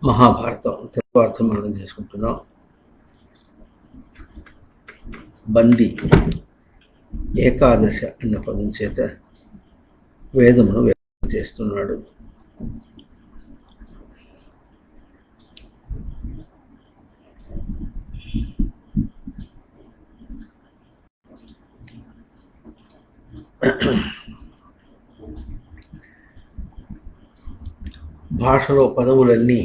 మహాభారతం తెలుగు అర్థం మనం చేసుకుంటున్నాం. బంది ఏకాదశ అన్న పదం చేత వేదమును వ్యక్తం చేస్తున్నాడు. భాషలో పదములన్నీ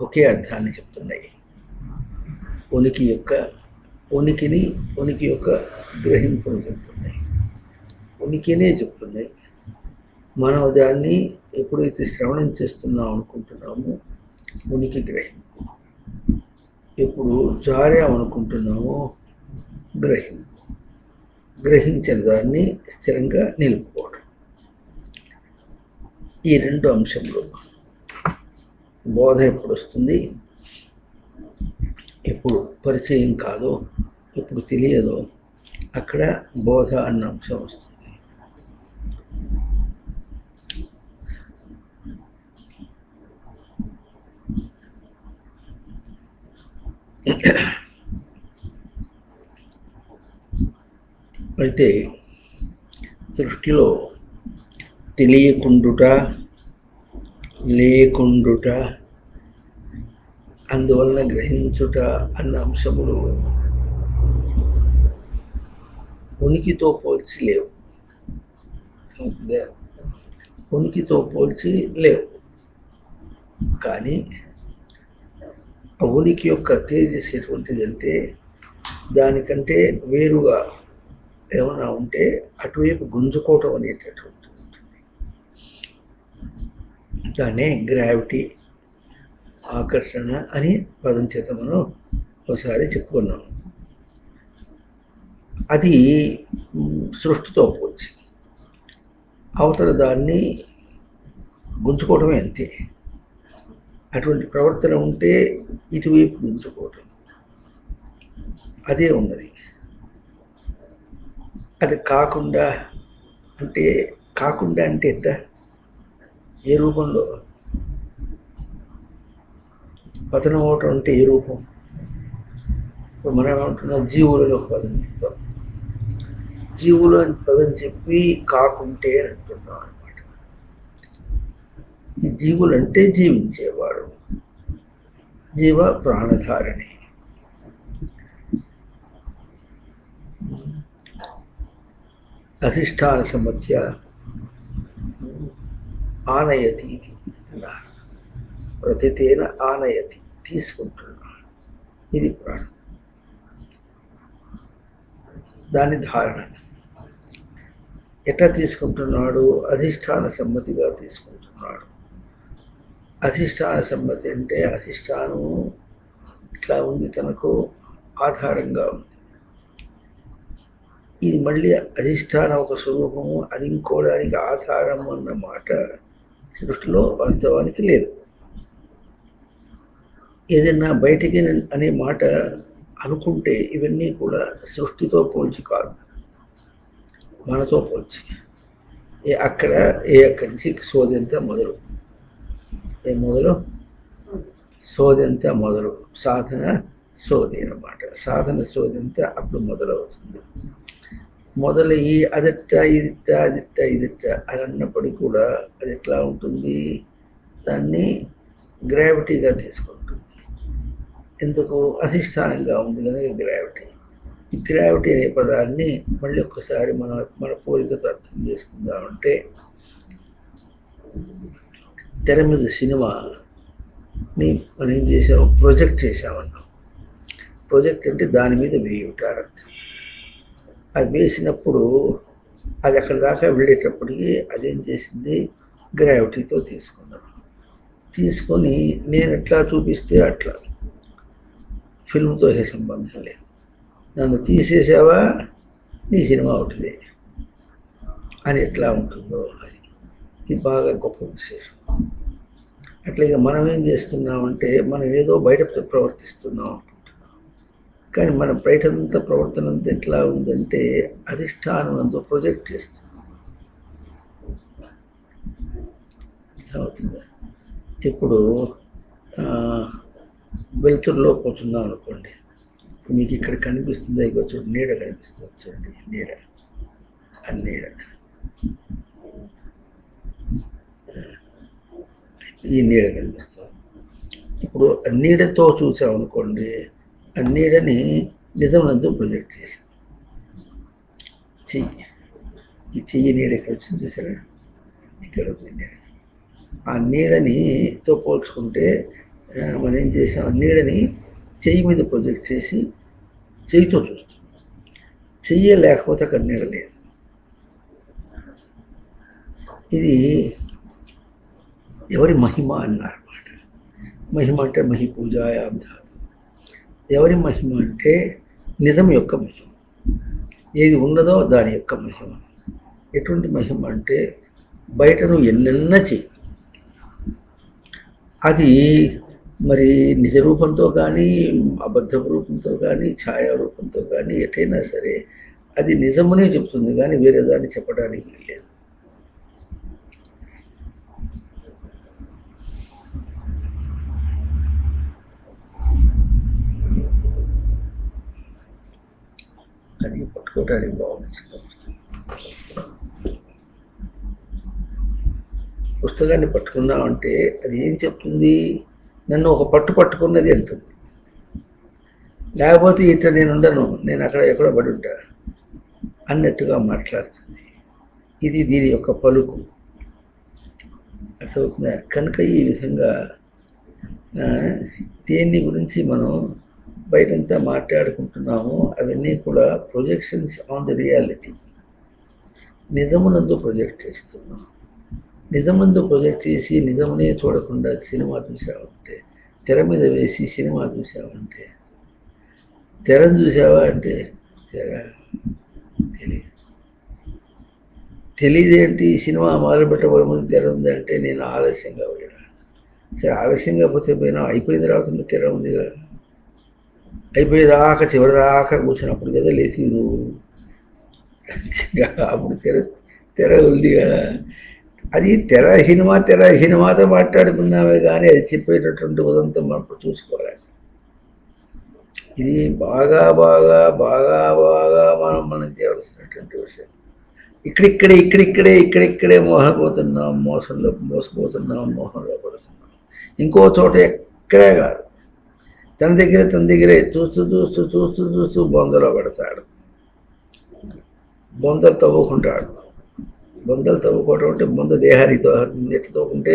ఒకే అర్థాన్ని చెప్తున్నాయి. ఉనికి యొక్క గ్రహింపును చెప్తున్నాయి. ఉనికినే చెప్తున్నాయి. మనం దాన్ని ఎప్పుడైతే శ్రవణం చేస్తున్నాం అనుకుంటున్నామో ఉనికి గ్రహింపు, ఎప్పుడు జారామనుకుంటున్నామో గ్రహింపు, గ్రహించిన దాన్ని స్థిరంగా నిలుపుకోవడం. ఈ రెండు అంశంలో బోధ ఎప్పుడు వస్తుంది, ఎప్పుడు పరిచయం కాదో, ఎప్పుడు తెలియదో అక్కడ బోధ అన్న అంశం వస్తుంది. అయితే సృష్టిలో తెలియకుండుట, లేకుండుట, అందువలన గ్రహించుట అన్న అంశములు ఉనికితో పోల్చి లేవు. ఉనికితో పోల్చి లేవు. కానీ ఆ ఉనికి యొక్క తేజస్ ఎటువంటిదంటే దానికంటే వేరుగా ఏమైనా ఉంటే అటువైపు గుంజుకోవటం అనేటటువంటిది ఉంటుంది. దాన్నే గ్రావిటీ, ఆకర్షణ అని పదం చేత మనం ఒకసారి చెప్పుకున్నాం. అది సృష్టితో పోల్చి అవతల దాన్ని గుంజుకోవడమే అంతే. అటువంటి ప్రవర్తన ఉంటే ఇటువైపు గుంజుకోవటం అదే ఉన్నది. అది కాకుండా అంటే ఎట్ట, ఏ రూపంలో పతనం అవటం అంటే ఏ రూపం? ఇప్పుడు మనం ఏమంటున్నాం, జీవులలో పదం చెప్తాం. జీవులు అని పదం చెప్పి కాకుంటే అని అంటున్నాం అనమాట. ఈ జీవులు అంటే జీవించేవాడు, జీవ ప్రాణధారణి. అధిష్టాన సమధ్య ఆనయతి అన్నారు. ప్రతితేన ఆనయతి, తీసుకుంటున్నాడు. ఇది ప్రాణం, దాని ధారణ. ఎట్లా తీసుకుంటున్నాడు? అధిష్టాన సమ్మతిగా తీసుకుంటున్నాడు. అధిష్టాన సమ్మతి అంటే అధిష్టానము ఇట్లా ఉంది, తనకు ఆధారంగా ఉంది. ఇది మళ్ళీ అధిష్టానం ఒక స్వరూపము, అది ఇంకోడానికి ఆధారము అన్న మాట సృష్టిలో వాస్తవానికి లేదు. ఏదైనా బయటికి అనే మాట అనుకుంటే ఇవన్నీ కూడా సృష్టితో పోల్చి కాదు, మనతో పోల్చి. అక్కడి నుంచి సోదెంత మొదలు, సోదెంత మొదలు, సాధన సోది అన్నమాట. సాధన సోదెంత అప్పుడు మొదలవుతుంది. మొదలయ్యి అదిట్ట ఇదిట్ట అని అన్నప్పటికీ కూడా అది ఎట్లా ఉంటుంది? దాన్ని గ్రావిటీగా తీసుకుంటుంది. ఎందుకు? అధిష్టానంగా ఉంది కనుక గ్రావిటీ. ఈ గ్రావిటీ అనే పదాన్ని మళ్ళీ ఒక్కసారి మన పోలికతో అర్థం చేసుకుందామంటే, తెర మీద సినిమాని మనం ఏం చేసాం? ప్రొజెక్ట్ చేసామన్నాం. ప్రొజెక్ట్ అంటే దాని మీద వేయుట అర్థం. అది వేసినప్పుడు అది అక్కడ దాకా వెళ్ళేటప్పటికి అదేం చేసింది? గ్రావిటీతో తీసుకున్నాను. తీసుకొని నేను ఎట్లా చూపిస్తే అట్లా, ఫిల్మ్తో ఏ సంబంధం లేదు. నన్ను తీసేసావా, నీ సినిమా అవుతుంది అని ఎట్లా ఉంటుందో అది. ఇది బాగా గొప్ప విశేషం. అట్లాగే మనం ఏం చేస్తున్నామంటే, మనం ఏదో బయట ప్రవర్తిస్తున్నాం అనుకుంటున్నాం. కానీ మన బయటంతా ప్రవర్తన అంతా ఎట్లా ఉందంటే అధిష్టానం అంతా ప్రొజెక్ట్ చేస్తున్నాం. అవుతుందా? ఇప్పుడు వెలుతురులో పోతున్నాం అనుకోండి, మీకు ఇక్కడ కనిపిస్తుంది, ఇక చూడండి నీడ కనిపిస్తుంది, చూడండి నీడ, ఆ నీడ, ఈ నీడ కనిపిస్తుంది. ఇప్పుడు ఆ నీడతో చూసామనుకోండి, ఆ నీడని నిజమునందు ప్రొజెక్ట్ చేసాం. చెయ్యి, ఈ చెయ్యి నీడ ఇక్కడ వచ్చింది చూసారా, ఇక్కడ ఉంది నీడ. ఆ నీడనితో పోల్చుకుంటే మనం ఏం చేసాం, ఆ నీడని చెయ్యి మీద ప్రొజెక్ట్ చేసి చెయ్యితో చూస్తాం. చెయ్యి లేకపోతే అక్కడ నీడ లేదు. ఇది ఎవరి మహిమ అన్నారన్నమాట. మహిమ అంటే మహి పూజాయాం ధాతు. ఎవరి మహిమ అంటే నిజం యొక్క మహిమ, ఏది ఉన్నదో దాని యొక్క మహిమ. ఎటువంటి మహిమ అంటే బయట నువ్వు ఎన్నెన్న చెయ్యి, అది మరి నిజ రూపంతో కానీ, అబద్ధ రూపంతో కానీ, ఛాయా రూపంతో కానీ, ఎటైనా సరే అది నిజమునే చెప్తుంది, కానీ వేరే దాన్ని చెప్పడానికి లేదు. అది పట్టుకోవడానికి బాగుంది. పుస్తకాన్ని పట్టుకున్నామంటే అది ఏం చెప్తుంది, నన్ను ఒక పట్టుకున్నది అంటుంది. లేకపోతే ఇట్లా నేను ఉండను, నేను అక్కడ ఎక్కడో పడి ఉంటా అన్నట్టుగా మాట్లాడుతుంది. ఇది దీని యొక్క పలుకు, అర్థమవుతుందా? కనుక ఈ విధంగా దేన్ని గురించి మనం బయటంతా మాట్లాడుకుంటున్నాము, అవన్నీ కూడా ప్రొజెక్షన్స్ ఆన్ ది రియాలిటీ. నిజమునందు ప్రొజెక్ట్ చేస్తున్నాం. నిజమునందు ప్రొజెక్ట్ చేసి నిజమునే చూడకుండా సినిమా చూసావంటే, తెర మీద వేసి సినిమా చూసావంటే, తెరను చూసావా అంటే తెర తెలియదేంటి, సినిమా మొదలు పెట్టబోయే ముందు తెర ఉంది అంటే నేను ఆలస్యంగా పోయినా. సరే ఆలస్యంగా పోతే పోయినా, అయిపోయిన తర్వాత తెర ఉందిగా, అయిపోయేదాకా చివరిదాకా కూర్చున్నప్పుడు కదా లేచి నువ్వు, అప్పుడు తెర ఉంది కదా. అది తెర సినిమాతో మాట్లాడుకున్నామే కానీ అది చెప్పేటటువంటి ఉదంతం మనం చూసుకోవాలి. ఇది బాగా బాగా బాగా బాగా మనం చేయవలసినటువంటి విషయం. ఇక్కడిక్కడే మోసపోతున్నాం, మోహంలో పడుతున్నాం. ఇంకో చోట ఎక్కడే కాదు, తన దగ్గరే చూస్తూ బొందలో పడతాడు, బొందలు తవ్వుకుంటాడు. బొందలు తవ్వుకోవడం అంటే బొంద దేహానికి ఎట్లా తవ్వుకుంటే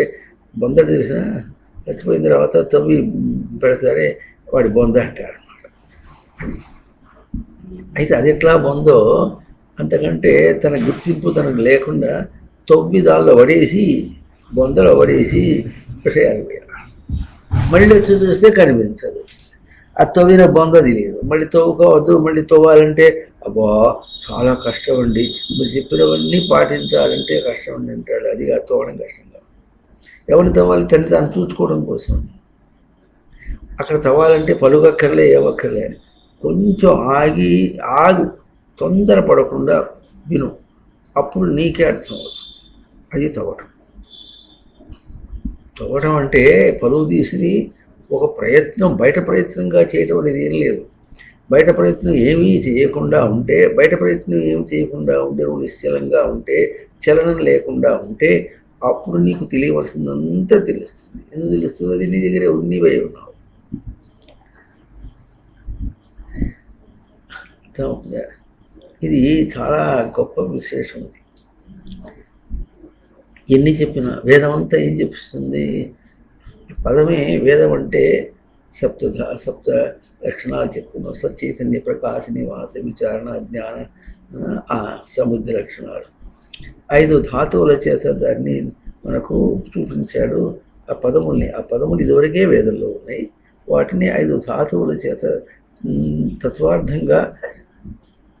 బొందడు తెలిసిన చచ్చిపోయిన తర్వాత తవ్వి పెడతారే వాడి బొంద అంటాడు అనమాట. అయితే అది ఎట్లా బొందో అంతకంటే తన గుర్తింపు తనకు లేకుండా తవ్వి దానిలో పడేసి, బొందలో పడేసి విషయాలు పోయినా మళ్ళీ వచ్చి చూస్తే కనిపించదు. ఆ తవ్విన బొంద తెలియదు. మళ్ళీ తవ్వుకోవద్దు, మళ్ళీ తవ్వాలంటే అబ్బా చాలా కష్టం అండి, మీరు చెప్పినవన్నీ పాటించాలంటే కష్టం అండి అంటాడు. అదిగా తవ్వడం కష్టంగా. ఎవరిని తవ్వాలి? తాను చూసుకోవడం కోసం. అక్కడ తవ్వాలంటే పలుగక్కర్లే, ఏవక్కర్లే, కొంచెం ఆగు, తొందరపడకుండా విను, అప్పుడు నీకే అర్థం అవుతుంది. అది తవ్వడం అంటే పలువు తీసి ఒక ప్రయత్నం, బయట ప్రయత్నంగా చేయటం అనేది ఏం లేదు. బయట ప్రయత్నం ఏమీ చేయకుండా ఉంటే, నువ్వు నిశ్చలంగా ఉంటే, చలనం లేకుండా ఉంటే, అప్పుడు నీకు తెలియవలసిందంతా తెలుస్తుంది. ఎందుకు తెలుస్తుంది? అది నీ దగ్గరే నీవై ఉన్నావు. ఇది చాలా గొప్ప విశేషం. ఇది ఎన్ని చెప్పినా వేదం అంతా ఏం చెప్పిస్తుంది? పదమే వేదం అంటే సప్త లక్షణాలు చెప్పుకున్నాం. సచ్చైతన్య ప్రకాశ నివాస విచారణ జ్ఞాన సముద్ర లక్షణాలు. 5 ధాతువుల చేత దాన్ని మనకు చూపించాడు. ఆ పదములు ఇదివరకే వేదంలో ఉన్నాయి. వాటిని 5 ధాతువుల చేత తత్వార్థంగా,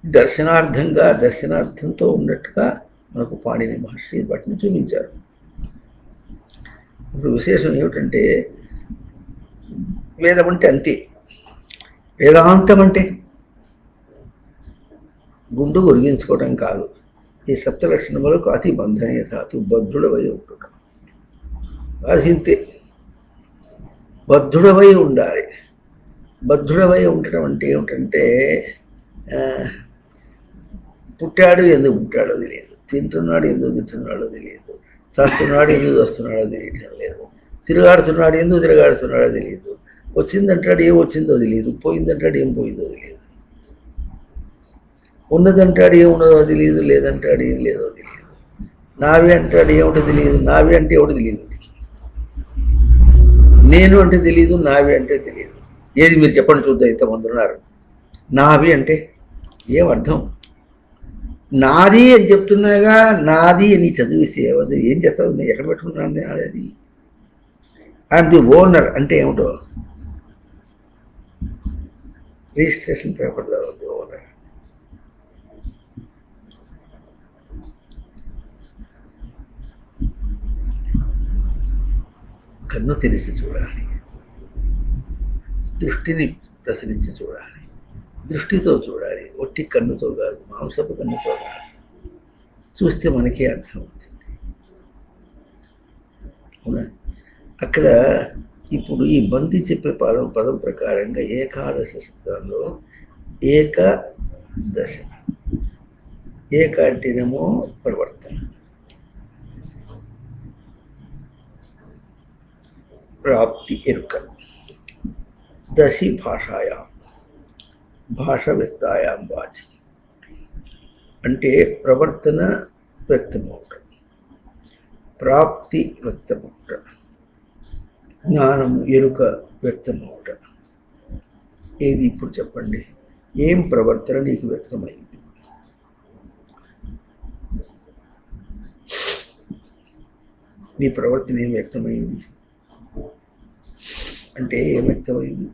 దర్శనార్థంతో ఉన్నట్టుగా మనకు పాణిని మహర్షి వాటిని చూపించారు. ఇప్పుడు విశేషం ఏమిటంటే, వేదం అంటే అంతే. వేదాంతం అంటే గుండు గురిగించుకోవడం కాదు. ఈ సప్తలక్షణములకు అతి బంధనీయ ధాతు, బద్ధుడవై ఉంటున్నాం. అది ఇంతే. బద్ధుడవై ఉండాలి. బద్ధుడవై ఉండటం అంటే ఏమిటంటే పుట్టాడు ఎందుకు పుట్టాడో తెలియదు, తింటున్నాడు ఎందుకు తింటున్నాడో తెలియదు, చస్తున్నాడు ఎందుకు చస్తున్నాడో తెలియటం లేదు, తిరుగాడుతున్నాడు ఎందుకు తిరగాడుతున్నాడో తెలియదు, వచ్చిందంటాడు ఏం వచ్చిందో తెలియదు, పోయిందంటాడు ఏం పోయిందో తెలియదు, ఉన్నదంటాడు ఏం ఉన్నదో తెలియదు, లేదంటాడు ఏం లేదో తెలియదు, నావి అంటాడు ఏమిటో తెలియదు, నావి అంటే ఏమిటో తెలియదు, నేను అంటే తెలియదు, నావి అంటే తెలియదు. ఏది మీరు చెప్పండి చూద్దాం, ఇంతమంది ఉన్నారు. నావి అంటే ఏం అర్థం? నాది అని చెప్తున్నాగా, నాది అని చదివిస్తే అది ఏం చేస్తావు? నేను ఎక్కడ పెట్టుకున్నాను అది? ఐఎమ్ ది ఓనర్ అంటే ఏమిటో రిజిస్ట్రేషన్ పేపర్లో ఉంది ఓనర్. కన్ను తెరిచి చూడాలి, దృష్టిని ప్రసరించి చూడాలి, దృష్టితో చూడాలి, ఒట్టి కన్నుతో కాదు, మాంసపు కన్నుతో కాదు. చూస్తే మనకే అర్థం అవుతుంది. అవునా? అక్కడ ఇప్పుడు ఈ బంతి చెప్పే పదం ప్రకారంగా ఏకాదశ శబ్దంలో ఏకదశ, ఏక అంటేనేమో ప్రవర్తన, ప్రాప్తి ఎరుక, దశి భాషాయాం, భాష వ్యక్తాయాం వాచి అంటే ప్రవర్తన వ్యక్తమవుట, ప్రాప్తి వ్యక్తమవుట, జ్ఞానము ఎరుక వ్యక్తమవుట. ఏది ఇప్పుడు చెప్పండి, ఏం ప్రవర్తన నీకు వ్యక్తమైంది? నీ ప్రవర్తన ఏం వ్యక్తమైంది అంటే ఏం వ్యక్తమైంది?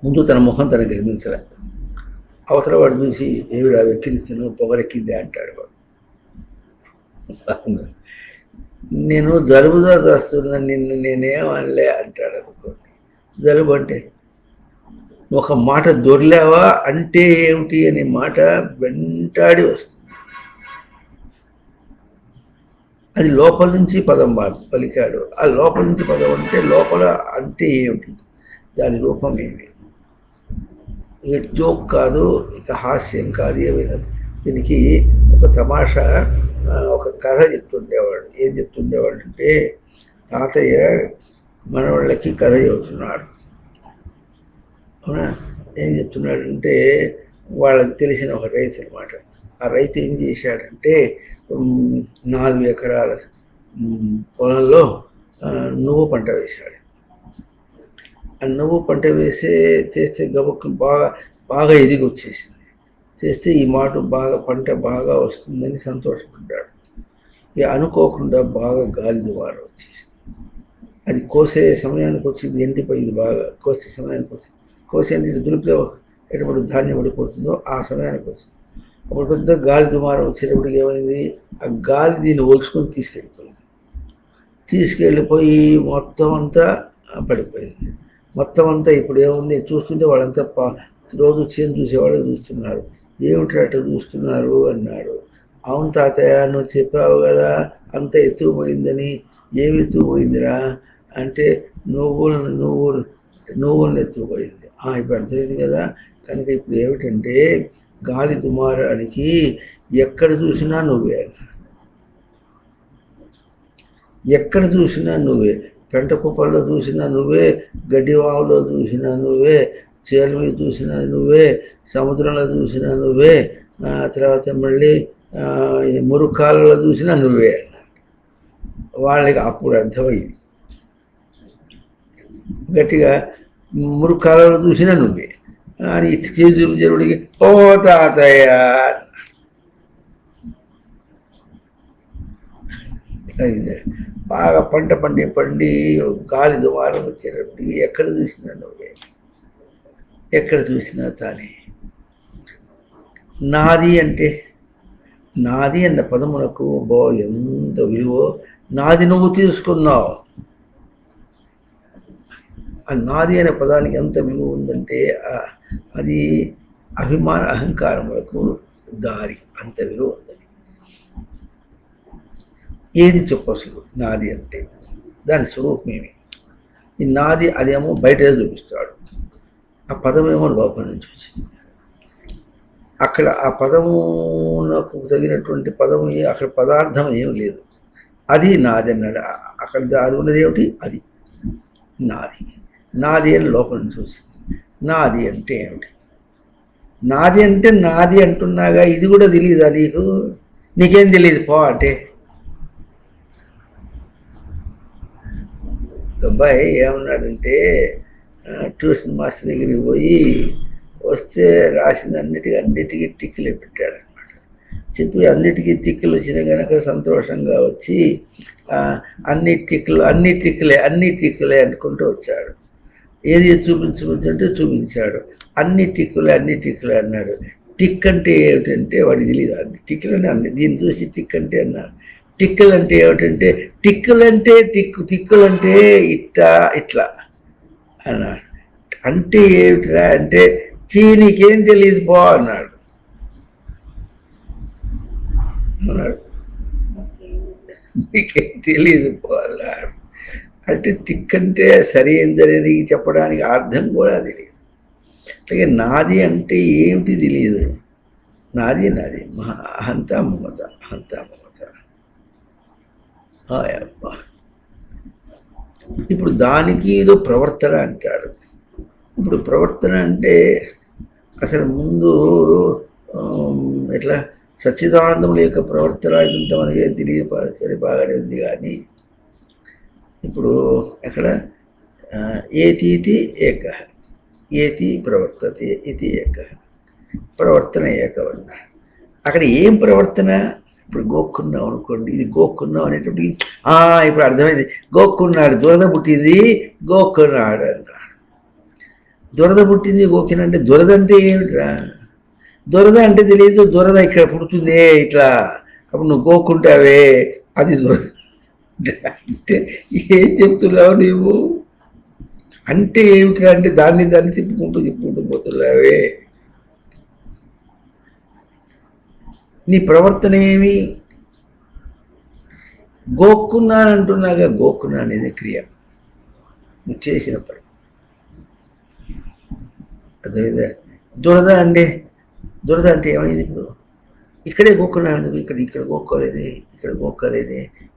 ముందు తన మొహం తన గర్మించలే, అవతల వాడు చూసి ఏమిరా వెక్కిరిస్తాను, పొగరెక్కిందే అంటాడు వాడు. నేను జలుబుతో చేస్తున్నా, నిన్ను నేనేం అనలే అంటాడు అనుకోండి. జలుబు అంటే ఒక మాట దొర్లేవా అంటే ఏమిటి అనే మాట వెంటాడి వస్తుంది. అది లోపల నుంచి పదం పలికాడు. ఆ లోపల నుంచి పదం అంటే లోపల అంటే ఏమిటి, దాని రూపం ఏమి? ఇక జోక్ కాదు, ఇక హాస్యం కాదు, ఏమైనా. దీనికి ఒక తమాషా, ఒక కథ చెప్తుండేవాడు. ఏం చెప్తుండేవాడు అంటే, తాతయ్య మనవాళ్ళకి కథ చెబుతున్నాడు. అవునా? ఏం చెప్తున్నాడంటే, వాళ్ళకి తెలిసిన ఒక రైతు అనమాట. ఆ రైతు ఏం చేశాడంటే 4 ఎకరాల పొలంలో నువ్వు పంట వేశాడు. ఆ నువ్వు పంట చేస్తే గబక్కు బాగా ఎదిగి వచ్చేసింది. చేస్తే ఈ మాట పంట బాగా వస్తుందని సంతోషపడ్డాడు. ఇక అనుకోకుండా బాగా గాలి దుమారం వచ్చేసింది. అది కోసే సమయానికి వచ్చింది, ఎండిపోయింది. బాగా కోసే సమయానికి వచ్చింది. కోసే దులిపితే ఎటువంటి ధాన్యం పడిపోతుందో ఆ సమయానికి వచ్చింది. అప్పుడు పెద్ద గాలి దుమారం వచ్చేటప్పటికి ఏమైంది, ఆ గాలి దీన్ని ఒలుచుకొని తీసుకెళ్ళిపోయి మొత్తం అంతా పడిపోయింది. మొత్తం అంతా ఇప్పుడు ఏముంది చూస్తుంటే వాళ్ళంతా రోజు చేను చూసేవాళ్ళు చూస్తున్నారు. ఏమిటి అట్లా చూస్తున్నారు అన్నాడు. అవును తాతయ్య, నువ్వు చెప్పావు కదా అంత ఎత్తుకుపోయిందని. ఏమి ఎత్తుకుపోయిందిరా అంటే నువ్వులను ఎత్తుకుపోయింది. ఇప్పుడు అర్థమైంది కదా. కనుక ఇప్పుడు ఏమిటంటే గాలి దుమారానికి ఎక్కడ చూసినా నువ్వే, ఎక్కడ చూసినా నువ్వే, పెంట కుప్పల్లో చూసినా నువ్వే, గడ్డివాములో చూసినా నువ్వే, చేల మీద చూసినా నువ్వే, సముద్రంలో చూసినా నువ్వే, తర్వాత మళ్ళీ మురుకాలలో చూసినా నువ్వే. వాళ్ళకి అప్పుడు అర్థమైంది గట్టిగా, మురుకాలలో చూసినా నువ్వే అని చేతులు జరుడికి ఓ తాతయ్య బాగా పంట పండి గాలి దుమారం వచ్చేటప్పటికి ఎక్కడ చూసినా నువ్వే, ఎక్కడ చూసినా తానే. నాది అంటే, నాది అన్న పదమునకు ఎంత విలువో, నాది నువ్వు తీసుకున్నావు. ఆ నాది అనే పదానికి ఎంత విలువ ఉందంటే అది అభిమాన అహంకారములకు దారి, అంత విలువ ఉందని. ఏది చెప్పు అసలు నాది అంటే? దాని స్వరూపమేమి. ఈ నాది అదేమో బయట చూపిస్తాడు, ఆ పదమేమో లోపల నుంచి వచ్చింది. అక్కడ ఆ పదమునకు తగినటువంటి పదము అక్కడ పదార్థం ఏమి లేదు, అది నాది అన్నాడు. అక్కడ అది ఉన్నది ఏమిటి, అది నాది. నాది అని లోపల నుంచి వచ్చింది. నాది అంటే ఏమిటి? నాది అంటే నాది అంటున్నాగా, ఇది కూడా తెలియదా నీకు? నీకేం తెలియదు పో అంటే. అబ్బాయి ఏమన్నాడంటే ట్యూషన్ మాస్టర్ దగ్గరికి పోయి వస్తే రాసింది అన్నిటికీ టిక్కులే పెట్టాడనమాట. చెప్పి అన్నిటికీ టిక్కులు వచ్చినా కనుక సంతోషంగా వచ్చి అన్ని టిక్కులే అనుకుంటూ వచ్చాడు. ఏది చూపించమంటే చూపించాడు. అన్ని టిక్కులే అన్నాడు. టిక్ అంటే ఏమిటంటే వాడికి తెలియదు. అన్ని టిక్కులని అన్ని దీన్ని చూసి టిక్ అంటే అన్నాడు. టిక్కులు అంటే ఏమిటంటే టిక్కులంటే ఇట్లా అన్నాడు. అంటే ఏమిట్రా అంటే నీకేం తెలియదు పో అన్నాడు. నీకేం తెలియదు పో అన్నాడు. అంటే టిక్ అంటే సరైనది చెప్పడానికి అర్థం కూడా తెలియదు. అలాగే నాది అంటే ఏమిటి తెలియదు. నాది అహంతా మమత. అబ్బా, ఇప్పుడు దానికి ఏదో ప్రవర్తన అంటాడు. ఇప్పుడు ప్రవర్తన అంటే అసలు ముందు ఎట్లా సచ్చిదానందముల యొక్క ప్రవర్తన ఇదంతా మనకి తెలియపరి బాగానే ఉంది. కానీ ఇప్పుడు ఎక్కడ ఏతీతి ఏక, ఏతి ప్రవర్తతే ఇది ఏక, ప్రవర్తన ఏకవన్న. అక్కడ ఏం ప్రవర్తన? ఇప్పుడు గోక్కున్నాం అనుకోండి, ఇది గోక్కున్నాం అనేటప్పటికి ఇప్పుడు అర్థమైంది. గోక్కున్నాడు, దురద పుట్టింది, గోక్కున్నాడు అన్నాడు. దురద పుట్టింది గోకినంటే దురద అంటే ఏమిట్రా? దురద అంటే తెలియదు. దురద ఇక్కడ పుడుతుందే ఇట్లా, అప్పుడు నువ్వు గోక్కుంటావే, అది దురద అంటే ఏం చెప్తున్నావు నీవు? అంటే ఏమిట్రా అంటే దాన్ని చెప్పుకుంటూ పోతున్నావే. నీ ప్రవర్తన ఏమి? గోక్కున్నానంటున్నాగా, గోక్కున్నా అనేది క్రియ నువ్వు చేసిన పని. అర్థమైందా? దురద అంటే ఏమైంది? ఇప్పుడు ఇక్కడే గోక్కున్నాను, ఇక్కడ గోక్కోలేదు,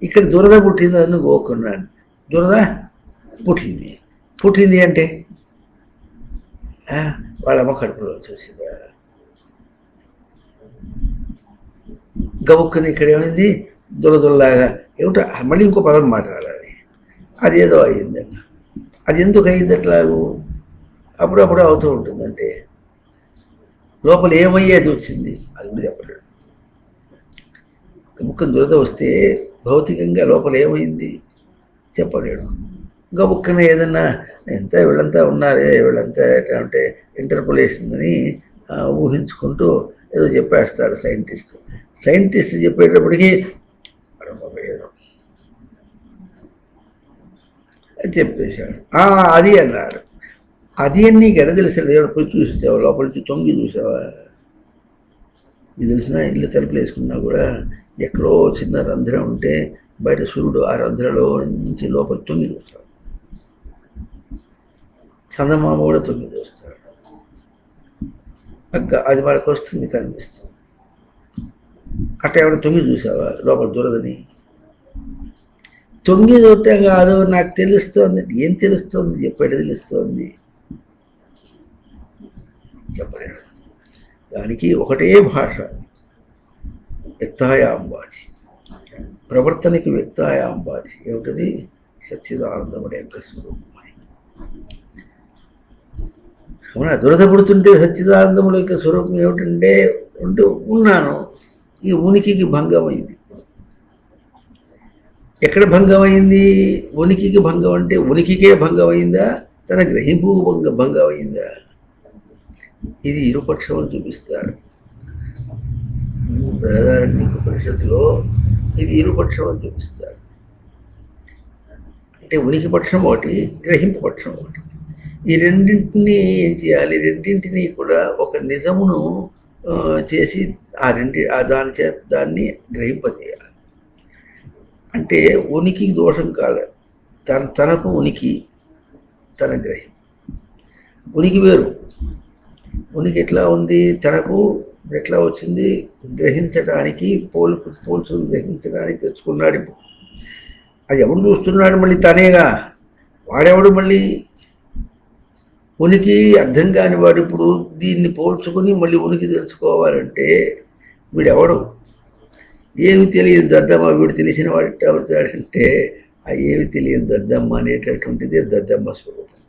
ఇక్కడ దురద పుట్టింది, అని గోక్కున్నాను. దురద పుట్టింది అంటే వాళ్ళ అమ్మ కడుపులో చూసిందా? గవుక్కుని ఇక్కడ ఏమైంది? దురదలాగా ఏమిటో మళ్ళీ ఇంకో పదం మాట్లాడాలి. అది ఏదో అయిందన్న. అది ఎందుకు అయింది అట్లాగూ? అప్పుడప్పుడు అవుతూ ఉంటుందంటే లోపల ఏమయ్యేది వచ్చింది అది కూడా చెప్పలేడు. ముఖం దురద వస్తే భౌతికంగా లోపల ఏమైంది చెప్పలేడు. గబుక్కన ఏదన్నా వీళ్ళంతా ఉన్నారే, వీళ్ళంతా ఎట్లా అంటే ఇంటర్పోలేషన్ అని ఊహించుకుంటూ ఏదో చెప్పేస్తాడు సైంటిస్ట్ చెప్పేటప్పటికీ చెప్పేశాడు. అది అన్నాడు. అది అని నీకు ఎడ తెలిసాడు? ఎవరు పోయి చూసావా? లోపల నుంచి తొంగి చూసావా? ఇది తెలిసిన ఇల్లు తలుపులు వేసుకున్నా కూడా ఎక్కడో చిన్న రంధ్రం ఉంటే బయట సూర్యుడు ఆ రంధ్రలో నుంచి లోపల తొంగి చూస్తాడు. చందమామ కూడా తొంగి చూస్తాడు. అది మనకు వస్తుంది, కనిపిస్తుంది. అట్లా ఎవరు తొంగి చూసావా లోపల దురదని? తొంగి చూడటం కాదు, నాకు తెలుస్తోంది. ఏం తెలుస్తోంది చెప్పేట తెలుస్తోంది చెప్పలేడు. దానికి ఒకటే భాష, వ్యక్తాయాంబాచి. ప్రవర్తనకి వ్యక్తాయాంబాచి ఏమిటది? సచ్చిదానందముడి యొక్క స్వరూపం అని. అవునా? దురద పుడుతుంటే సచ్చిదానందముల యొక్క స్వరూపం ఏమిటంటే ఉన్నాను, ఈ ఉనికికి భంగమైంది. ఎక్కడ భంగమైంది? ఉనికికి భంగం అంటే ఉనికికే భంగమైందా, తన గ్రహింపు భంగమైందా? ఇది ఇరుపక్షం అని చూపిస్తారు. బృహదారణ్యకోపనిషత్తులో ఇది ఇరుపక్షం అని చూపిస్తారు. అంటే ఉనికి పక్షం ఒకటి, గ్రహింపు పక్షం ఒకటి. ఈ రెండింటినీ ఏం చేయాలి? రెండింటినీ కూడా ఒక నిజమును చేసి దాన్ని గ్రహింపజేయాలి. అంటే ఉనికి దోషం కాదు, తనకు ఉనికి, తన గ్రహం. ఉనికి వేరు. ఉనికి ఎట్లా ఉంది, తనకు ఎట్లా వచ్చింది, గ్రహించడానికి పోల్చు గ్రహించడానికి తెచ్చుకున్నాడు. ఇప్పుడు అది ఎవడు చూస్తున్నాడు, మళ్ళీ తనేగా. వాడెవడు మళ్ళీ ఉనికి అర్థం కాని వాడు ఇప్పుడు దీన్ని పోల్చుకుని మళ్ళీ ఉనికి తెలుసుకోవాలంటే వీడెవడు? ఏమి తెలియదు దద్దమ్మ, వీడు తెలిసిన వాడు ఎట్లా అవుతాడంటే ఆ ఏమి తెలియదు దద్దమ్మ అనేటటువంటిదే దద్దమ్మ స్వరూపం.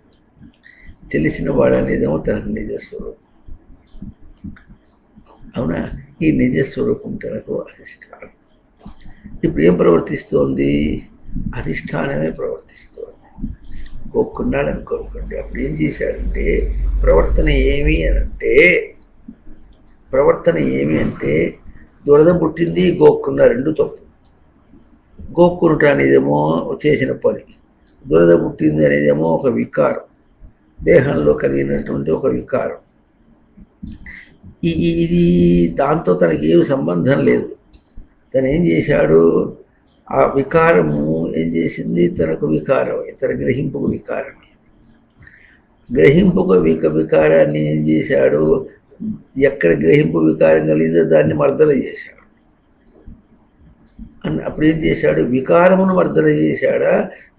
తెలిసిన వాడు అనేదేమో తనకు నిజస్వరూపం. అవునా? ఈ నిజస్వరూపం తనకు అధిష్టానం. ఇప్పుడు ఏం ప్రవర్తిస్తోంది? అధిష్టానమే ప్రవర్తిస్తోంది. గోక్కున్నాడు అనుకోకండి, అప్పుడు ఏం చేశాడంటే ప్రవర్తన ఏమి అంటే దురద పుట్టింది, గోక్కున్న, రెండు తప్పు. గోక్కునుట అనేదేమో చేసిన పని, దురద పుట్టింది అనేదేమో ఒక వికారం, దేహంలో కలిగినటువంటి ఒక వికారం. ఇది దాంతో తనకి ఏమి సంబంధం లేదు. తను ఏం చేశాడు, ఆ వికారము ఏం చేసింది, తనకు వికారం, తన గ్రహింపుకు వికారమే. గ్రహింపుకు వికారాన్ని ఏం చేశాడు, ఎక్కడ గ్రహింపు వికారం కలిగిందో దాన్ని మర్దన చేశాడు. అప్పుడు ఏం చేశాడు, వికారమును మర్దన చేశాడా,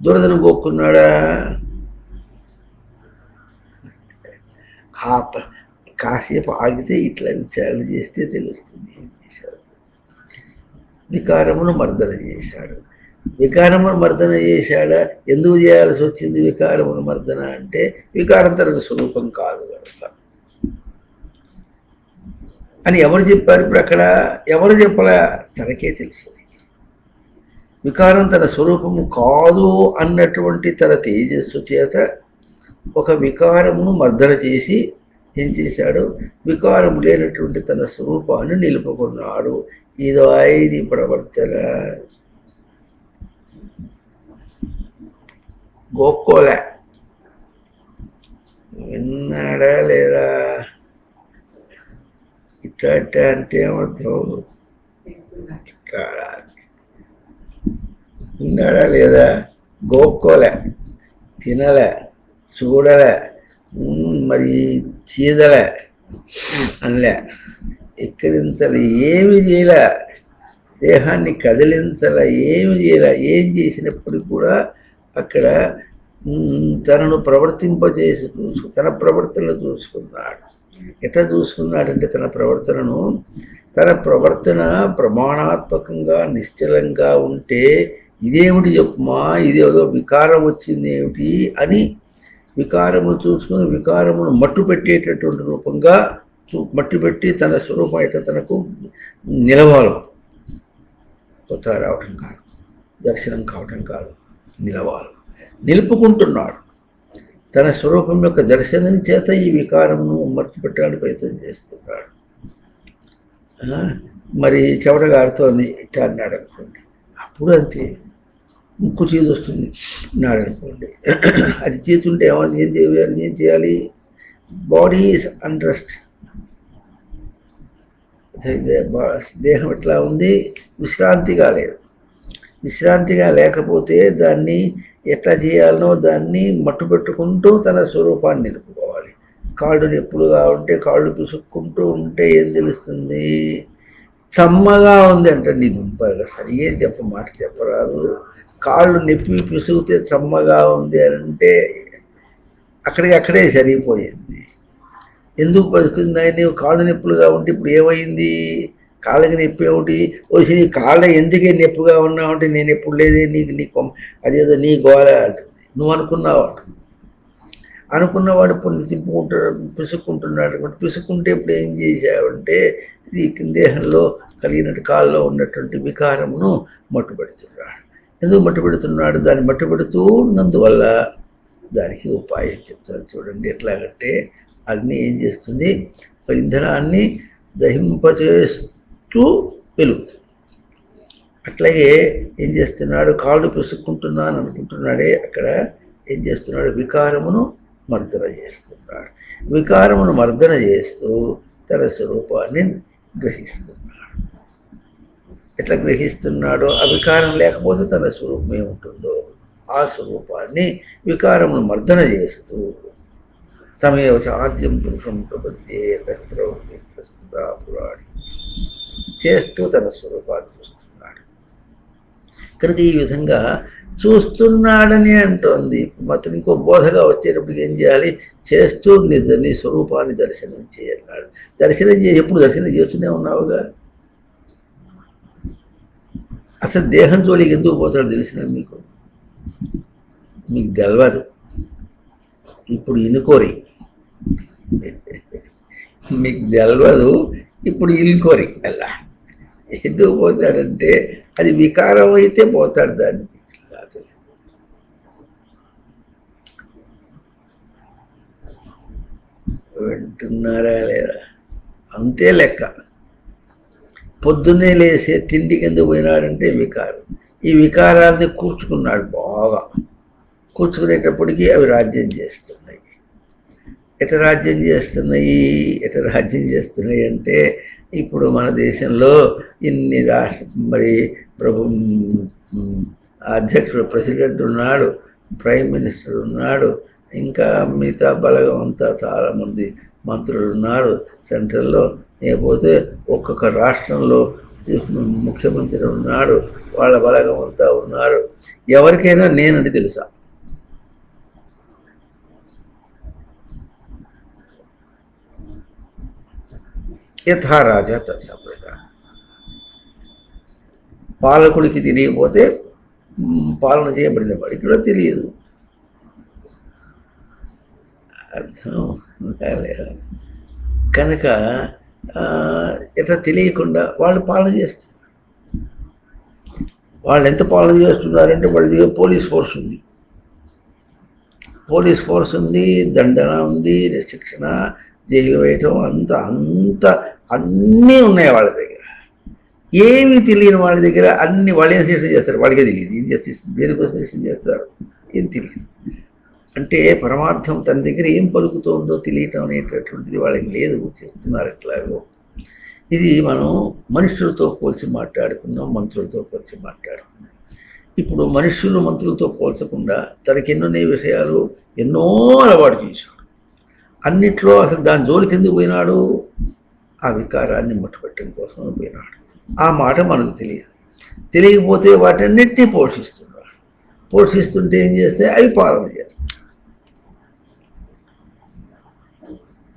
దురదను గోక్కున్నాడా? కాసేపు ఆగితే ఇట్లా విచారణ చేస్తే తెలుస్తుంది ఏం చేశాడు. వికారమును మర్దన చేశాడు. వికారమును మర్దన చేశాడా? ఎందుకు చేయాల్సి వచ్చింది వికారమును మర్దన అంటే వికారం తనకు స్వరూపం కాదు కనుక అని ఎవరు చెప్పారు? ఇప్పుడు అక్కడ ఎవరు చెప్పలా, తనకే తెలుసు. వికారం తన స్వరూపము కాదు అన్నటువంటి తన తేజస్సు చేత ఒక వికారమును మర్దన చేసి ఏం చేశాడు, వికారము లేనటువంటి తన స్వరూపాన్ని నిలుపుకున్నాడు. ఇది ప్రవర్తన. గోక్కోలే, విన్నాడా లేదా? ఇట్లా అంటే ఏమర్థం, ఇట్లా విన్నాడా లేదా? గోక్కోలే, తినలే, చూడలే, మరి చీదలే, అనలే, ఎక్కిరించలే, ఏమి చేయలే, దేహాన్ని కదిలించలే, ఏమి చేయలే. ఏం చేసినప్పటికి కూడా అక్కడ తనను ప్రవర్తింపజేసి తన ప్రవర్తనలు చూసుకున్నాడు. ఎట్లా చూసుకున్నాడంటే తన ప్రవర్తన ప్రమాణాత్మకంగా నిశ్చలంగా ఉంటే ఇదేమిటి చెప్పుమా, ఇదేదో వికారం వచ్చింది ఏమిటి అని వికారమును చూసుకుని వికారమును మట్టు పెట్టేటటువంటి రూపంగా మట్టు పెట్టి తన స్వరూపం అయితే తనకు నిలవాలి. కొత్త రావటం కాదు, దర్శనం కావటం కాదు, నిలవాలి. నిలుపుకుంటున్నాడు. తన స్వరూపం యొక్క దర్శనం చేత ఈ వికారమును మర్చిపెట్టడానికి ప్రయత్నం చేస్తున్నాడు. మరి చెమట గారుతోంది ఇట్లా అన్నాడు అనుకోండి, అప్పుడు అంతే. ముక్కు చేతి వస్తుంది అన్నాడు అనుకోండి, అది చేతుంటే ఏం చేయాలి? Body is unrest. దేహం ఎట్లా ఉంది, విశ్రాంతిగా లేదు. విశ్రాంతిగా లేకపోతే దాన్ని ఎట్లా చేయాలనో దాన్ని మట్టు పెట్టుకుంటూ తన స్వరూపాన్ని నిలుపుకోవాలి. కాళ్ళు నొప్పులుగా ఉంటే కాళ్ళు పిసుక్కుంటూ ఉంటే ఏం తెలుస్తుంది? చమ్మగా ఉంది అంటే నీ దుంపగా సరిగే మాట చెప్పరాదు. కాళ్ళు నొప్పి పిసుగితే చమ్మగా ఉంది అని అంటే అక్కడే సరిగిపోయింది. ఎందుకు పసుకుంది? నీవు కాళ్ళు నొప్పులుగా ఉంటే ఇప్పుడు ఏమైంది? కాళ్ళకి నొప్పి ఏమిటి? వచ్చి నీ కాళ్ళ ఎందుకే నొప్పిగా ఉన్నావు అంటే నేను ఎప్పుడు లేదే, నీకు అదేదో నీ గోళ అంటుంది. నువ్వు అనుకున్నవాడు ఇప్పుడు తిప్పుకుంటాడు, పిసుక్కుంటున్నాడు. పిసుక్కుంటే ఇప్పుడు ఏం చేశావంటే ఈ దేహంలో కలిగినట్టు కాళ్ళలో ఉన్నటువంటి వికారమును మట్టుపెడుతున్నాడు. ఎందుకు మట్టుపెడుతున్నాడు? దాన్ని మట్టుపెడుతూ ఉన్నందువల్ల దానికి ఉపాయం చెప్తాను చూడండి. ఎట్లాగంటే అగ్ని ఏం చేస్తుంది, ఒక ఇంధనాన్ని దహింపచేస్తూ వెలుగుతుంది. అట్లాగే ఏం చేస్తున్నాడు, కాళ్ళు పిసుక్కుంటున్నాను అనుకుంటున్నాడే, అక్కడ ఏం చేస్తున్నాడు, వికారమును మర్దన చేస్తున్నాడు. వికారమును మర్దన చేస్తూ తన స్వరూపాన్ని గ్రహిస్తున్నాడు. ఎట్లా గ్రహిస్తున్నాడో, ఆ వికారం లేకపోతే తన స్వరూపం ఏముంటుందో ఆ స్వరూపాన్ని వికారమును మర్దన చేస్తూ తమేవ ఆద్యం పురుషం ప్రపంచే ప్రవృత్తి పురాణి చేస్తూ తన స్వరూపాన్ని చూస్తున్నాడు. కనుక ఈ విధంగా చూస్తున్నాడని అంటోంది. మాత్రం ఇంకో బోధగా వచ్చేటప్పటికి ఏం చేయాలి? చేస్తూ నీ స్వరూపాన్ని దర్శనం చేయన్నాడు. దర్శనం చేసి ఎప్పుడు దర్శనం చేస్తూనే ఉన్నావుగా. అసలు దేహం జోలికి ఎందుకు పోతాడు తెలిసిన మీకు తెలవదు. ఇప్పుడు ఇనుకోరి మీకు తెలవదు. ఇప్పుడు ఇనుకోరి అలా ఎందుకు పోతాడంటే అది వికారం అయితే పోతాడు. దాన్ని కాదు. వింటున్నారా లేదా? అంతే లెక్క. పొద్దున్నే లేసే తిండి కింద పోయినాడంటే వికారం. ఈ వికారాన్ని కూర్చుకున్నాడు బాగా. కూర్చుకునేటప్పటికీ అవి రాజ్యం చేస్తున్నాయి. ఎట రాజ్యం చేస్తున్నాయి అంటే ఇప్పుడు మన దేశంలో ఇన్ని మరి అధ్యక్షుడు ప్రెసిడెంట్ ఉన్నాడు, ప్రైమ్ మినిస్టర్ ఉన్నాడు, ఇంకా మిగతా బలగం అంతా చాలామంది మంత్రులు ఉన్నారు సెంట్రల్లో. లేకపోతే ఒక్కొక్క రాష్ట్రంలో ముఖ్యమంత్రి ఉన్నాడు, వాళ్ళ బలగం అంతా ఉన్నారు. ఎవరికైనా నేనండి తెలుసా? యథా రాజా తథా ప్రజ. పాలకుడికి తెలియకపోతే పాలన చేయబడిన వాడికి కూడా తెలియదు. అర్థం కాలేదు. కనుక ఇట్లా తెలియకుండా వాళ్ళు పాలన చేస్తున్నారు. వాళ్ళు ఎంత పాలన చేస్తున్నారంటే వాళ్ళ దగ్గర పోలీస్ ఫోర్స్ ఉంది, దండన ఉంది, శిక్షణ, జైలు వేయటం అంత అన్నీ ఉన్నాయి వాళ్ళ దగ్గర. ఏమీ తెలియని వాళ్ళ దగ్గర అన్ని వాళ్ళు ఏం శిక్షణ చేస్తారు వాళ్ళకే తెలియదు. ఏం చేస్తారు, దేనికోసం శిక్షణ చేస్తారు ఏం తెలియదు. అంటే పరమార్థం తన దగ్గర ఏం పలుకుతోందో తెలియటం అనేటటువంటిది వాళ్ళకి లేదు. చేస్తున్నారు ఎట్లాగో. ఇది మనం మనుషులతో పోల్చి మాట్లాడుకున్నాం, మంత్రులతో పోల్చి మాట్లాడుకున్నాం. ఇప్పుడు మనుషులు మంత్రులతో పోల్చకుండా తనకి ఎన్నో విషయాలు ఎన్నో అలవాటు చేశాడు. అన్నిట్లో అసలు దాని జోలికి ఎందుకు పోయినాడు? ఆ వికారాన్ని ముట్టపెట్టడం కోసం పోయినాడు. ఆ మాట మనకు తెలియదు. తెలియకపోతే వాటన్నిటినీ పోషిస్తున్నాడు. పోషిస్తుంటే ఏం చేస్తే అవి పాలన చేస్తాయి.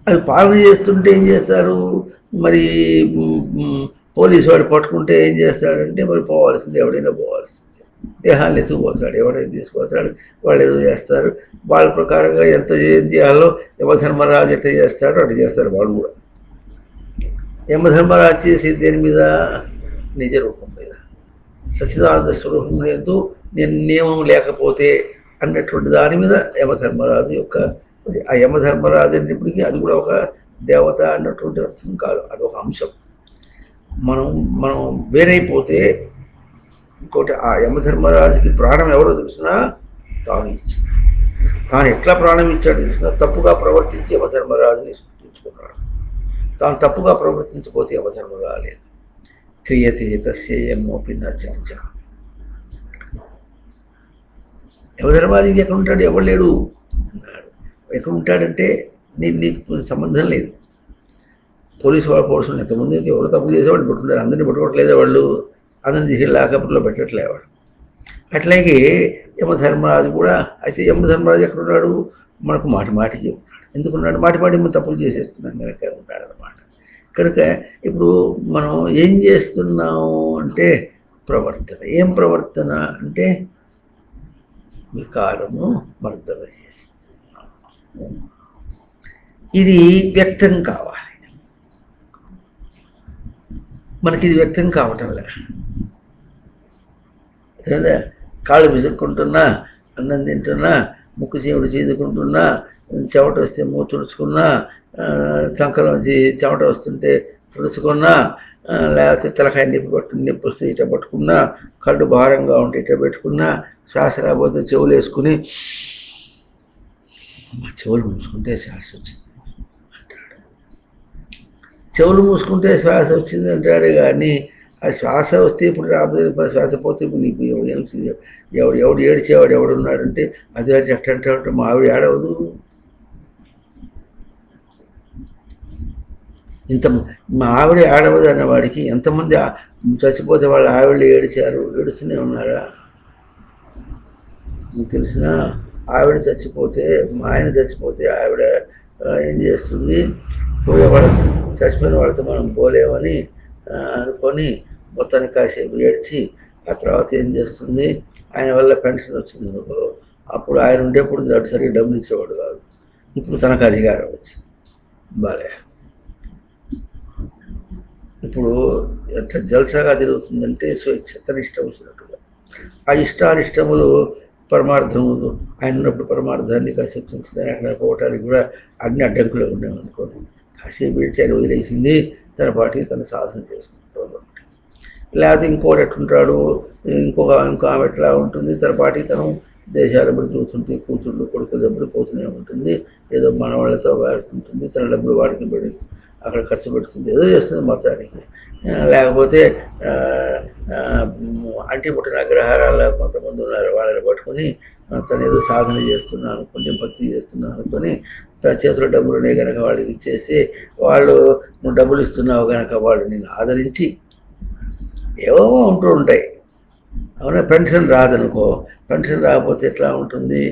అవి పాలన చేస్తుంటే ఏం చేస్తారు? మరి పోలీసు వాడు పట్టుకుంటే ఏం చేస్తాడంటే మరి పోవాల్సింది, ఎవడైనా పోవాల్సింది. దేహాన్ని ఎత్తుకుపోతాడు, ఎవడైనా తీసుకుపోతాడు, వాళ్ళు ఏదో చేస్తారు. వాళ్ళ ప్రకారంగా ఎంత చేయాలో యమధర్మరాజు ఎట్లా చేస్తాడో అట్లా చేస్తారు వాళ్ళు కూడా. యమధర్మరాజు చేసి దేని మీద? నిజ రూపం మీద, సచ్చిదానంద స్వరూపం లేదు, నియమం లేకపోతే అన్నటువంటి దాని మీద యమధర్మరాజు యొక్క ఆ యమధర్మరాజు అనేప్పటికీ అది కూడా ఒక దేవత అన్నటువంటి అర్థం కాదు, అదొక అంశం. మనం వేరైపోతే ఇంకోటి ఆ యమధర్మరాజుకి ప్రాణం ఎవరో తెలిసినా తాను ఇచ్చింది. తాను ఎట్లా ప్రాణం ఇచ్చాడు తెలిసినా తప్పుగా ప్రవర్తించి యమధర్మరాజుని సృష్టించుకున్నాడు. తాను తప్పుగా ప్రవర్తించకపోతే యమధర్మరాజు లేదు. క్రియతే తస్యేయన్నోపి నా చర్చ. యమధర్మరాజుకి ఎక్కడ ఉంటాడు? ఎవరు లేడు అన్నాడు. ఎక్కడ ఉంటాడంటే నీకు సంబంధం లేదు. పోలీసు వాళ్ళ పోర్షన్ ఎంతమంది ఎవరు తప్పు చేసేవాళ్ళు పట్టుకుంటారు. అందరినీ పట్టుకోవట్లేదే వాళ్ళు, అందరిని తీసుకెళ్ళి లాకప్లో పెట్టట్లేవాడు. అట్లాగే యమధర్మరాజు కూడా. అయితే యమధర్మరాజు ఎక్కడ ఉన్నాడు? మనకు మాటికి ఉన్నాడు. ఎందుకున్నాడు? మాటి మనం తప్పులు చేసేస్తున్నాం కనుక ఉన్నాడు అన్నమాట. కనుక ఇప్పుడు మనం ఏం చేస్తున్నాము అంటే ప్రవర్తన. ఏం ప్రవర్తన అంటే వికారము మర్దన చేస్తున్నాము. ఇది వ్యక్తం కావాలి. మనకి ఇది వ్యక్తం కావటం లే. కదా, కాళ్ళు విసుక్కుంటున్నా, అన్నం తింటున్నా, ముక్కు చీముడు చీదుకుంటున్నా, చెమట వస్తే మూత తుడుచుకున్నా, చంకలోంచి చెమట వస్తుంటే తుడుచుకున్నా, లేకపోతే తలకాయ నొప్పి వస్తే ఇట పట్టుకున్నా, కళ్ళు భారంగా ఉంటే ఇట పెట్టుకున్నా, శ్వాస రాబోతే చెవులు వేసుకుని చెవులు మూసుకుంటే శ్వాస వచ్చింది అంటాడు. చెవులు మూసుకుంటే శ్వాస వచ్చింది అంటాడు. కానీ ఆ శ్వాస వస్తే ఇప్పుడు రాబోయే శ్వాస పోతే ఇప్పుడు నీకు ఏం ఎవడు ఏడ్చేవాడు ఎవడున్నాడంటే అది ఎట్టంటే మా ఆవిడ ఏడవదు. ఇంత మా ఆవిడ ఏడవదు అన్నవాడికి ఎంతమంది చచ్చిపోతే వాళ్ళ ఆవిడలు ఏడుస్తూనే ఉన్నారా? మీకు తెలిసిన ఆవిడ చచ్చిపోతే, మా ఆయన చచ్చిపోతే ఆవిడ ఏం చేస్తుంది, పోయే వాళ్ళతో చచ్చిపోయిన వాళ్ళతో మనం పోలేమని అనుకొని మొత్తానికి కాసేపు ఏడ్చి ఆ తర్వాత ఏం చేస్తుంది, ఆయన వల్ల పెన్షన్ వచ్చింది అనుకో, అప్పుడు ఆయన ఉండేప్పుడు సరిగ్గా డబ్బులు ఇచ్చేవాడు కాదు. ఇప్పుడు తనకు అధికారం వచ్చింది. బాలే ఇప్పుడు ఎంత జల్సాగా తిరుగుతుందంటే స్వేచ్ఛతని ఇష్టం వచ్చినట్టుగా. ఆ ఇష్టానిష్టములు పరమార్థములు ఆయన ఉన్నప్పుడు పరమార్థాన్ని కాసేపు సంస్కారాన్ని పోవటానికి కూడా అన్ని అడ్డంకులు ఉండేవనుకోండి. కాసేపు విడిచి ఆయన వదిలేసింది, తన పాటికి తన సాధన చేసుకుంటుంది. లేకపోతే ఇంకోటి ఎట్టుంటాడు, ఇంకో ఆమె ఎట్లా ఉంటుంది, తన పాటికి తను దేశాల బడి చూస్తుంటే కూతుళ్ళు కొడుకు డబ్బులు పోతూనే ఉంటుంది, ఏదో మన వాళ్ళతో వాడుకుంటుంది, తన డబ్బులు వాడికి పడి అక్కడ ఖర్చు పెడుతుంది, ఏదో చేస్తుంది మొత్తానికి. లేకపోతే అంటి పుట్టిన అగ్రహారాల్లో కొంతమంది ఉన్నారు, వాళ్ళని పట్టుకొని తను ఏదో సాధన చేస్తున్నాను, పుణ్యం భక్తి చేస్తున్నాను అనుకొని తన చేతిలో డబ్బులునే కనుక వాళ్ళకి ఇచ్చేసి, వాళ్ళు నువ్వు డబ్బులు ఇస్తున్నావు కనుక వాళ్ళు నిన్ను ఆదరించి ఏవో ఉంటూ ఉంటాయి. అవునా? పెన్షన్ రాదనుకో, పెన్షన్ రాకపోతే ఎట్లా ఉంటుంది,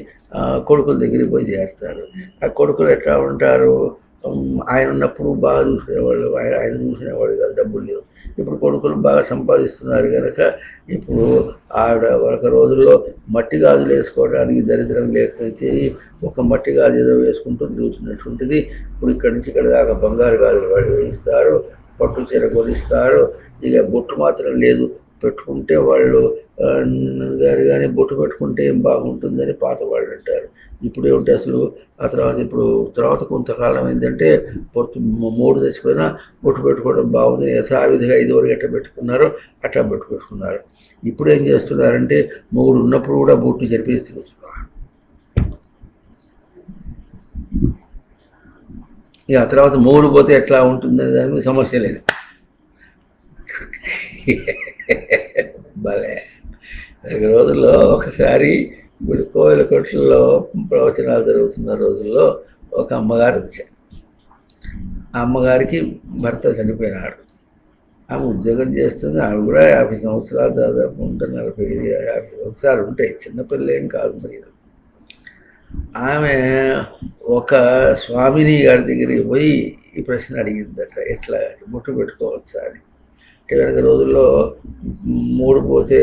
కొడుకుల దగ్గరికి పోయి చేస్తారు. ఆ కొడుకులు ఎట్లా ఉంటారు, ఆయన ఉన్నప్పుడు బాగా చూసుకునేవాళ్ళు, ఆయన చూసుకునేవాడు కాదు, డబ్బులు లేవు. ఇప్పుడు కొడుకులు బాగా సంపాదిస్తున్నారు కనుక ఇప్పుడు ఆవిడ ఒక రోజుల్లో మట్టి గాజులు వేసుకోవడానికి దరిద్రం లేకపోతే ఒక మట్టి గాజు ఏదో వేసుకుంటూ తిరుగుతున్నట్టు ఉంటుంది. ఇప్పుడు ఇక్కడి నుంచి ఇక్కడ దాకా బంగారు గాజులు వాడు వేయిస్తారు, పట్టు చీర కొనిస్తారు. ఇక బొట్టు మాత్రం లేదు, పెట్టుకుంటే వాళ్ళు గారు కానీ బొట్టు పెట్టుకుంటే ఏం బాగుంటుందని పాత వాళ్ళు అంటారు. ఇప్పుడు ఏమిటి అసలు ఆ తర్వాత కొంతకాలం ఏంటంటే మూడు చచ్చిపోయినా బొట్టు పెట్టుకోవడం బాగుంది, యథావిధిగా ఇదివరకు ఎట్లా పెట్టుకున్నారో అట్లా పెట్టుకున్నారు. ఇప్పుడు ఏం చేస్తున్నారంటే మూడు ఉన్నప్పుడు కూడా బొట్టు జరిపేసి తిరుగుతున్నారు. ఇక ఆ తర్వాత మూడు పోతే ఎట్లా ఉంటుందనే దాని మీద సమస్య లేదు. భలే రోజుల్లో ఒకసారి ఇప్పుడు కోయిల కొట్లలో ప్రవచనాలు జరుగుతున్న రోజుల్లో ఒక అమ్మగారు వచ్చారు. ఆ అమ్మగారికి భర్త చనిపోయినాడు. ఆమె ఉద్యోగం చేస్తుంది, ఆమె కూడా 50 సంవత్సరాలు దాదాపు ఉంటుంది, 45-50 సంవత్సరాలు ఉంటాయి, చిన్నపిల్ల ఏం కాదు. మరి ఆమె ఒక స్వామిని గారి దగ్గరికి పోయి ఈ ప్రశ్న అడిగిందట, ఎట్లా బొట్టు పెట్టుకోవచ్చా అని. అంటే వెనక రోజుల్లో మూడు పోతే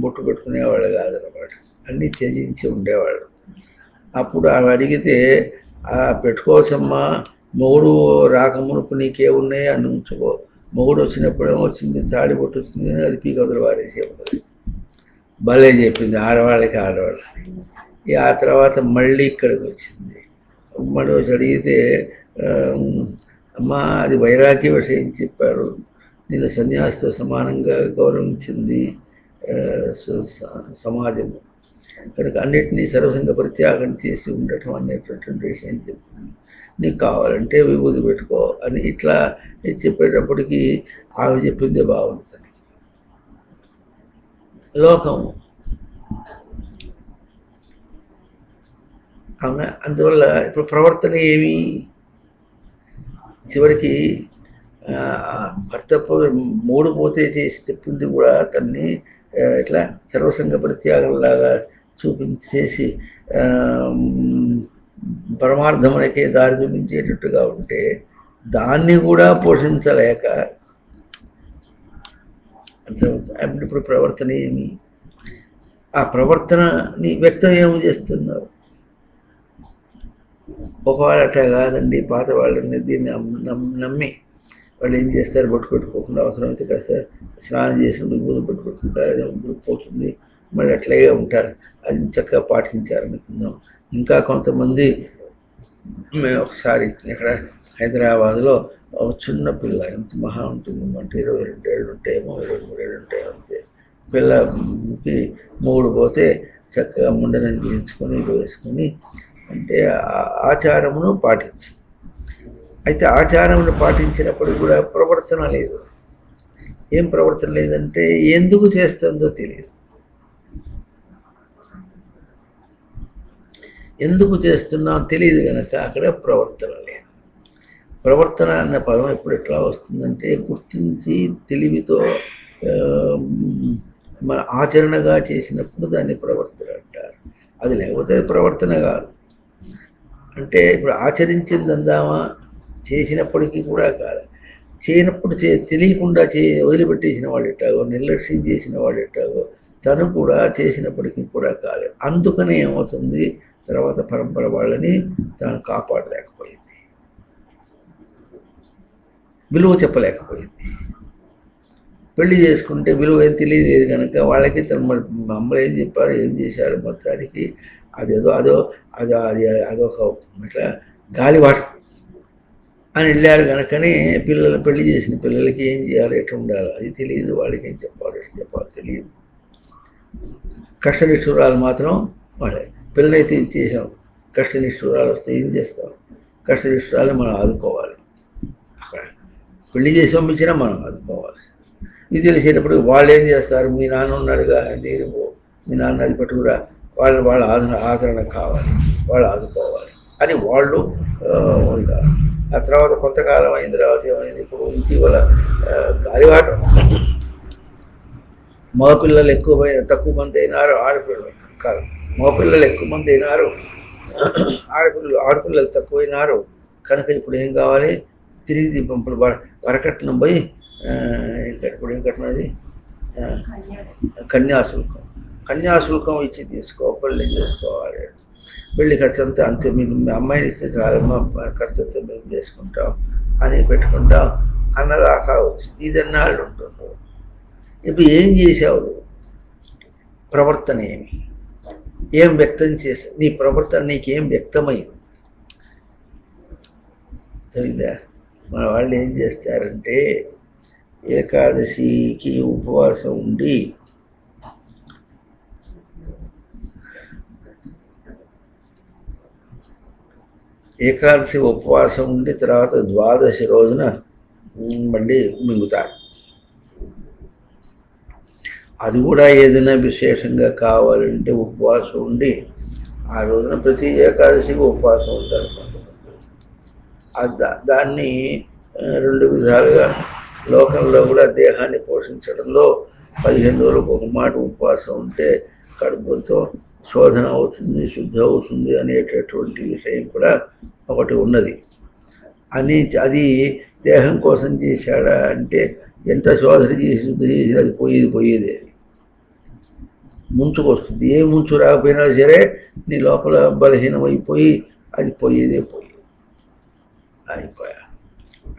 బొట్టు పెట్టుకునేవాళ్ళు కాదనమాట, అన్నీ త్యజించి ఉండేవాళ్ళు. అప్పుడు ఆమె అడిగితే పెట్టుకోవచ్చమ్మా, మొగుడు రాకమునుపు నీకేమున్నాయి అని ఉంచుకో, మొగుడు వచ్చినప్పుడేమో వచ్చింది తాడి బొట్టు వచ్చింది కానీ అది పీకవతలు వారేసే ఉంటుంది. భలే చెప్పింది, ఆడవాళ్ళకి ఆడవాళ్ళని. ఆ తర్వాత మళ్ళీ ఇక్కడికి వచ్చింది, మళ్ళీ వచ్చి అడిగితే అమ్మా అది వైరాగ్య విషయం చెప్పారు, నేను సన్యాసితో సమానంగా గౌరవించింది సమాజము కనుక అన్నిటినీ సర్వసంగ పరిత్యాగం చేసి ఉండటం అనేటటువంటి విషయం చెప్పింది. నీకు కావాలంటే విభూతి పెట్టుకో అని ఇట్లా చెప్పేటప్పటికీ ఆమె చెప్పిందే బాగుంటుంది. లోకం అవునా? అందువల్ల ఇప్పుడు ప్రవర్తన ఏమి, చివరికి భర్త మూడు పోతే చేసి చెప్పింది కూడా తన్ని ఇట్లా సర్వసంగ పరిత్యాగంలాగా చూపించేసి పరమార్థమునకే దారి చూపించేటట్టుగా ఉంటే దాన్ని కూడా పోషించలేక అర్థమవుతుంది. ఇప్పుడు ప్రవర్తన ఏమి, ఆ ప్రవర్తనని వ్యక్తం ఏమి చేస్తున్నారు. ఒకవేళ అట్లా కాదండి, పాత వాళ్ళని దీన్ని నమ్మి వాళ్ళు ఏం చేస్తారు, బొట్టు పెట్టుకోకుండా అవసరమైతే కాస్త స్నానం చేసి విభూతి పెట్టుకుంటారు, అదే పోతుంది, మళ్ళీ అట్లాగే ఉంటారు. అది చక్కగా పాటించారనుకుందాం. ఇంకా కొంతమంది, మేము ఒకసారి ఇక్కడ హైదరాబాద్లో ఒక చిన్న పిల్ల, ఎంత మహా ఉంటుంది అంటే 22 ఏళ్ళు ఉంటాయేమో, 23 ఏళ్ళు ఉంటాయి అంతే. పిల్లకి మూడు పోతే చక్కగా ముండనం చేయించుకొని ఇది వేసుకొని అంటే ఆచారమును పాటించి, అయితే ఆచారమును పాటించినప్పుడు కూడా ప్రవర్తన లేదు. ఏం ప్రవర్తన లేదంటే ఎందుకు చేస్తుందో తెలియదు. ఎందుకు చేస్తున్నాం తెలియదు కనుక అక్కడ ప్రవర్తన లేదు. ప్రవర్తన అన్న పదం ఎప్పుడు ఎట్లా వస్తుందంటే గుర్తించి తెలివితో మన ఆచరణగా చేసినప్పుడు దాన్ని ప్రవర్తన అంటారు. అది లేకపోతే ప్రవర్తన కాదు. అంటే ఇప్పుడు ఆచరించింది అందామా, చేసినప్పటికీ కూడా కాదు. చేయనప్పుడు తెలియకుండా వదిలిపెట్టేసిన వాడు ఎట్టాగో, నిర్లక్ష్యం చేసిన వాడు ఎట్టాగో, తను కూడా చేసినప్పటికీ కూడా కాదు. అందుకనే ఏమవుతుంది, తర్వాత పరంపర వాళ్ళని తాను కాపాడలేకపోయింది, విలువ చెప్పలేకపోయింది. పెళ్లి చేసుకుంటే విలువ ఏం తెలియలేదు కనుక వాళ్ళకి తన అమ్మలు ఏం చెప్పారు, ఏం చేశారు, మొత్తానికి అదొక ఇట్లా గాలివాట అని వెళ్ళారు కనుకనే పెళ్లి చేసిన పిల్లలకి ఏం చేయాలి, ఎట్లా ఉండాలి అది తెలియదు. వాళ్ళకి ఏం చెప్పాలి, ఎట్లా చెప్పాలి తెలియదు. కష్టనిష్ఠురాలు మాత్రం వాళ్ళే. పిల్లలైతే చేసాం, కష్టనిష్ఠురాలు వస్తే ఏం చేస్తాం, కష్టనిష్ఠురాలు మనం ఆదుకోవాలి. అక్కడ పెళ్లి చేసి పంపించినా మనం ఆదుకోవాలి. ఇది తెలిసేటప్పుడు వాళ్ళు ఏం చేస్తారు, మీ నాన్న ఉన్నాడుగా, మీ నాన్న అది పట్టుకురా, వాళ్ళ ఆదరణ కావాలి, వాళ్ళు ఆదుకోవాలి అని వాళ్ళు. ఆ తర్వాత కొంతకాలం అయిన తర్వాత ఏమైంది, ఇప్పుడు ఇటీవల గాలివాటం, మగపిల్లలు తక్కువ మంది అయినారు, ఆడపిల్లలు కాదు, మగపిల్లలు ఎక్కువ మంది అయినారు, ఆడపిల్లలు తక్కువైనారు కనుక ఇప్పుడు ఏం కావాలి, తిరిగి పంపులు వరకట్నం పోయి ఇప్పుడు ఏం కట్టినది, కన్యాశుల్కం ఇచ్చి పెళ్లి చేసుకోవాలి. పెళ్లి ఖర్చు అంతా అంతే, మీరు అమ్మాయిని ఇస్తే చాలా ఖర్చు అంతా మేము చేసుకుంటాం అని పెట్టుకుంటాం అన్నదాకా వచ్చింది. ఇదన్నాళ్ళు ఉంటుంది. ఇప్పుడు ఏం చేసావు, ప్రవర్తన ఏం వ్యక్తం చేసావు, నీ ప్రవర్తన నీకేం వ్యక్తమైంది తెలియదా? మన వాళ్ళు ఏం చేస్తారంటే ఏకాదశికి ఉపవాసం ఉండి తర్వాత ద్వాదశి రోజున మళ్ళీ మింగుతారు. అది కూడా ఏదైనా విశేషంగా కావాలంటే ఉపవాసం ఉండి ఆ రోజున ప్రతి ఏకాదశికి ఉపవాసం ఉంటారు కొంతమంది. దాన్ని రెండు విధాలుగా లోకంలో కూడా దేహాన్ని పోషించడంలో 15 రోజులకు ఒక మాట ఉపవాసం ఉంటే కడుపుతో శోధన అవుతుంది, శుద్ధి అవుతుంది అనేటటువంటి విషయం కూడా ఒకటి ఉన్నది. అది దేహం కోసం చేశాడా అంటే ఎంత శోధన చేసి శుద్ధి చేసి అది పోయేది అది ముంచుకు వస్తుంది. ఏ ముంచు రాకపోయినా సరే నీ లోపల బలహీనమైపోయి అది పోయేది అయిపోయా.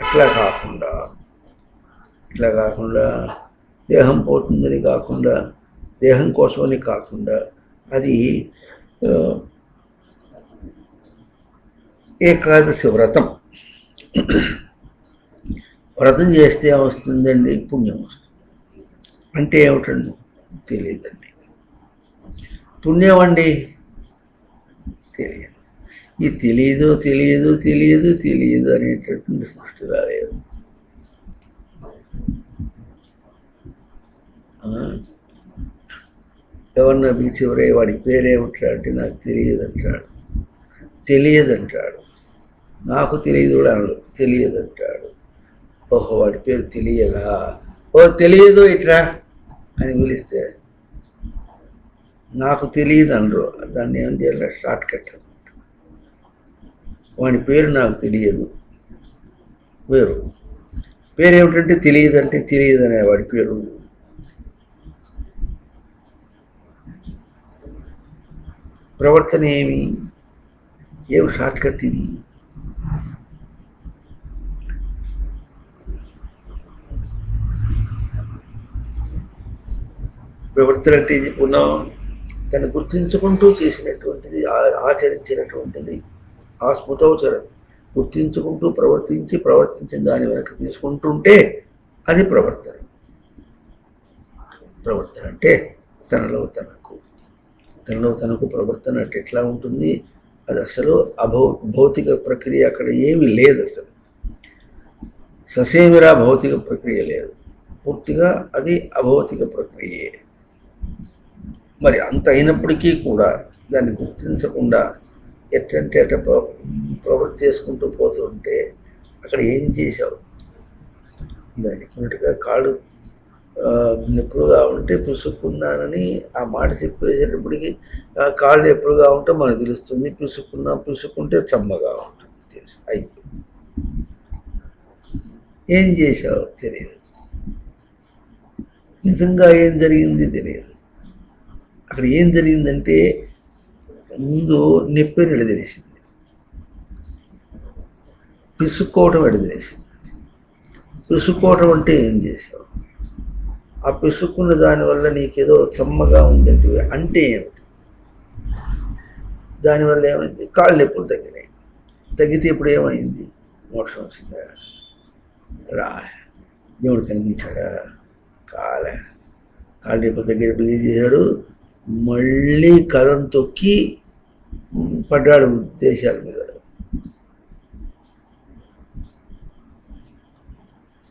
అట్లా కాకుండా దేహం పోతుందని కాకుండా, దేహం కోసమని కాకుండా, అది ఏకాదశి వ్రతం చేస్తే వస్తుందండి, పుణ్యం వస్తుంది. అంటే ఏమిటండి తెలియదండి. పుణ్యం అండి తెలియదు. ఈ తెలియదు అనేటటువంటి సృష్టి రాలేదు. ఎవరన్నా పిలిచేవరే వాడి పేరేమిటాడంటే నాకు తెలియదంటాడు. నాకు తెలియదు కూడా తెలియదంటాడు. ఓహో వాడి పేరు తెలియదా, ఓ తెలియదు ఇట్రా అని పిలిస్తే నాకు తెలియదు అనరు. దాన్ని ఏం చేయాలి, షార్ట్ కట్ అనమాట. వాడి పేరు నాకు తెలియదు వేరు, పేరు ఏమిటంటే తెలియదు, అంటే తెలియదు అనే వాడి పేరు. ప్రవర్తన ఏం షార్ట్ కట్ ఇది? ప్రవర్తన అంటే చెప్పుకున్నాం, తను గుర్తించుకుంటూ చేసినటువంటిది, ఆచరించినటువంటిది, ఆ స్మృతోచరం గుర్తించుకుంటూ ప్రవర్తించిన దాని వెనక తీసుకుంటుంటే అది ప్రవర్తన. అంటే తనలో తనకు ప్రవర్తన అంటే ఎట్లా ఉంటుంది? అది అసలు భౌతిక ప్రక్రియ అక్కడ ఏమీ లేదు. అసలు ససేమిరా భౌతిక ప్రక్రియ లేదు. పూర్తిగా అది అభౌతిక ప్రక్రియే. మరి అంత అయినప్పటికీ కూడా దాన్ని గుర్తించకుండా ఎట్టంటే అట్ట ప్రవృత్తి చేసుకుంటూ పోతుంటే అక్కడ ఏం చేశావు? దాన్ని చెప్పినట్టుగా కాళ్ళు నొప్పులుగా ఉంటే పిసుక్కున్నానని ఆ మాట చెప్పేసేటప్పటికి కాళ్ళు ఎప్పుడుగా ఉంటే మనకు తెలుస్తుంది. పిసుక్కుంటే చమ్మగా ఉంటుంది, తెలుసు. అయిపోయింది. ఏం చేశావు తెలియదు, నిజంగా ఏం జరిగింది తెలియదు. అక్కడ ఏం జరిగిందంటే ముందు నొప్పి ఎడ తెలిసింది, పిసుక్కోవటం ఎడ తెలిసింది. పిసుక్కోవటం అంటే ఏం చేశావు? ఆ పిసుక్కున్న దానివల్ల నీకేదో చమ్మగా ఉందంటే అంటే ఏమిటి? దానివల్ల ఏమైంది? కాళ్ళు నొప్పులు తగ్గినాయి. తగ్గితే ఇప్పుడు ఏమైంది? మోక్షం వచ్చిందా? రా, దేవుడు కనిపించాడా? కాళ్ళు నొప్పులు తగ్గేటప్పుడు ఏం చేశాడు? మళ్ళీ కథం తొక్కి పడ్డాడు దేశాల మీద.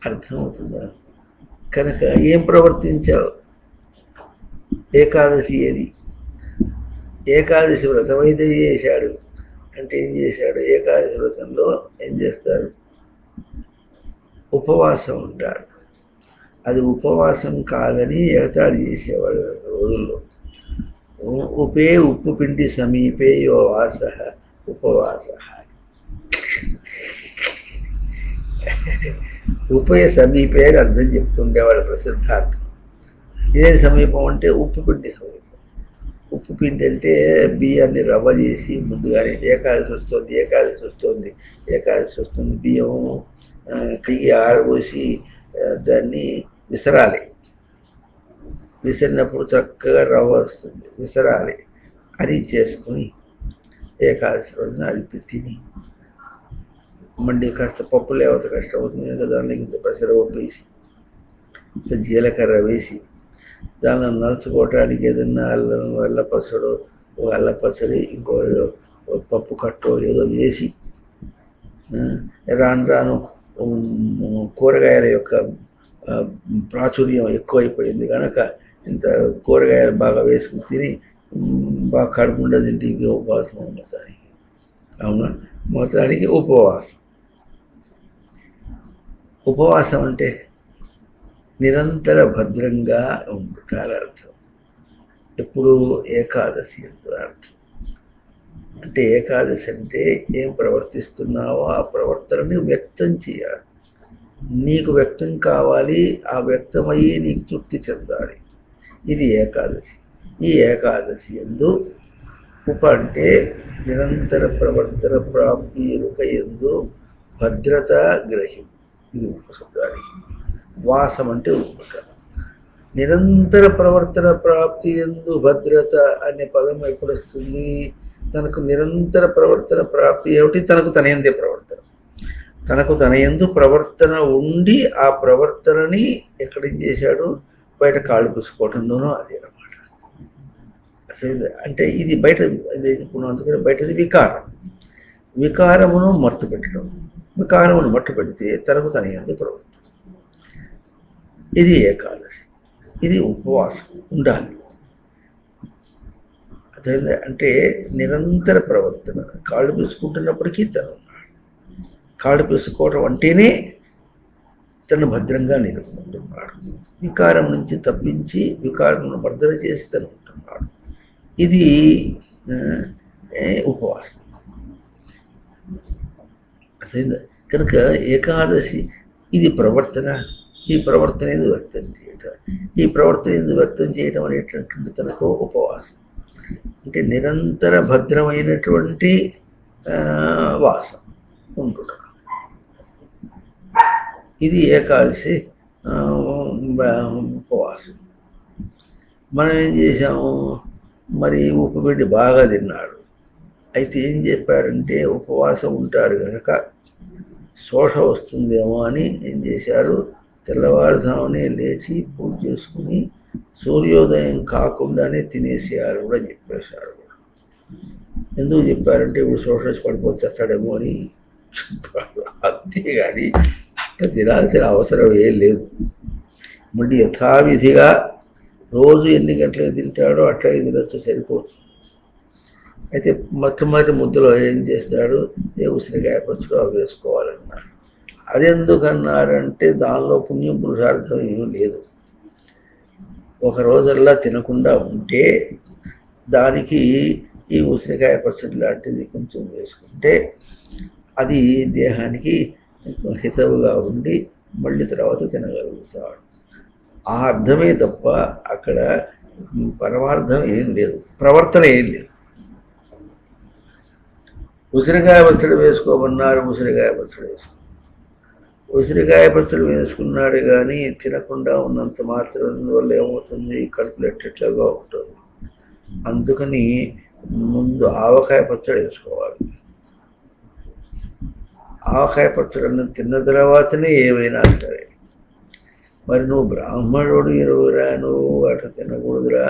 అర్థమవుతుందా? కనుక ఏం ప్రవర్తించావు? ఏకాదశి ఏది? ఏకాదశి వ్రతం అయితే చేశాడు అంటే ఏం చేశాడు? ఏకాదశి వ్రతంలో ఏం చేస్తారు? ఉపవాసం ఉంటారు. అది ఉపవాసం కాదని ఎగతాళి చేసేవాడు రోజుల్లో. ఉపే ఉప్పు పిండి సమీపే యో వాస ఉపవాస. ఉపయ సమీపే అని అర్థం చెప్తుండేవాడు ప్రసిద్ధార్థం. ఇదే సమీపం అంటే ఉప్పు పిండి సమీపం. ఉప్పు పిండి అంటే బియ్యాన్ని రవ్వ చేసి ముందుగానే ఏకాదశి వస్తుంది బియ్యం కయ్యి ఆరబోసి దాన్ని విసరాలి. విసిరినప్పుడు చక్కగా రవ్వ వస్తుంది, విసరాలి. అది చేసుకుని ఏకాదశి రోజున అది తిని మళ్ళీ కాస్త పప్పు లేకపోతే కష్టం అవుతుంది కనుక దానిలో ఇంత పెసరపప్పు వేసి ఇంత జీలకర్ర వేసి దానిలో నలుచుకోవటానికి ఏదన్నా అల్ల పచ్చడి ఇంకో పప్పు కట్టో ఏదో వేసి రాను కూరగాయల యొక్క ప్రాచుర్యం ఎక్కువైపోయింది కనుక ఇంత కూరగాయలు బాగా వేసుకుని తిని బాగా కడుపుండా తింటే ఉపవాసం మొత్తానికి. అవునా? మొత్తానికి ఉపవాసం అంటే నిరంతర భద్రంగా ఉండాలి అర్థం. ఎప్పుడు? ఏకాదశి ఎందు అర్థం. అంటే ఏకాదశి అంటే ఏం ప్రవర్తిస్తున్నావో ఆ ప్రవర్తనని వ్యక్తం చేయాలి. నీకు వ్యక్తం కావాలి, ఆ వ్యక్తమయ్యి నీకు తృప్తి చెందాలి. ఇది ఏకాదశి. ఈ ఏకాదశి ఎందు అంటే నిరంతర ప్రవర్తన ప్రాప్తి ఎరుక ఎందు భద్రత గ్రహం. ఇది ఉపశబ్దానికి. వాసం అంటే ఉపక. నిరంతర ప్రవర్తన ప్రాప్తి ఎందు భద్రత అనే పదం ఎప్పుడు వస్తుంది? తనకు నిరంతర ప్రవర్తన ప్రాప్తి ఏమిటి? తనకు తనయందే ప్రవర్తన. తనకు తనయందు ప్రవర్తన ఉండి ఆ ప్రవర్తనని ఎక్కడేం చేశాడు? బయట కాళ్ళు పూసుకోవటంలోనూ అదే అనమాట. అంటే ఇది బయట ఇప్పుడు అందుకని బయటది వికారం. వికారమును మర్తు పెట్టడం. వికారమును మట్టు పెడితే తనకు తనయందు ప్రవర్తన. ఇది ఏకాదశి. ఇది ఉపవాసం ఉండాలి. అదే అంటే నిరంతర ప్రవర్తన. కాళ్ళు పీసుకుంటున్నప్పటికీ తను ఉన్నాడు. కాళ్ళు పీసుకోవడం అంటేనే తను భద్రంగా నిలుపుకుంటున్నాడు. వికారం నుంచి తప్పించి వికారమును భద్ర చేసి తను ఉంటున్నాడు. ఇది ఉపవాసం. అర్థమైందా? కనుక ఏకాదశి ఇది ప్రవర్తన. ఈ ప్రవర్తన ఎందుకు వ్యక్తం చేయటం? ఈ ప్రవర్తన ఎందుకు వ్యక్తం చేయటం అనేటటువంటి తనకు ఉపవాసం. అంటే నిరంతర భద్రమైనటువంటి వాసం ఉంటున్నాం. ఇది ఏకాదశి ఉపవాసం. మనం ఏం చేసాము? మరి ఉప్పు పిండి బాగా తిన్నాడు. అయితే ఏం చెప్పారంటే ఉపవాసం ఉంటారు కనుక శోష వస్తుందేమో అని ఏం చేశారు? తెల్లవారుజామునే లేచి పూజ చేసుకుని సూర్యోదయం కాకుండానే తినేసేయాలి కూడా చెప్పేశారు. ఎందుకు చెప్పారంటే ఇప్పుడు శోష పడిపోతేస్తాడేమో అని చెప్పారు. అంతేగాని అట్లా తినాల్సిన అవసరం ఏం లేదు. మళ్ళీ యథావిధిగా రోజు ఎన్ని గంటలకు తింటాడో అట్లా తినొచ్చు, సరిపోతుంది. అయితే మొట్టమొదటి ముద్దలో ఏం చేస్తాడు, ఏ ఉసిరికాయ పచ్చడి అవి వేసుకోవాలన్నారు. అది ఎందుకన్నారంటే దానిలో పుణ్యం పురుషార్థం ఏం లేదు. ఒక రోజల్లా తినకుండా ఉంటే దానికి ఈ ఉసిరికాయ పచ్చడి లాంటిది కొంచెం వేసుకుంటే అది దేహానికి హితవుగా ఉండి మళ్ళీ తర్వాత తినగలుగుతాడు. ఆ అర్థమే తప్ప అక్కడ పరమార్థం ఏం లేదు, ప్రవర్తన ఏం లేదు. ఉసిరికాయ పచ్చడి వేసుకోమన్నారు, ఉసిరికాయ పచ్చడి వేసుకో. ఉసిరికాయ పచ్చడి వేసుకున్నాడు కానీ తినకుండా ఉన్నంత మాత్రం వల్ల ఏమవుతుంది, కడుపులో ఎట్లగా ఉంటుంది. అందుకని ముందు ఆవకాయ పచ్చడి వేసుకోవాలి. ఆవకాయ పచ్చడి తిన్న తర్వాతనే ఏమైనా సరే. మరి నువ్వు బ్రాహ్మణుడు ఇరువురా, నువ్వు అట్లా తినకూడదురా.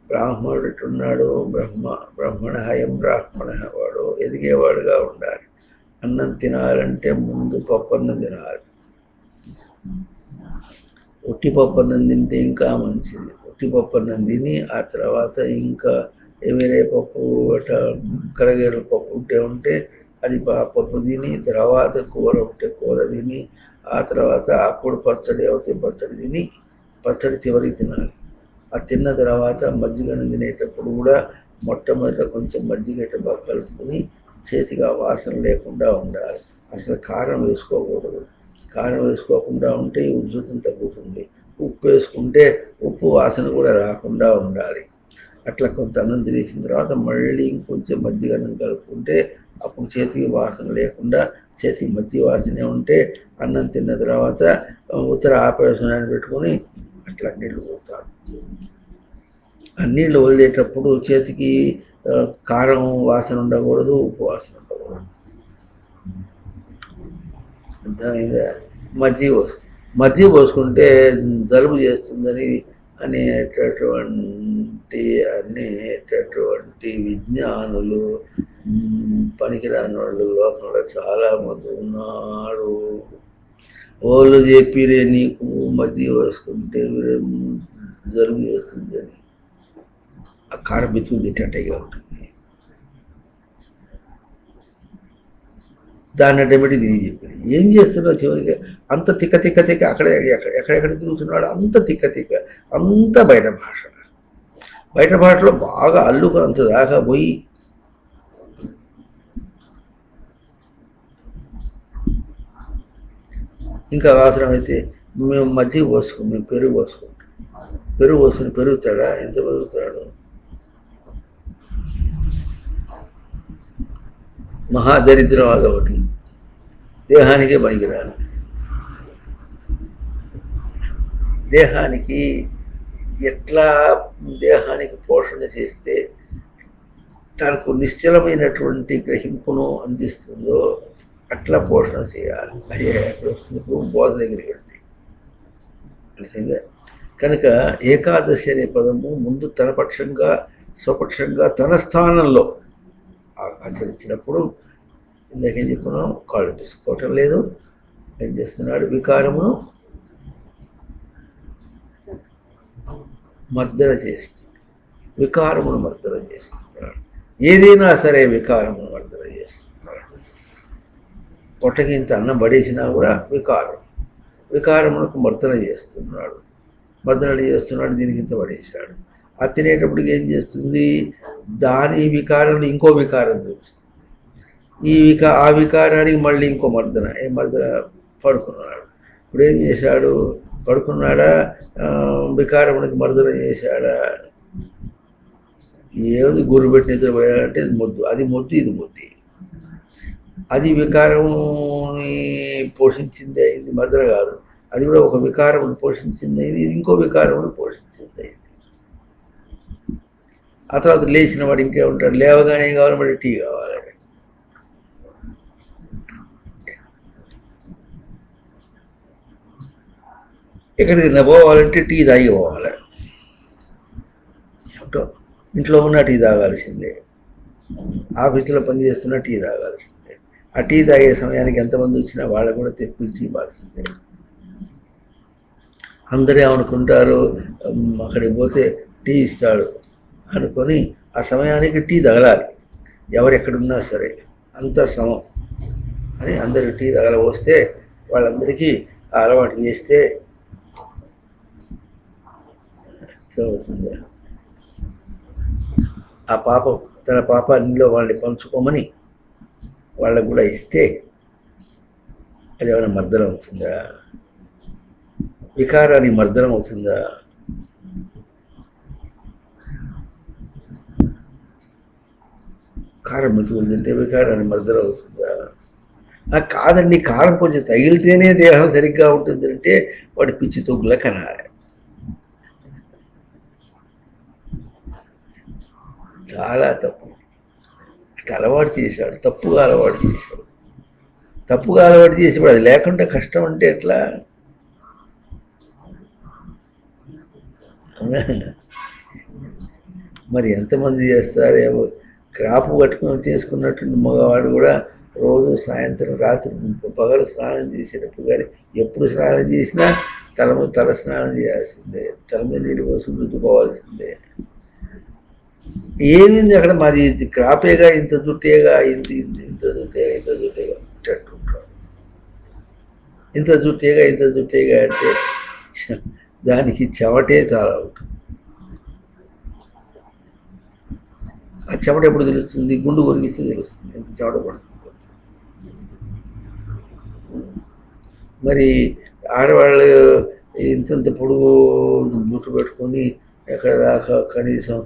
బ్రాహ్మణుడు ఎట్టున్నాడు, బ్రహ్మణ హయం బ్రాహ్మణ, వాడు ఎదిగేవాడుగా ఉండాలి. అన్నం తినాలంటే ముందు పప్పన్నం తినాలి. ఉట్టి పప్పన్నం తింటే ఇంకా మంచిది. ఉట్టి పప్పన్నం తిని ఆ తర్వాత ఇంకా వేరే పప్పు కరగేరు పప్పు ఉంటే అది పప్పు తిని, తర్వాత కూర ఉంటే కూర తిని, ఆ తర్వాత అప్పుడు పచ్చడి అవుతే పచ్చడి తిని, పచ్చడి చివరికి తినాలి. ఆ తిన్న తర్వాత మజ్జిగను తినేటప్పుడు కూడా మొట్టమొదట కొంచెం మజ్జిగ బాగా కలుపుకొని చేతిగా వాసన లేకుండా ఉండాలి. అసలు కారం వేసుకోకూడదు. కారం వేసుకోకుండా ఉంటే ఈ ఉధృతం తగ్గుతుంది. ఉప్పు వేసుకుంటే ఉప్పు వాసన కూడా రాకుండా ఉండాలి. అట్లా కొంత అన్నం తినేసిన తర్వాత మళ్ళీ ఇంకొంచెం మజ్జిగన్నం కలుపుకుంటే అప్పుడు చేతికి వాసన లేకుండా, చేతికి మజ్జిగ వాసనే ఉంటే అన్నం తిన్న తర్వాత ఉత్తర ఆపరేషనాన్ని పెట్టుకొని అట్లా నీళ్లు పోతాడు. ఆ నీళ్లు వదిలేటప్పుడు చేతికి కారం వాసన ఉండకూడదు, ఉప్పు వాసన ఉండకూడదు. మజ్జిగ పోసుకుంటే జలుబు చేస్తుందని అనేటటువంటి విజ్ఞానులు పనికిరాని వాళ్ళు లోకంలో చాలామంది ఉన్నారు. వాళ్ళు చెప్పిరే నీకు మజ్జిగ వేసుకుంటే జలుబు చేస్తుందని. ఆ కారం బితుకు తింటేగా ఉంటుంది. దాన్ని అడ్డబెట్టి తిరిగి చెప్పారు. ఏం చేస్తున్నావు చివరికి? అంత తిక్క ఎక్కడెక్కడ తిరుగుతున్నాడు, అంత తిక్క అంత బయట భాషలో బాగా అల్లుకు అంత దాకా పోయి ఇంకా అవసరమైతే మేము మజ్జిగ పోసుకుంటాం, మేము పెరుగు పోసుకుంటాం. పెరుగు పోసుకుని పెరుగుతాడా? ఎంత పెరుగుతాడు? మహాదరిద్రం అదొకటి, దేహానికే పనికిరాదు. దేహానికి ఎట్లా దేహానికి పోషణ చేస్తే తనకు నిశ్చలమైనటువంటి గ్రహింపును అందిస్తుందో అట్లా పోషణ చేయాలి. అయ్యే బోధ దగ్గరికి వెళ్తే తెలిసిందే. కనుక ఏకాదశి అనే పదము ముందు తన పక్షంగా, స్వపక్షంగా, తన స్థానంలో ఆచరించినప్పుడు ఇందాకేం చెప్పుకున్నాం, కాళ్ళు తీసుకోవటం లేదు. ఏం చేస్తున్నాడు? వికారమును మర్దన చేస్తున్నాడు. వికారమును మర్దన చేస్తున్నాడు. ఏదైనా సరే వికారమును మర్దన చేస్తున్నాడు. పొట్టకి ఇంత అన్నం పడేసినా కూడా వికారమునకు మర్దన చేస్తున్నాడు. దీనికి ఇంత పడేశాడు. అది తినేటప్పటికి ఏం చేస్తుంది? దాని వికారంలో ఇంకో వికారం చూపిస్తుంది. ఆ వికారానికి మళ్ళీ ఇంకో మర్దన పడుకున్నాడు. ఇప్పుడు ఏం చేశాడు? పడుకున్నాడా? వికారమునికి మర్దన చేశాడా? ఏముంది, గుర్రు పెట్టి నిద్రపోయాడంటే అది మొద్దు, ఇది మొద్ది. అది వికారముని పోషించింది అయింది, మర్దన కాదు. అది కూడా ఒక వికారమును పోషించింది అయింది, ఇది ఇంకో వికారమును పోషించింది అయింది. ఆ తర్వాత లేచిన వాడు ఇంకే ఉంటాడు. లేవగానే ఏం కావాలి? మళ్ళీ టీ కావాలి. ఎక్కడికి పోవాలంటే టీ తాగి పోవాలి. ఏమిటో ఇంట్లో ఉన్న టీ తాగాల్సిందే, ఆఫీసులో పనిచేస్తున్న టీ తాగాల్సిందే. ఆ టీ తాగే సమయానికి ఎంతమంది వచ్చినా వాళ్ళకు కూడా తెప్పించి ఇవ్వాల్సిందే. అందరూ ఏమనుకుంటారు, అక్కడికి పోతే టీ ఇస్తాడు అనుకొని ఆ సమయానికి టీ తగలాలి, ఎవరెక్కడున్నా సరే అంత సమం అని అందరూ టీ తగలబోస్తే వాళ్ళందరికీ ఆ అలవాటు చేస్తే అవుతుంది. ఆ పాపం తన పాపాన్నిలో వాళ్ళని పంచుకోమని వాళ్ళకు కూడా ఇస్తే అది ఏమైనా మర్దనం అవుతుందా? వికారానికి మర్దనం అవుతుందా? కారం మెతుకుంటుంటే వికారాన్ని మర్దనం అవుతుందా? కాదండి, కారం కొంచెం తగిలితేనే దేహం సరిగ్గా ఉంటుందంటే వాడి పిచ్చి తొగ్గుల కనాలి. చాలా తప్పు. అట్లా అలవాటు చేశాడు, తప్పుగా అలవాటు చేశాడు. తప్పుగా అలవాటు చేసేప్పుడు అది లేకుండా కష్టం అంటే ఎట్లా? మరి ఎంతమంది చేస్తారేమో. క్రాపు కట్టుకొని చేసుకున్నటువంటి మగవాడు కూడా రోజు సాయంత్రం రాత్రి పగలు స్నానం చేసేటప్పుడు కానీ ఎప్పుడు స్నానం చేసినా తల స్నానం చేయాల్సిందే, తల మీద నీళ్ళు పోసి రుద్దుకోవాల్సిందే. ఏమింది అక్కడ, మాది క్రాపేగా, ఇంత జుట్టేగా, ఇంత జుట్టేగా అంటుంటాడు. ఇంత జుట్టేగా అంటే దానికి చెమటే చాలా ఉంటుంది. ఆ చెమట ఎప్పుడు తెలుస్తుంది? గుండు కొరిగిస్తే తెలుస్తుంది ఎంత చెమట పడుతుంది. మరి ఆడవాళ్ళు ఇంతంత పొడుగు బుట్టు పెట్టుకొని ఎక్కడ దాకా కనీసం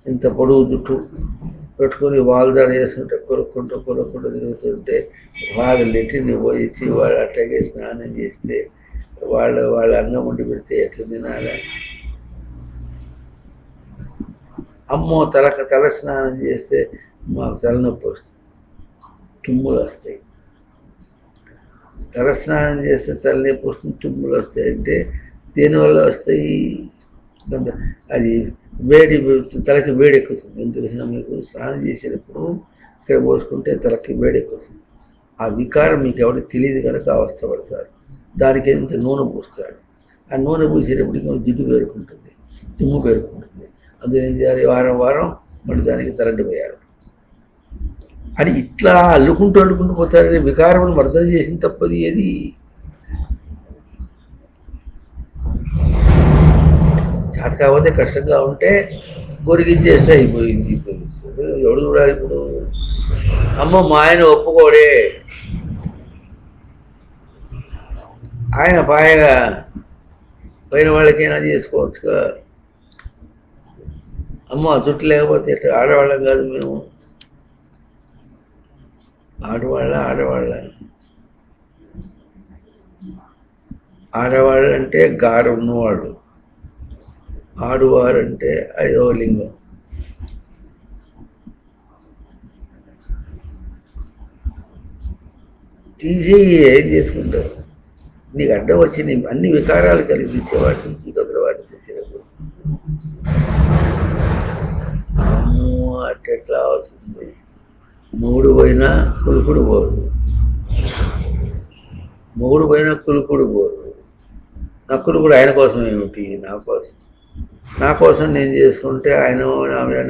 ఇంత పొడుగు జుట్టు పెట్టుకొని వాల్దాడ వేస్తుంటే కొరుక్కుంటూ తిరుగుతుంటే వాళ్ళు లెట్టిని పోయించి వాళ్ళు అట్టగే స్నానం చేస్తే వాళ్ళ అన్నం వండి పెడితే ఎట్లా తినాలి? అమ్మో తల స్నానం చేస్తే మాకు తలనొప్పి వస్తుంది, తుమ్ములు వస్తాయి. తల స్నానం చేస్తే తలనొప్పి వస్తుంది, తుమ్ములు వస్తాయి అంటే దేనివల్ల వస్తాయి? అది వేడి, తలకి వేడి ఎక్కుతుంది. ఏం తెలిసినా మీకు, స్నానం చేసేటప్పుడు ఇక్కడ పోసుకుంటే తలకి వేడి ఎక్కుతుంది. ఆ వికారం మీకు ఎవరికి తెలియదు కనుక అవస్థపడతారు. దానికి ఇంత నూనె పూస్తారు. ఆ నూనె పూసేటప్పటికి జిడ్డు పేరుకుంటుంది, తుమ్ము పేరుకుంటుంది. అందులో ఏం చేయాలి? వారం మళ్ళీ దానికి తలంటి పోయాలి అని ఇట్లా అల్లుకుంటూ పోతారు. వికారమును మర్దన చేసిన తప్పది ఏది? చేత కాకపోతే కష్టంగా ఉంటే గొరిగించేస్తే అయిపోయింది. ఎవడు చూడాలి ఇప్పుడు? అమ్మ మా ఆయన ఒప్పుకోడే, ఆయన పాయగా పైన వాళ్ళకైనా చేసుకోవచ్చుగా. అమ్మ జుట్టు లేకపోతే ఎట్లా? ఆడవాళ్ళం కాదు మేము? ఆడవాళ్ళు అంటే గాఢ ఉన్నవాడు, ఆడువారంటే 5వ లింగం. తీసేయి, ఏం చేసుకుంటావు? నీకు అడ్డం వచ్చి నీ అన్ని వికారాలు కలిగించేవాటి నుంచి కదలవాటి చేసేటప్పుడు అమ్మో అట్టెట్లా అవుతుంది? మొగుడు పోయినా కులుకుడు పోదు, నా కులుకుడు ఆయన కోసం ఏమిటి? నా కోసం నేను చేసుకుంటే ఆయన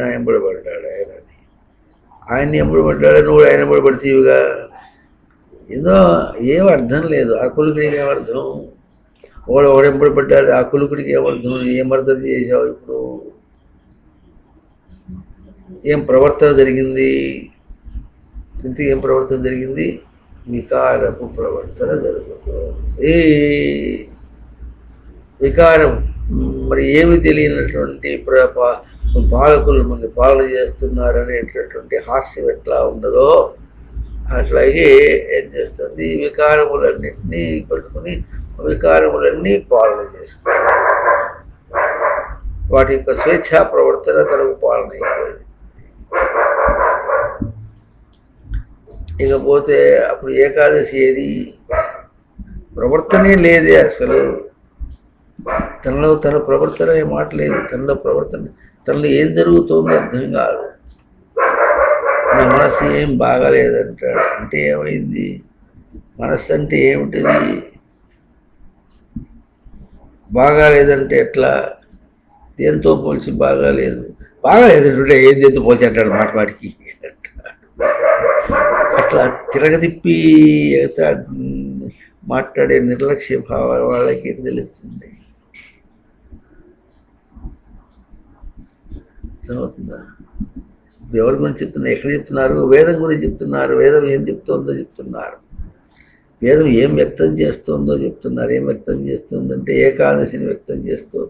నా ఎంబడబడ్డాడు, ఆయన్ని ఎంబడబడ్డాడు, నువ్వు ఆయన ఎంబడబడితీవిగా. ఏదో ఏం అర్థం లేదు. ఆ కులుకుడికి ఏమర్థం? ఒకడెంబడి పడ్డాడు, ఆ కులుకుడికి ఏమర్థం? ఏమర్థం చేసావు ఇప్పుడు? ఏం ప్రవర్తన జరిగింది? ఇంతకు ఏం ప్రవర్తన జరిగింది? వికారపు ప్రవర్తన జరుగుతుంది. వికారం మరి ఏమి తెలియనటువంటి పాలకులు మనల్ని పాలన చేస్తున్నారనేటటువంటి హాస్యం ఎట్లా ఉండదో అట్లాగే ఏం చేస్తుంది? వికారములన్నింటినీ పట్టుకుని వికారములన్నీ పాలన చేస్తుంది. వాటి యొక్క స్వేచ్ఛా ప్రవర్తన తనకు పాలన అయిపోయింది. ఇకపోతే అప్పుడు ఏకాదశి ఏది? ప్రవర్తనే లేదే అసలు. తనలో తన ప్రవర్తన మాట లేదు. తనలో ఏం జరుగుతుందో అర్థం కాదు. నా మనసు ఏం బాగాలేదంటాడు. అంటే ఏమైంది? మనస్సు అంటే ఏమిటిది? బాగాలేదంటే ఎట్లా? దేంతో పోల్చి బాగాలేదు? బాగాలేదంటే ఏం దేంతో పోల్చి అంటాడు మాట వాటికి. అట్లా తిరగదిప్పి మాట్లాడే నిర్లక్ష్య భావం వాళ్ళకి తెలుస్తుంది. అర్థమవుతుందా? ఎవరి గురించి చెప్తున్నారు? ఎక్కడ చెప్తున్నారు? వేదం గురించి చెప్తున్నారు. వేదం ఏం చెప్తుందో చెప్తున్నారు. వేదం ఏం వ్యక్తం చేస్తుందో చెప్తున్నారు. ఏం వ్యక్తం చేస్తుందంటే ఏకాదశిని వ్యక్తం చేస్తూ,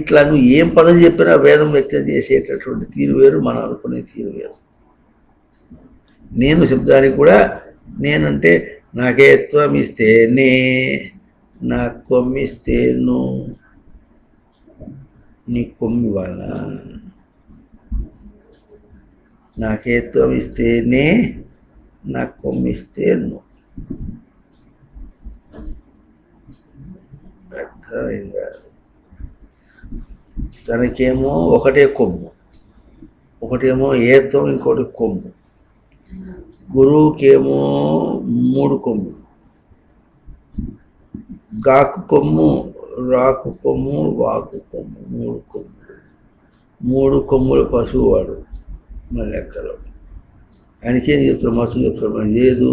ఇట్లా నువ్వు ఏం పదం చెప్పినా వేదం వ్యక్తం చేసేటటువంటి తీరు వేరు, మనం అనుకునే తీరు వేరు. నేను శబ్దానికి కూడా నేనంటే నాకే త్వం ఇస్తేనే, నా కొమ్మిస్తేను, నీ కొమ్మి వాళ్ళ నాకే త్వం ఇస్తేనే, నా కొమ్మిస్తేను. అర్థమైందా? తనకేమో ఒకటే కొమ్ము, ఒకటేమో ఏత్వం, ఇంకోటి కొమ్ము. గురువుకేమో 3 కొమ్ములు, గాకు కొమ్ము, రాకు కొమ్ము, వాకు కొమ్ము, 3 కొమ్ములు. 3 కొమ్ముల పశువు వాడు మన లెక్కలో. ఆయనకేం చెప్తారు? మసు చెప్తారు లేదు.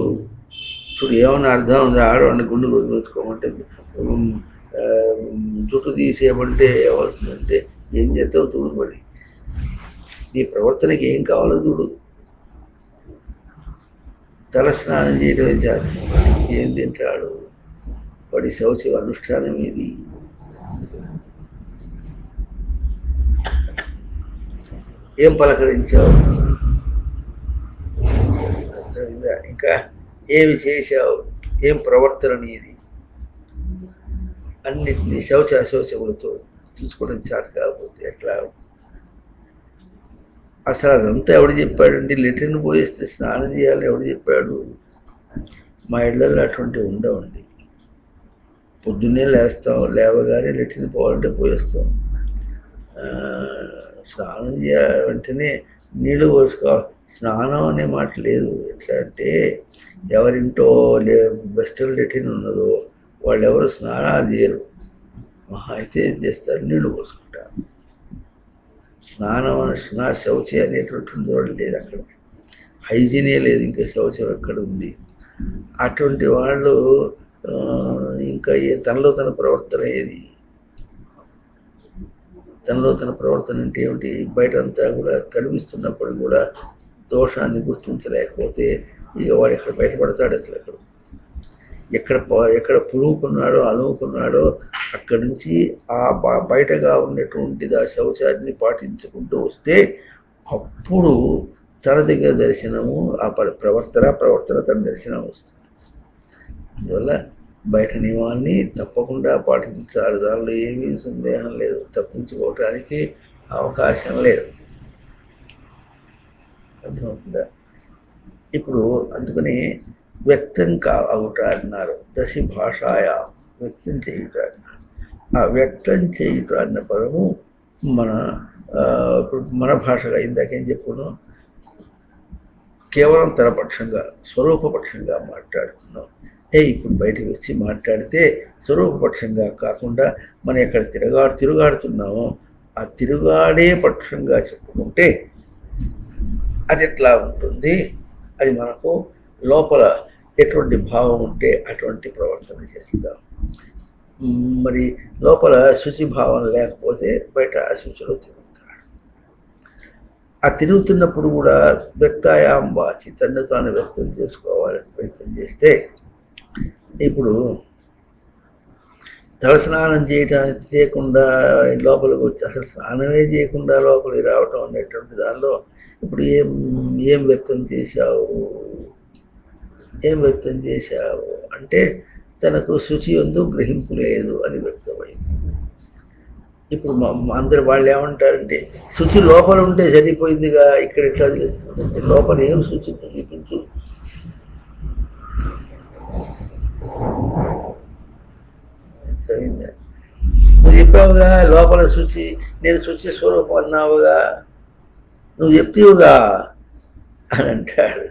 చూడు ఏమన్నా అర్థం ఉంది? ఆడవాడిని గుండు గుర్తుకోమంటే జుట్టు తీసేయమంటే ఏమవుతుందంటే ఏం చేస్తావు చూడు. మరి నీ ప్రవర్తనకి ఏం కావాలో చూడు. తల స్నానం చేయడమే జాతి. ఏం తింటాడు? వాడి శౌచ అనుష్ఠానం ఏది? ఏం పలకరించావు? ఇంకా ఏమి చేశావు? ఏం ప్రవర్తన నీది? అన్నిటినీ శౌచ అశౌచములతో చూసుకోవడం చేత కాకపోతే ఎట్లా? అసలు అదంతా ఎవడు చెప్పాడండి? లెట్రిన్ పోయిస్తే స్నానం చేయాలని ఎవడు చెప్పాడు? మా ఇళ్ళల్లో అటువంటివి ఉండవండి. పొద్దున్నే లేస్తాం, లేవగానే లెట్రిన్ పోవాలంటే పోయేస్తాం. స్నానం వెంటనే నీళ్లు పోసుకోవాలి. స్నానం అనే మాట లేదు. ఎట్లా అంటే ఎవరింటో వెస్టర్న్ లెట్రిన్ ఉన్నదో వాళ్ళు ఎవరు స్నానాలు చేయరు. మహా అయితే ఏం చేస్తారు? నీళ్లు పోసుకుంటారు. స్నానం శౌచం అనేటటువంటి వాడు లేదు అక్కడ. హైజీనే లేదు. ఇంకా శౌచం ఎక్కడ ఉంది? అటువంటి వాళ్ళు ఇంకా తనలో తన ప్రవర్తన ఏది? తనలో తన ప్రవర్తన అంటే ఏమిటి? బయటంతా కూడా కనిపిస్తున్నప్పుడు కూడా దోషాన్ని గుర్తించలేకపోతే ఇక వాడు ఎక్కడ బయటపడతాడు? అసలు ఎక్కడ పులుముకున్నాడో అలుముకున్నాడో అక్కడి నుంచి ఆ బయటగా ఉన్నటువంటిది ఆ శౌచాన్ని పాటించుకుంటూ వస్తే అప్పుడు తన దగ్గర దర్శనము, ఆ ప్రవర్తన తన దర్శనం వస్తుంది. అందువల్ల బయట నియమాన్ని తప్పకుండా పాటించాలి. దానిలో ఏమీ సందేహం లేదు. తప్పించుకోవటానికి అవకాశం లేదు. అర్థమవుతుందా? ఇప్పుడు అందుకని వ్యక్తం అవుట అన్నారు. దశి భాషాయ వ్యక్తం చేయుట అన్నారు. ఆ వ్యక్తం చేయుట అన్న పదము ఇప్పుడు మన భాషగా ఇందాకేం చెప్పుకున్నాం, కేవలం తన పక్షంగా స్వరూపపక్షంగా మాట్లాడుకున్నాం. ఇప్పుడు బయటకు వచ్చి మాట్లాడితే స్వరూపపక్షంగా కాకుండా మనం ఎక్కడ తిరుగాడుతున్నామో ఆ తిరుగాడే పక్షంగా చెప్పుకుంటే అది ఎట్లా ఉంటుంది? అది మనకు లోపల ఎటువంటి భావం ఉంటే అటువంటి ప్రవర్తన చేస్తాం. మరి లోపల శుచి భావం లేకపోతే బయట అశుచిలో తిరుగుతాడు. ఆ తిరుగుతున్నప్పుడు కూడా వ్యక్తాయాం వాచి తన్ను తాను వ్యక్తం చేసుకోవాలని ప్రయత్నం చేస్తే, ఇప్పుడు తలస్నానం చేయకుండా లోపలికి వచ్చి అసలు స్నానమే చేయకుండా లోపలికి రావటం అనేటువంటి దానిలో ఇప్పుడు ఏం వ్యక్తం చేశావు అంటే తనకు శుచి యందు గ్రహింపు లేదు అని వ్యక్తమైంది. ఇప్పుడు అందరు వాళ్ళు ఏమంటారంటే శుచి లోపల ఉంటే సరిపోయిందిగా, ఇక్కడ ఎట్లా తెలుస్తుందంటే లోపల ఏం శుచి చూపించు. నువ్వు చెప్పావుగా లోపల శుచి, నేను శుచి స్వరూపం అన్నావుగా. నువ్వు చెప్తీవుగా అని అంటాడు.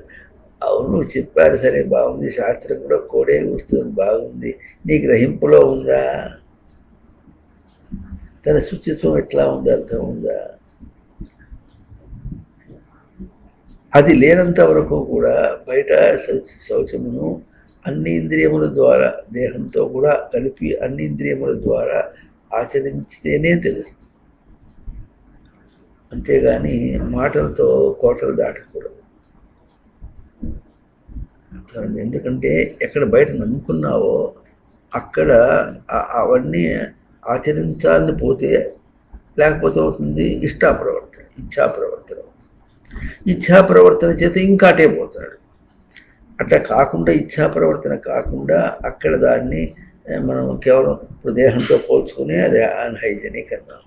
అవును, నువ్వు చెప్పారు సరే, బాగుంది, శాస్త్రం కూడా కోడే కూస్తుంది, బాగుంది, నీ గ్రహింపులో ఉందా? తన శుచిత్వం ఎట్లా ఉంది, అర్థం ఉందా? అది లేనంత వరకు కూడా బయట శౌచమును అన్ని ఇంద్రియముల ద్వారా, దేహంతో కూడా కలిపి అన్ని ఇంద్రియముల ద్వారా ఆచరించితేనే తెలుస్తుంది. అంతేగాని మాటలతో కోటలు దాటకూడదు. ఎందుకంటే ఎక్కడ బయట నమ్ముకున్నావో అక్కడ అవన్నీ ఆచరించాలని పోతే, లేకపోతే అవుతుంది ఇష్టాప్రవర్తన, ఇచ్ఛాప్రవర్తన అవుతుంది. ఇచ్ఛాప్రవర్తన చేత ఇంకాటే పోతాడు. అట్లా కాకుండా, ఇచ్ఛాప్రవర్తన కాకుండా అక్కడ దాన్ని మనం కేవలం ఇప్పుడు దేహంతో పోల్చుకుని అది అన్హైజెనిక్ అన్నాం.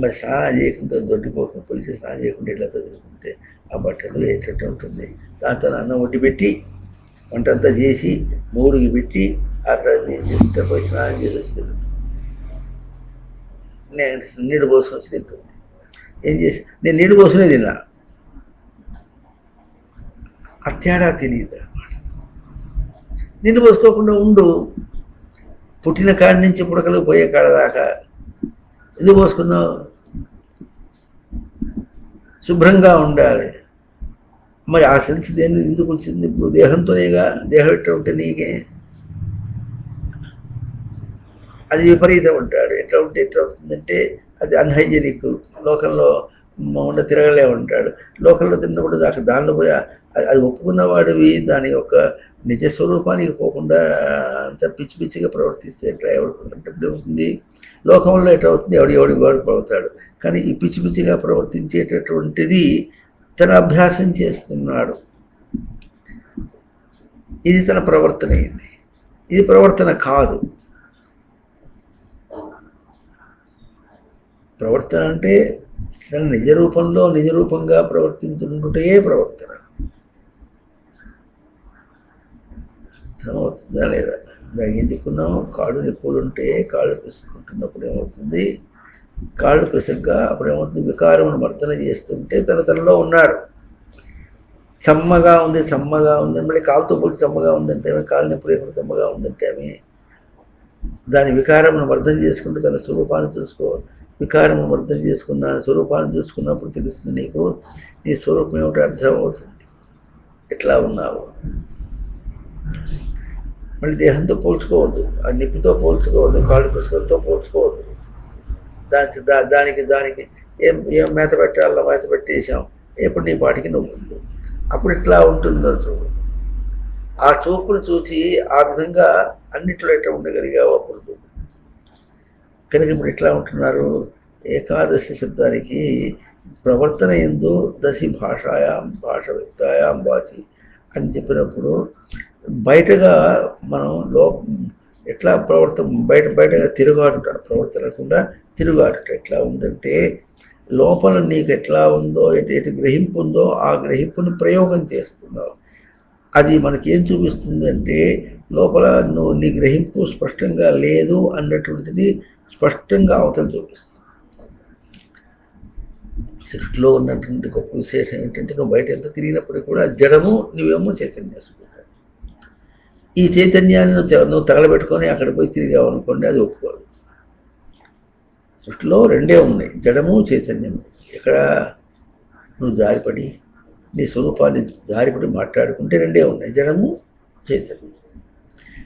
మరి స్నానం చేయకుండా, దొడ్డిపోకుండా పోలీసు స్నానం చేయకుండా ఇట్లా చదువుకుంటే ఆ బట్టలు వేసేటట్టు ఉంటుంది. దాంతో అన్నం వడ్డీ పెట్టి వంటంతా చేసి మూడుకి పెట్టి ఆ తర్వాత పోయి స్నానం చేసి వచ్చి నేను నీళ్ళు పోసుకొని వచ్చి తింటుంది. ఏం చేసి నేను నీళ్ళు పోసుకునే తిన్నా, ఆ తేడా తెలియదు అన్నమాట. నీళ్ళు పోసుకోకుండా ఉండు, పుట్టిన కాడి నుంచి పుడకలు పోయే కాడ దాకా ఎందుకు పోసుకున్నావు? శుభ్రంగా ఉండాలి. మరి ఆ సెన్స్ దేని ఎందుకు వచ్చింది? ఇప్పుడు దేహంతోనేగా. దేహం ఎట్లా ఉంటే నీకే అది విపరీతం ఉంటాడు. ఎట్లా ఉంటే ఎట్లా అవుతుందంటే అది అన్హైజెనిక్. లోకంలో ఉండ తిరగలే ఉంటాడు. లోకంలో తిన్నప్పుడు దానిలో పోయి అది ఒప్పుకున్నవాడివి దాని యొక్క నిజ స్వరూపానికి పోకుండా అంత పిచ్చి పిచ్చిగా ప్రవర్తిస్తే ఎట్లా ఎవరికి అవుతుంది? లోకంలో ఎట్లా అవుతుంది? ఎవడి వాడు పడుతాడు. కానీ ఈ పిచ్చి పిచ్చిగా ప్రవర్తించేటటువంటిది తన అభ్యాసం చేస్తున్నాడు. ఇది తన ప్రవర్తన అయింది. ఇది ప్రవర్తన కాదు. ప్రవర్తన అంటే తన నిజరూపంలో నిజరూపంగా ప్రవర్తించుకుంటే ప్రవర్తన. అర్థమవుతుందా లేదా? దానికి ఏం చెప్పుకున్నాం? కాళ్ళు నొప్పులుంటే కాళ్ళు పిసుకుంటున్నప్పుడు ఏమవుతుంది? కాళ్ళు పిసగ్గా అప్పుడు ఏమవుతుంది? వికారమును మర్దన చేస్తుంటే తనలో ఉన్నాడు. చమ్మగా ఉంది, చమ్మగా ఉంది, మళ్ళీ కాలుతో పోటీ చమ్మగా ఉందంటే కాలు నొప్పులు ఎప్పుడు చమ్మగా ఉందంటే దాని వికారమును మర్దన చేసుకుంటే తన స్వరూపాన్ని చూసుకో. వికారము అర్థం చేసుకున్న స్వరూపాన్ని చూసుకున్నప్పుడు తెలుస్తుంది నీకు నీ స్వరూపం ఏమిటో అర్థం అవుతుంది, ఎట్లా ఉన్నావు. మళ్ళీ దేహంతో పోల్చుకోవద్దు, ఆ నిప్పుతో పోల్చుకోవద్దు, కాళ్ళు పుస్తకంతో పోల్చుకోవద్దు. దానికి ఏం మేత పెట్టాలో మేత పెట్టేసాం, ఎప్పుడు నీ పాటికి నువ్వు. అప్పుడు ఇట్లా ఉంటుందో చూడు. ఆ చూపును చూసి ఆ విధంగా అన్నిట్లో ఎట్లా ఉండగలిగావు అప్పుడు. కనుక ఇప్పుడు ఎట్లా ఉంటున్నారు? ఏకాదశి శబ్దానికి ప్రవర్తన ఎందు దశి భాషాయాం భాష వ్యక్తాయాం వాచి అని చెప్పినప్పుడు బయటగా మనం ఎట్లా బయటగా తిరుగాడుట, ప్రవర్తనకుండా తిరుగాడుట ఎట్లా ఉందంటే లోపల నీకు ఎట్లా ఉందో, ఎటు గ్రహింపు ఉందో ఆ గ్రహింపుని ప్రయోగం చేస్తున్నావు. అది మనకేం చూపిస్తుంది అంటే లోపల నువ్వు నీ గ్రహింపు స్పష్టంగా లేదు అన్నటువంటిది స్పష్టంగా అవతల చూపిస్తుంది. సృష్టిలో ఉన్నటువంటి గొప్ప విశేషం ఏంటంటే నువ్వు బయట ఎంత తిరిగినప్పటికీ కూడా జడము, నువ్వేమో చైతన్యం. ఈ చైతన్యాన్ని నువ్వు తగలబెట్టుకొని అక్కడ పోయి తిరిగావు అనుకోండి, అది ఒప్పుకోదు. సృష్టిలో రెండే ఉన్నాయి, జడము చైతన్యము. ఇక్కడ నువ్వు జారిపడి నీ స్వరూపాన్ని జారిపడి మాట్లాడుకుంటే రెండే ఉన్నాయి, జడము చైతన్యం.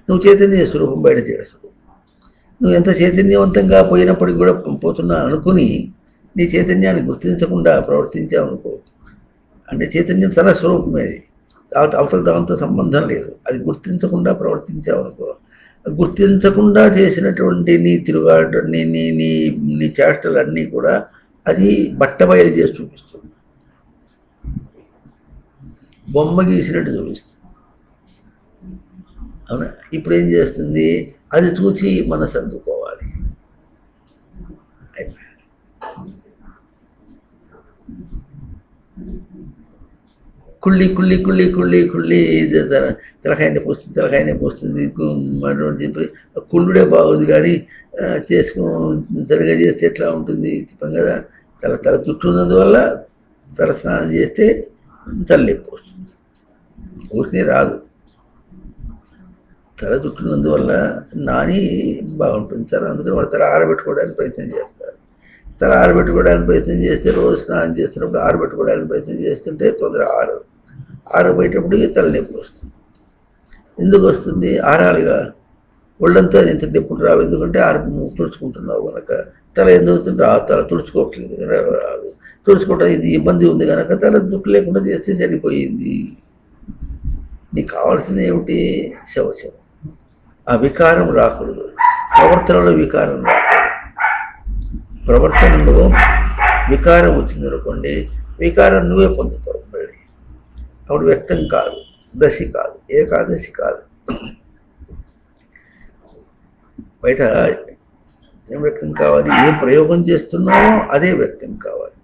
నువ్వు చైతన్య స్వరూపం, బయట జడ స్వరూపం. నువ్వు ఎంత చైతన్యవంతంగా పోయినప్పటికి కూడా పోతున్నా అనుకుని నీ చైతన్యాన్ని గుర్తించకుండా ప్రవర్తించావు అనుకో, అంటే చైతన్యం తన స్వరూపమేది, అవతల దాంతో సంబంధం లేదు. అది గుర్తించకుండా ప్రవర్తించావు అనుకో, గుర్తించకుండా చేసినటువంటి నీ తిరుగాడు నీ చేష్టలన్నీ కూడా అది బట్టబయలు చేసి చూపిస్తుంది, బొమ్మ గీసినట్టు చూపిస్తుంది. అవునా? ఇప్పుడు ఏం చేస్తుంది? అది చూసి మనసు అందుకోవాలి. కుళ్ళి కుళ్ళి కుళ్ళి కుళ్ళి కుళ్ళి తలకాయనే పోస్తుంది చెప్పి కుళ్ళుడే బాగుంది, కానీ సరిగా చేస్తే ఎట్లా ఉంటుంది చెప్పాం కదా. తల చుట్టూ ఉన్నందువల్ల తల స్నానం చేస్తే తలనొప్పి వస్తుంది. ఊరికే రాదు. తల చుట్టినందువల్ల నాని బాగుంటుంది తల. అందుకని వాళ్ళు తల ఆరబెట్టుకోవడానికి ప్రయత్నం చేస్తారు. తల ఆరబెట్టుకోవడానికి ప్రయత్నం చేస్తే రోజు స్నానం చేస్తున్నప్పుడు ఆరబెట్టుకోవడానికి ప్రయత్నం చేస్తుంటే తొందర ఆరబోయేటప్పుడు తలనొప్పి వస్తుంది. ఎందుకు వస్తుంది? ఆరాలుగా ఒళ్ళంతా ఇంత నొప్పులు రావు. ఎందుకంటే తుడుచుకుంటున్నావు కనుక. తల ఎందుకు తల తుడుచుకోవట్లేదు రాదు. తుడుచుకోవటం ఇది ఇబ్బంది ఉంది కనుక తల దుట్టు లేకుండా చేస్తే సరిపోయింది. నీకు కావాల్సింది ఏమిటి? శౌచం. ఆ వికారం రాకూడదు. ప్రవర్తనలో వికారం రాకూడదు. ప్రవర్తనలో వికారం వచ్చిందనుకోండి, వికారం నువ్వే పొందుతావు. మళ్ళీ అప్పుడు వ్యక్తం కాదు, దశి కాదు, ఏకాదశి కాదు. బయట ఏం వ్యక్తం కావాలి? ఏ ప్రయోగం చేస్తున్నావో అదే వ్యక్తం కావాలి.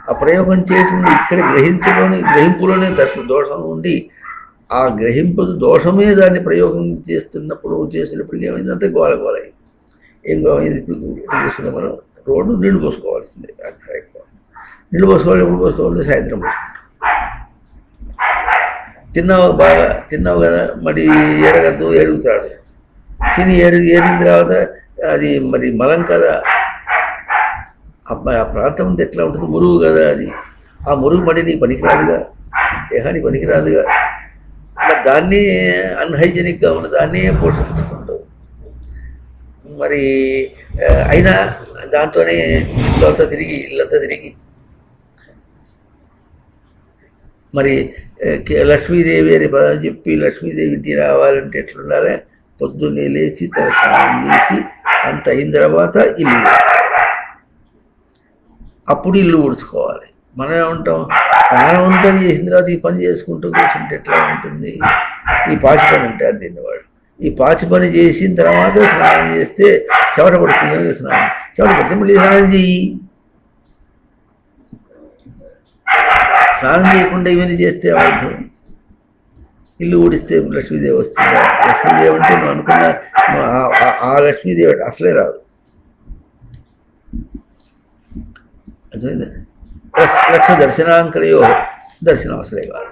ఆ ప్రయోగం చేయటం ఇక్కడ గ్రహింపులోనే దోషం ఉండి, ఆ గ్రహింపు దోషమే దాన్ని ప్రయోగం చేస్తున్నప్పుడు చేసినప్పటికీ ఏమైందంటే గోల ఏం కావాలి? చేసుకున్న మనం రోడ్డు నీళ్లు పోసుకోవాల్సిందే. నీళ్లు పోసుకోవాలి. ఎప్పుడు పోసుకోవాలి? సాయంత్రం పోసుకుంటాం. తిన్నావు కదా, మరి ఎరగద్దు, ఎరుగుతాడు. తిని ఏరిన తర్వాత అది మరి మలం కదా, ఆ ప్రాంతం అంతా ఎట్లా ఉంటుంది? మురుగు కదా అది. ఆ మురుగు మడి నీకు పనికిరాదుగా, దేహానికి పనికిరాదుగా. మరి దాన్ని అన్హైజెనిక్గా ఉన్న దాన్నే పోషించుకుంటావు. మరి అయినా దాంతోనే ఇల్లంతా తిరిగి మరి లక్ష్మీదేవి అని పదం చెప్పి లక్ష్మీదేవి ఇంటికి రావాలంటే ఎట్లుండాలి? పొద్దున్నే లేచి తల స్నానం చేసి అంత అయిన తర్వాత అప్పుడు ఇల్లు ఊడ్చుకోవాలి. మనం ఏమంటాం? స్నానవంతం చేసిన తర్వాత ఈ పని చేసుకుంటూ కూర్చుంటే ఎట్లా ఉంటుంది? ఈ పాచి పని అంటారు దీన్ని వాళ్ళు. ఈ పాచి పని చేసిన తర్వాత స్నానం చేస్తే చెమట పడుతుంది. చెమట పడితే మళ్ళీ స్నానం చెయ్యి. స్నానం చేయకుండా ఇవన్నీ చేస్తే అర్థం. ఇల్లు ఊడిస్తే లక్ష్మీదేవి వస్తుందా? లక్ష్మీదేవి అంటే నువ్వు అనుకున్న ఆ లక్ష్మీదేవి అసలే రాదు. అర్థమైందా? లక్ష దర్శనాంకరయో దర్శనం అసలే కాదు.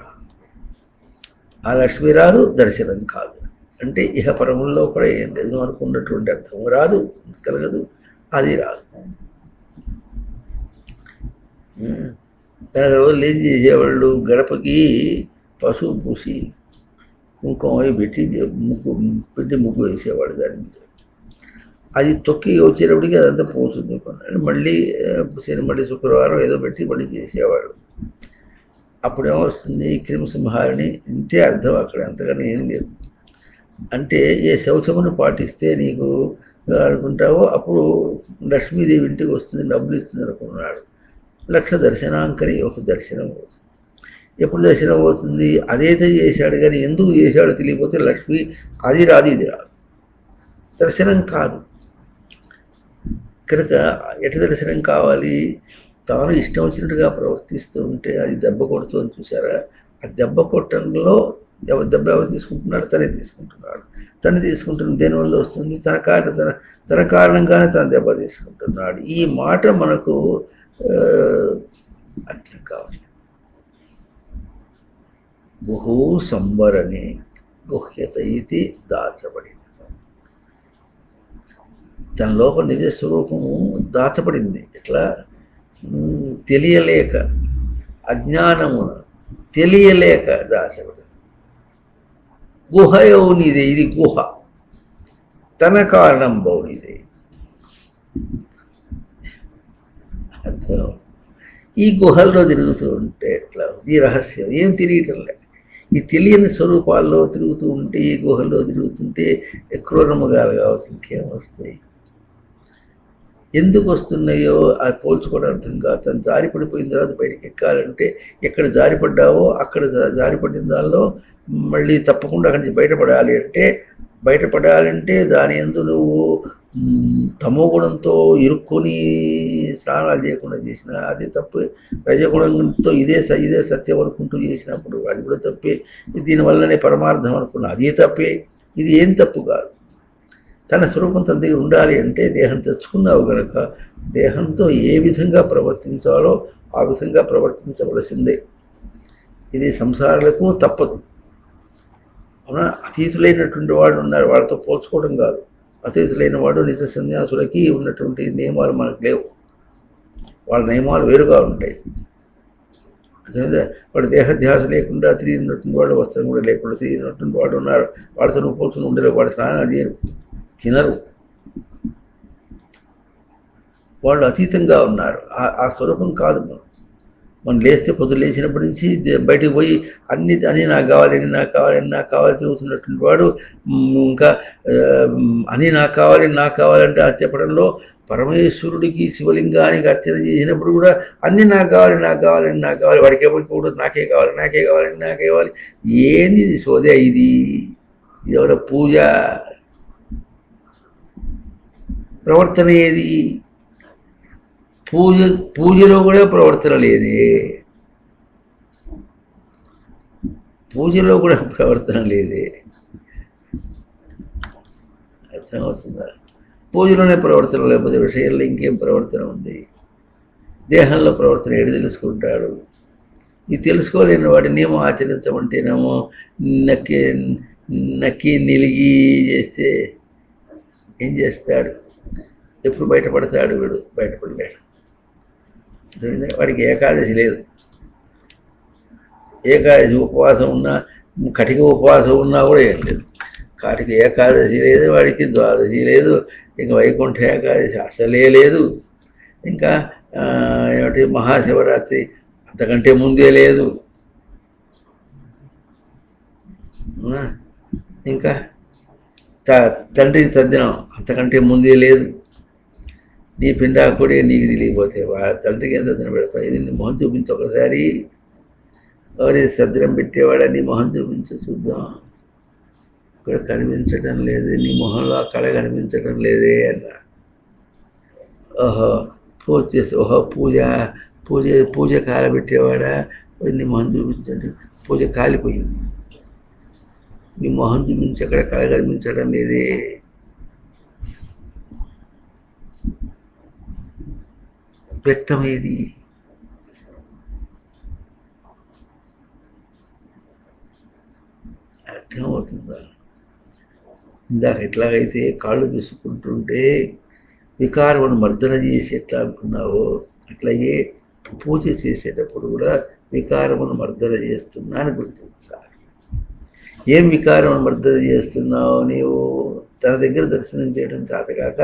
ఆ లక్ష్మి రాదు, దర్శనం కాదు. అంటే ఇహపరముల్లో కూడా ఏం లేదు. నువ్వు అనుకున్నటువంటి అర్థం రాదు, కలగదు, అది రాదు. కనుక రోజులు ఏం చేసేవాళ్ళు? గడపకి పసుపు పూసి కుంకుమ పెట్టి ముగ్గు వేసేవాడు దాని మీద. అది తొక్కి వచ్చేటప్పటికి అదంతా పోతుంది. మళ్ళీ శుక్రవారం ఏదో పెట్టి మళ్ళీ చేసేవాడు. అప్పుడేమొస్తుంది? క్రిమిసింహారిని. ఇంతే అర్థం అక్కడ, అంతగానే ఏం లేదు. అంటే ఏ శౌచమును పాటిస్తే నీకు అనుకుంటావో అప్పుడు లక్ష్మీదేవి ఇంటికి వస్తుంది, డబ్బులు ఇస్తుంది అనుకున్నాడు. లక్ష దర్శనాంకరి ఒక దర్శనం అవుతుంది. ఎప్పుడు దర్శనం అవుతుంది? అదైతే చేశాడు కానీ ఎందుకు చేశాడో తెలియకపోతే లక్ష్మి అది రాదు, ఇది రాదు, దర్శనం కాదు. కనుక ఎటు దర్శనం కావాలి? తాను ఇష్టం వచ్చినట్టుగా ప్రవర్తిస్తూ ఉంటే అది దెబ్బ కొడుతుంది. చూసారా? ఆ దెబ్బ కొట్టడంలో ఎవరు తీసుకుంటున్నాడు? తనే తీసుకుంటున్నాడు. తను తీసుకుంటున్న దేనివల్ల వస్తుంది? తన కారణంగానే తన దెబ్బ తీసుకుంటున్నాడు. ఈ మాట మనకు అర్థం కావాలి. గుహు సంబరని గుహ్యత ఇది దాచబడింది. తన లోపల నిజస్వరూపము దాచబడింది. ఎట్లా? తెలియలేక, అజ్ఞానమున తెలియలేక దాచబడింది. గుహయౌనిదే, ఇది గుహ. తన కారణం బౌనిదే. అర్థం? ఈ గుహల్లో తిరుగుతూ ఉంటే ఎట్లా? ఈ రహస్యం ఏం తెలియటం లేదు. ఈ తెలియని స్వరూపాల్లో తిరుగుతూ ఉంటే, ఈ గుహల్లో తిరుగుతుంటే క్రూరమృగాలు కావచ్చు, ఇంకేమొస్తాయి? ఎందుకు వస్తున్నాయో అది పోల్చుకోవడం అర్థం కాదు. తను జారిపడిపోయిన తర్వాత బయటకు ఎక్కాలంటే ఎక్కడ జారిపడ్డావో అక్కడ జారిపడిన దానిలో మళ్ళీ తప్పకుండా అక్కడి నుంచి బయటపడాలంటే దాని యందు నువ్వు తమోగుణంతో ఇరుక్కొని స్నానాలు చేయకుండా చేసిన అది తప్పు. రజగుణంతో ఇదే సత్యం అనుకుంటూ చేసినప్పుడు అది కూడా తప్పే. దీనివల్లనే పరమార్థం అనుకున్నా అది తప్పే. ఇది ఏం తప్పు కాదు. తన స్వరూపం తన దగ్గర ఉండాలి అంటే దేహం తెచ్చుకున్నావు కనుక దేహంతో ఏ విధంగా ప్రవర్తించాలో ఆ విధంగా ప్రవర్తించవలసిందే. ఇది సంసారాలకు తప్పదు. అవునా? అతీతులైనటువంటి వాడు ఉన్నారు, వాళ్ళతో పోల్చుకోవడం కాదు. అతీతులైన వాడు నిజ సన్యాసులకి ఉన్నటువంటి నియమాలు మనకు లేవు, వాళ్ళ నియమాలు వేరుగా ఉంటాయి. అదే వాడు దేహధ్యాస లేకుండా తిరిగినటువంటి వాడు, వస్త్రం కూడా లేకుండా తిరిగినటువంటి వాడు ఉన్నారు, వాడితో నువ్వు పోల్చుకుని ఉండలేవు. వాడు స్నానం చేయరు, తినరు, వాళ్ళు అతీతంగా ఉన్నారు. ఆ స్వరూపం కాదు మనం లేస్తే పొద్దు లేచినప్పటి నుంచి బయటకు పోయి అని నాకు కావాలి, నాకు కావాలి తిరుగుతున్నటువంటి వాడు ఇంకా అని నాకు కావాలంటే అది చెప్పడంలో పరమేశ్వరుడికి శివలింగానికి అర్చన చేసినప్పుడు కూడా అన్ని నాకు కావాలి వాడికి ఎప్పటికి కూడా నాకే కావాలి. ఏంది ఇది సోదే? ఇది ఎవరి పూజ? ప్రవర్తన ఏది? పూజలో కూడా ప్రవర్తన లేదే. అర్థమవుతుందా? పూజలోనే ప్రవర్తన లేకపోతే విషయంలో ఇంకేం ప్రవర్తన ఉంది? దేహంలో ప్రవర్తన ఏడు తెలుసుకుంటాడు. ఈ తెలుసుకోలేని వాడి నియమం ఆచరించమంటేనేమో నక్కి నిలిగి చేస్తే ఏం చేస్తాడు? ఎప్పుడు బయటపడతాడు? వీడు బయటపడలేడు. వాడికి ఏకాదశి లేదు. ఏకాదశి ఉపవాసం ఉన్నా, కటిక ఉపవాసం ఉన్నా కూడా ఏం లేదు. కటిక ఏకాదశి లేదు, వాడికి ద్వాదశి లేదు, ఇంకా వైకుంఠ ఏకాదశి అసలే లేదు, ఇంకా ఏమిటి మహాశివరాత్రి అంతకంటే ముందే లేదు, ఇంకా తండ్రి తద్దినం అంతకంటే ముందే లేదు. నీ పిండాకుడే నీకు తెలియకపోతే తండ్రికి ఎంత తద్దినం పెడతావు? ఇది నీ మొహం చూపించు ఒకసారి. ఎవరి సద్దినం పెట్టేవాడా? నీ మొహం చూపించు చూద్దాం. ఇక్కడ కనిపించడం లేదు, నీ మొహంలో అక్కడ కనిపించడం లేదే అన్న. పూజ కాలబెట్టేవాడా? నీ మొహం చూపించండి. పూజ కాలిపోయింది, నీ మొహం చూపించి అక్కడ కళ కనిపించడం లేదే. వ్యక్తమేది? అర్థమవుతుందా? ఇందాక ఎట్లాగైతే కాళ్ళు తీసుకుంటుంటే వికారమును మర్దన చేసి ఎట్లా అనుకున్నావో అట్లాగే పూజ చేసేటప్పుడు కూడా వికారమును మర్దన చేస్తున్నా అని గుర్తించాలి. ఏం వికారమును మర్దన చేస్తున్నావు? నీవు తన దగ్గర దర్శనం చేయడం చేతకాక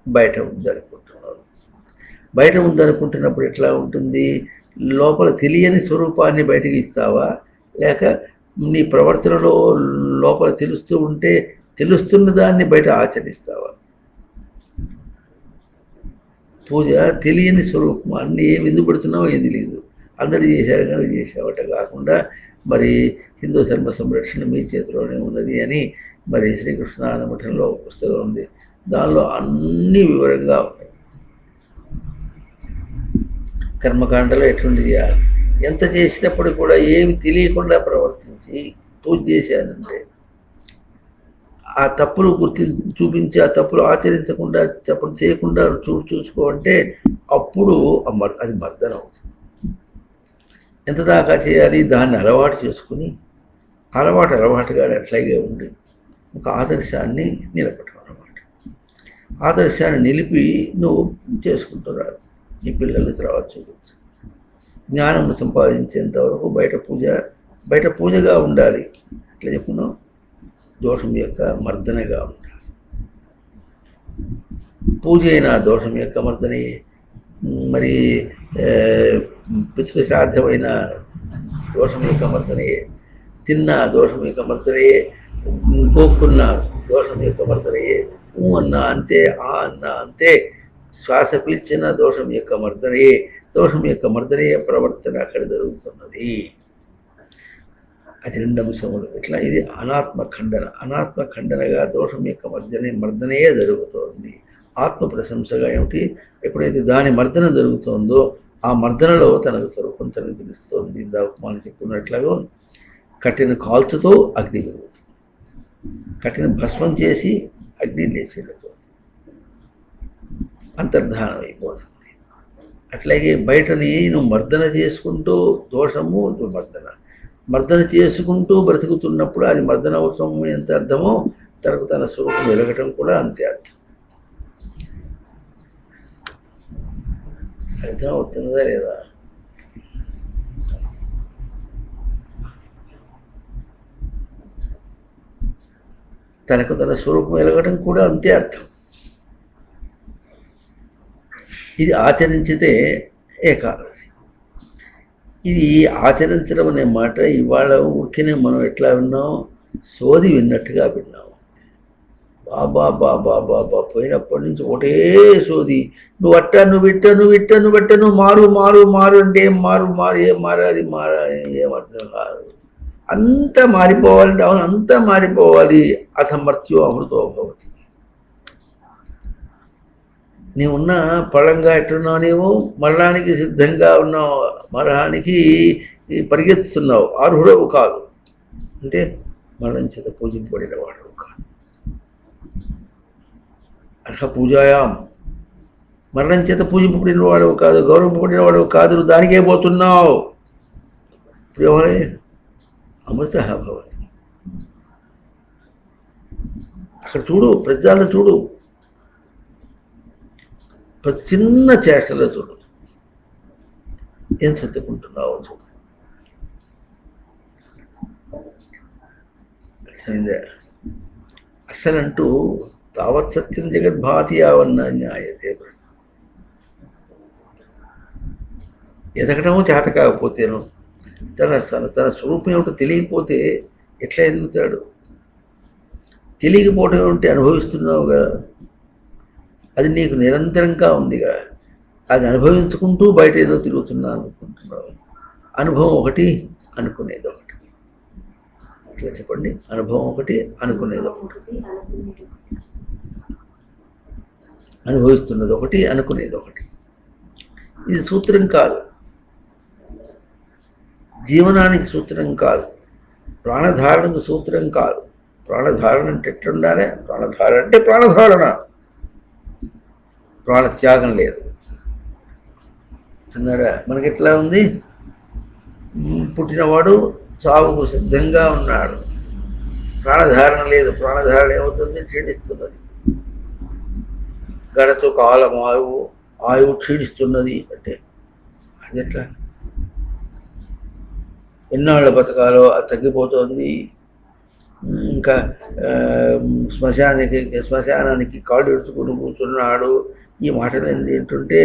బయట ఉందనుకుంటున్నావు. బయట ఉందనుకుంటున్నప్పుడు ఎట్లా ఉంటుంది? లోపల తెలియని స్వరూపాన్ని బయటకి ఇస్తావా, లేక నీ ప్రవర్తనలో లోపల తెలుస్తూ ఉంటే తెలుస్తున్న దాన్ని బయట ఆచరిస్తావా? పూజ తెలియని స్వరూపం, అన్ని ఏమి ఎందుకు పెడుతున్నావో ఏం తెలియదు. అందరు చేశారు కనుక చేసావట కాకుండా మరి హిందూ ధర్మ సంరక్షణ మీ చేతిలోనే ఉన్నది అని మరి శ్రీకృష్ణానంద మఠంలో ఒక పుస్తకం ఉంది, దానిలో అన్ని వివరంగా ఉన్నాయి. కర్మకాండలో ఎటువంటి చేయాలి, ఎంత చేసినప్పుడు కూడా ఏమి తెలియకుండా ప్రవర్తించి పూజ చేశానంటే ఆ తప్పులు చూపించి ఆ తప్పులు ఆచరించకుండా తప్పులు చేయకుండా చూసుకోమంటే అప్పుడు అది మర్దన అవుతుంది. ఎంత దాకా చేయాలి? దాన్ని అలవాటు చేసుకుని అలవాటుగా అట్లాగే ఉండి ఒక ఆదర్శాన్ని నిలబెట్టడం అన్నమాట. ఆదర్శాన్ని నిలిపి నువ్వు చేసుకుంటున్నావు, నీ పిల్లల తర్వాత చూపించు. జ్ఞానం సంపాదించేంత వరకు బయట పూజగా ఉండాలి. అట్లా చెప్పుకున్నావు, దోషం యొక్క మర్దనగా ఉండాలి. పూజ అయిన దోషం యొక్క మర్దనే, మరి పితృశ్రాద్ధమైన దోషం యొక్క మర్దనయే, తిన్న దోషం యొక్క మర్దనయే, గోక్కున్న దోషం యొక్క మర్దనయే, అన్నా అంతే, అన్నా అంతే, శ్వాస పీల్చిన దోషం యొక్క మర్దనయే, దోషం యొక్క మర్దనయే ప్రవర్తన అక్కడ జరుగుతున్నది. అది 2 అంశములు. ఇట్లా ఇది అనాత్మ ఖండనగా దోషం యొక్క మర్దనయే జరుగుతోంది. ఆత్మ ప్రశంసగా ఏమిటి? ఎప్పుడైతే దాని మర్దన జరుగుతోందో ఆ మర్దనలో తనకు స్వరూపం తనకు తెలుస్తోంది. ఇందా ఉపమానం చెప్పుకున్నట్లాగా కట్టెను కాల్చుతో అగ్ని పెరుగుతుంది, కట్టెను భస్మం చేసి అగ్ని లేచి వెళ్ళిపోతుంది, అంతర్ధానం అయిపోతుంది. అట్లాగే బయటని నువ్వు మర్దన చేసుకుంటూ దోషము మర్దన చేసుకుంటూ బ్రతుకుతున్నప్పుడు అది మర్దన అవసరము ఎంత అర్థమో తనకు తన స్వరూపం వెలగటం కూడా అంతే అర్థం. అర్థం అవుతుందా లేదా? తనకు తన స్వరూపం వెలగటం కూడా అంతే అర్థం. ఇది ఆచరించితే ఏకాదశి. ఇది ఆచరించడం అనే మాట ఇవాళ ఊరికనే మనం ఎట్లా విన్నాం, సోది విన్నట్టుగా విన్నాం. బాబా బాబా బాబా పోయినప్పటి నుంచి ఒకటే సోది. నువ్వు అట్టా, నువ్వు పెట్టను, మారు మారు మారు అంటే ఏం మారాలి ఏం అర్థం కాదు. అంతా మారిపోవాలి, అవును అంతా మారిపోవాలి. అసమర్థ్యో అమృతో భవతి. నీవున్న పళంగా ఎట్టున్నావు, నీవు మరణానికి సిద్ధంగా ఉన్నావు, మరణానికి పరిగెత్తుతున్నావు, అర్హుడవు కాదు. అంటే మరణం చేత పూజింపబడిన వాడు కాదు. అర్హ పూజాయాం, మరణం చేత పూజింపబడిన వాడు కాదు, గౌరవింపబడిన వాడు కాదు. నువ్వు దానికే పోతున్నావు. ఇప్పుడు ఎవరే అమృత భవతి. అక్కడ చూడు, ప్రజలను చూడు, ప్రతి చిన్న చేష్టలో చూడు, ఏం సర్దుకుంటున్నావు చూడు. అర్థమైందే? అసలంటూ తావత్ సత్యం జగద్భాతి యావన్న న్యాయతే. ఎదగటము చేత కాకపోతేను, తన స్వరూపం ఏమిటో తెలియకపోతే ఎట్లా ఎదుగుతాడు? తెలియకపోవటం ఏమిటి? అనుభవిస్తున్నావుగా, అది నీకు నిరంతరంగా ఉందిగా. అది అనుభవించుకుంటూ బయట ఏదో తిరుగుతున్నా అనుకుంటున్నావు. అనుభవం ఒకటి, అనుకునేది ఒకటి. ఇట్లా చెప్పండి, అనుభవం ఒకటి, అనుకునేది ఒకటి. అనుభవిస్తున్నది ఒకటి, అనుకునేది ఒకటి. ఇది సూత్రం కాదు, జీవనానికి సూత్రం కాదు, ప్రాణధారణకు సూత్రం కాదు. ప్రాణధారణ అంటే ఎట్లుండాలి? ప్రాణధారణ అంటే ప్రాణధారణ, ప్రాణత్యాగం లేదు. అన్నారా? మనకి ఎట్లా ఉంది? పుట్టినవాడు చావుకు సిద్ధంగా ఉన్నాడు, ప్రాణధారణ లేదు. ప్రాణధారణ ఏమవుతుంది? క్షీణిస్తున్నది. గడచు కాలం ఆయువు క్షీణిస్తున్నది అంటే అది ఎట్లా? ఎన్నాళ్ళ బతకాలో అది తగ్గిపోతుంది. ఇంకా శ్మశానానికి కాళ్ళు ఎడుచుకుని కూర్చున్నాడు. ఈ మాటలు ఏంటంటే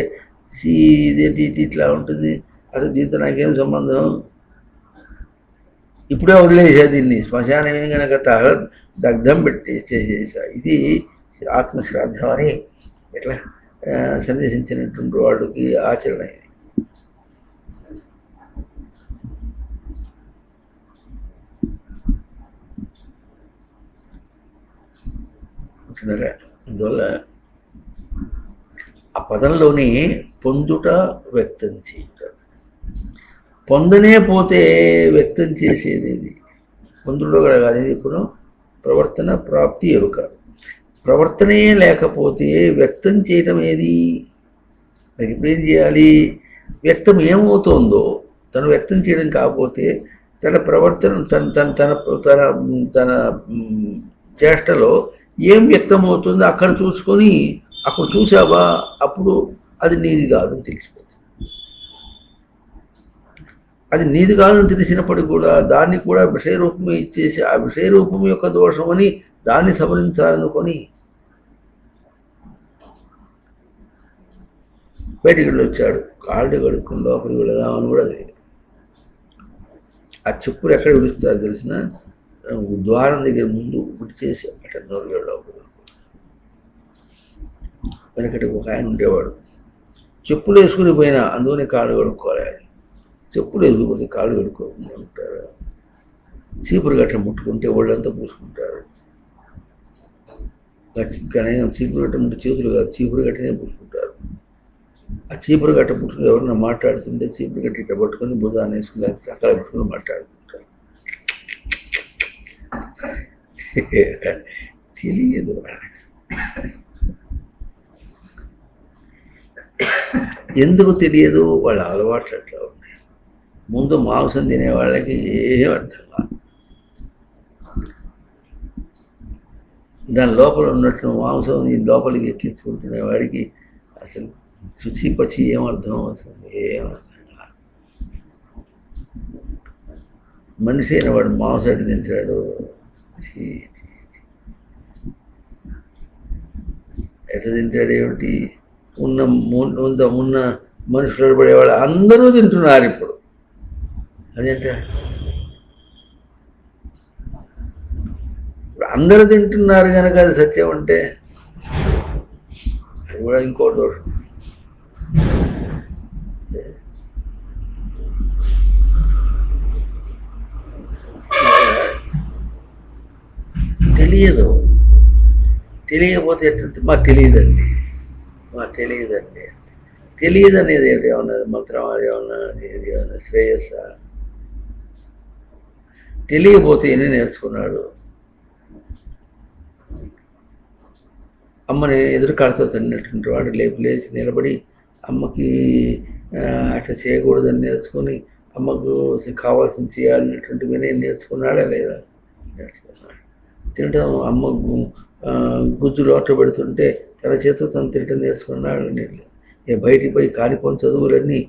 ఇదేంటి ఇట్లా ఉంటుంది, అసలు దీంతో నాకేం సంబంధం, ఇప్పుడే వదిలేసా దీన్ని, శ్మశానమే కనుక దగ్ధం పెట్టి చేసేసా. ఇది ఆత్మశ్రాద్ధం అని ఎట్లా సన్నిహించినటువంటి వాడికి ఆచరణ. ఇది అంటున్నారా? అందువల్ల ఆ పదంలోని పొందుట వ్యక్తం చేయుట. పొందనే పోతే వ్యక్తం చేసేది ఇది పొందుడు కూడా కాదు. ఇది ఇప్పుడు ప్రవర్తన ప్రాప్తి ఎరుక. ప్రవర్తనే లేకపోతే వ్యక్తం చేయటం ఏది? మరి ఇప్పుడు ఏం చేయాలి? వ్యక్తం ఏమవుతోందో తను వ్యక్తం చేయడం కాకపోతే తన ప్రవర్తన తన చేష్టలో ఏం వ్యక్తమవుతుందో అక్కడ చూసుకొని, అప్పుడు చూసావా, అప్పుడు అది నీది కాదని తెలిసిపోతుంది. అది నీది కాదని తెలిసినప్పటికీ కూడా దాన్ని కూడా విషయరూపం ఇచ్చేసి ఆ విషయరూపం యొక్క దోషమని దాన్ని సవరించాలనుకొని బయటికి వెళ్ళొచ్చాడు. కాళ్ళు కడుక్కుని లోపలికి వెళదామని కూడా అది. ఆ చెప్పులు ఎక్కడ విడుస్తారు తెలిసిన? ద్వారం దగ్గర ముందు విడిచేసి అట్లా నోరుగా లోపలికి. వెనకటి ఒక ఆయన ఉండేవాడు, చెప్పులు వేసుకుని పోయినా అందులోనే కాళ్ళు కడుక్కోవాలి. అది చెప్పులు వేసుకుపోతే కాళ్ళు కడుక్కోకుండా ఉంటారు. చీపురు గట్ట ముట్టుకుంటే ఒళ్ళంతా పూసుకుంటారు. చీపురు గట్ట ముట్టు చేతులు కాదు, చీపురు గట్టనే పూసుకుంటారు. ఆ చీపురు గట్ట పుట్టుకుని ఎవరన్నా మాట్లాడుతుంటే చీపురు గట్ట ఇట్ట పట్టుకొని భుజాన్ని వేసుకుని చక్కల పెట్టుకుని మాట్లాడుకుంటారు. తెలియదు. ఎందుకు తెలియదు? వాళ్ళ అలవాట్లు అట్లా ఉన్నాయి. ముందు మాంసం తినే వాళ్ళకి ఏం అర్థం కాదు. దాని లోపల ఉన్నట్టు మాంసం ఈ లోపలికి ఎక్కించుకుంటునే వాడికి అసలు శుచి పచ్చి ఏం అర్థం అవుతుంది? ఏం అర్థం కాదు. మనిషి అయిన వాడు మాంసం తింటాడు. ఎట్లా తింటాడు ఏమిటి? ఉన్న మనుషులు పడేవాళ్ళు అందరూ తింటున్నారు ఇప్పుడు. అదేంట అందరూ తింటున్నారు కనుక అది సత్యం అంటే అది కూడా ఇంకో దోషం. తెలియదు. తెలియకపోతే ఎట్లుంటే మాకు తెలియదండి, తెలియదు అనేది ఏమన్నా మంత్రం, అది ఏమన్నా శ్రేయస్స? తెలియకపోతే ఎన్ని నేర్చుకున్నాడు? అమ్మని ఎదురుకాడతో తన్నటువంటి వాడు లేచి నిలబడి అమ్మకి అట్లా చేయకూడదని నేర్చుకొని అమ్మకు కావాల్సింది చేయాలనేటువంటి వినయం నేర్చుకున్నాడా లేదా? నేర్చుకున్నాడు. తినటం అమ్మ గుజ్జు లోట పెడుతుంటే తన చేతితో తను తినటం నేర్చుకున్నాడు. బయటికి పోయి కానిపోని చదువులన్నీ,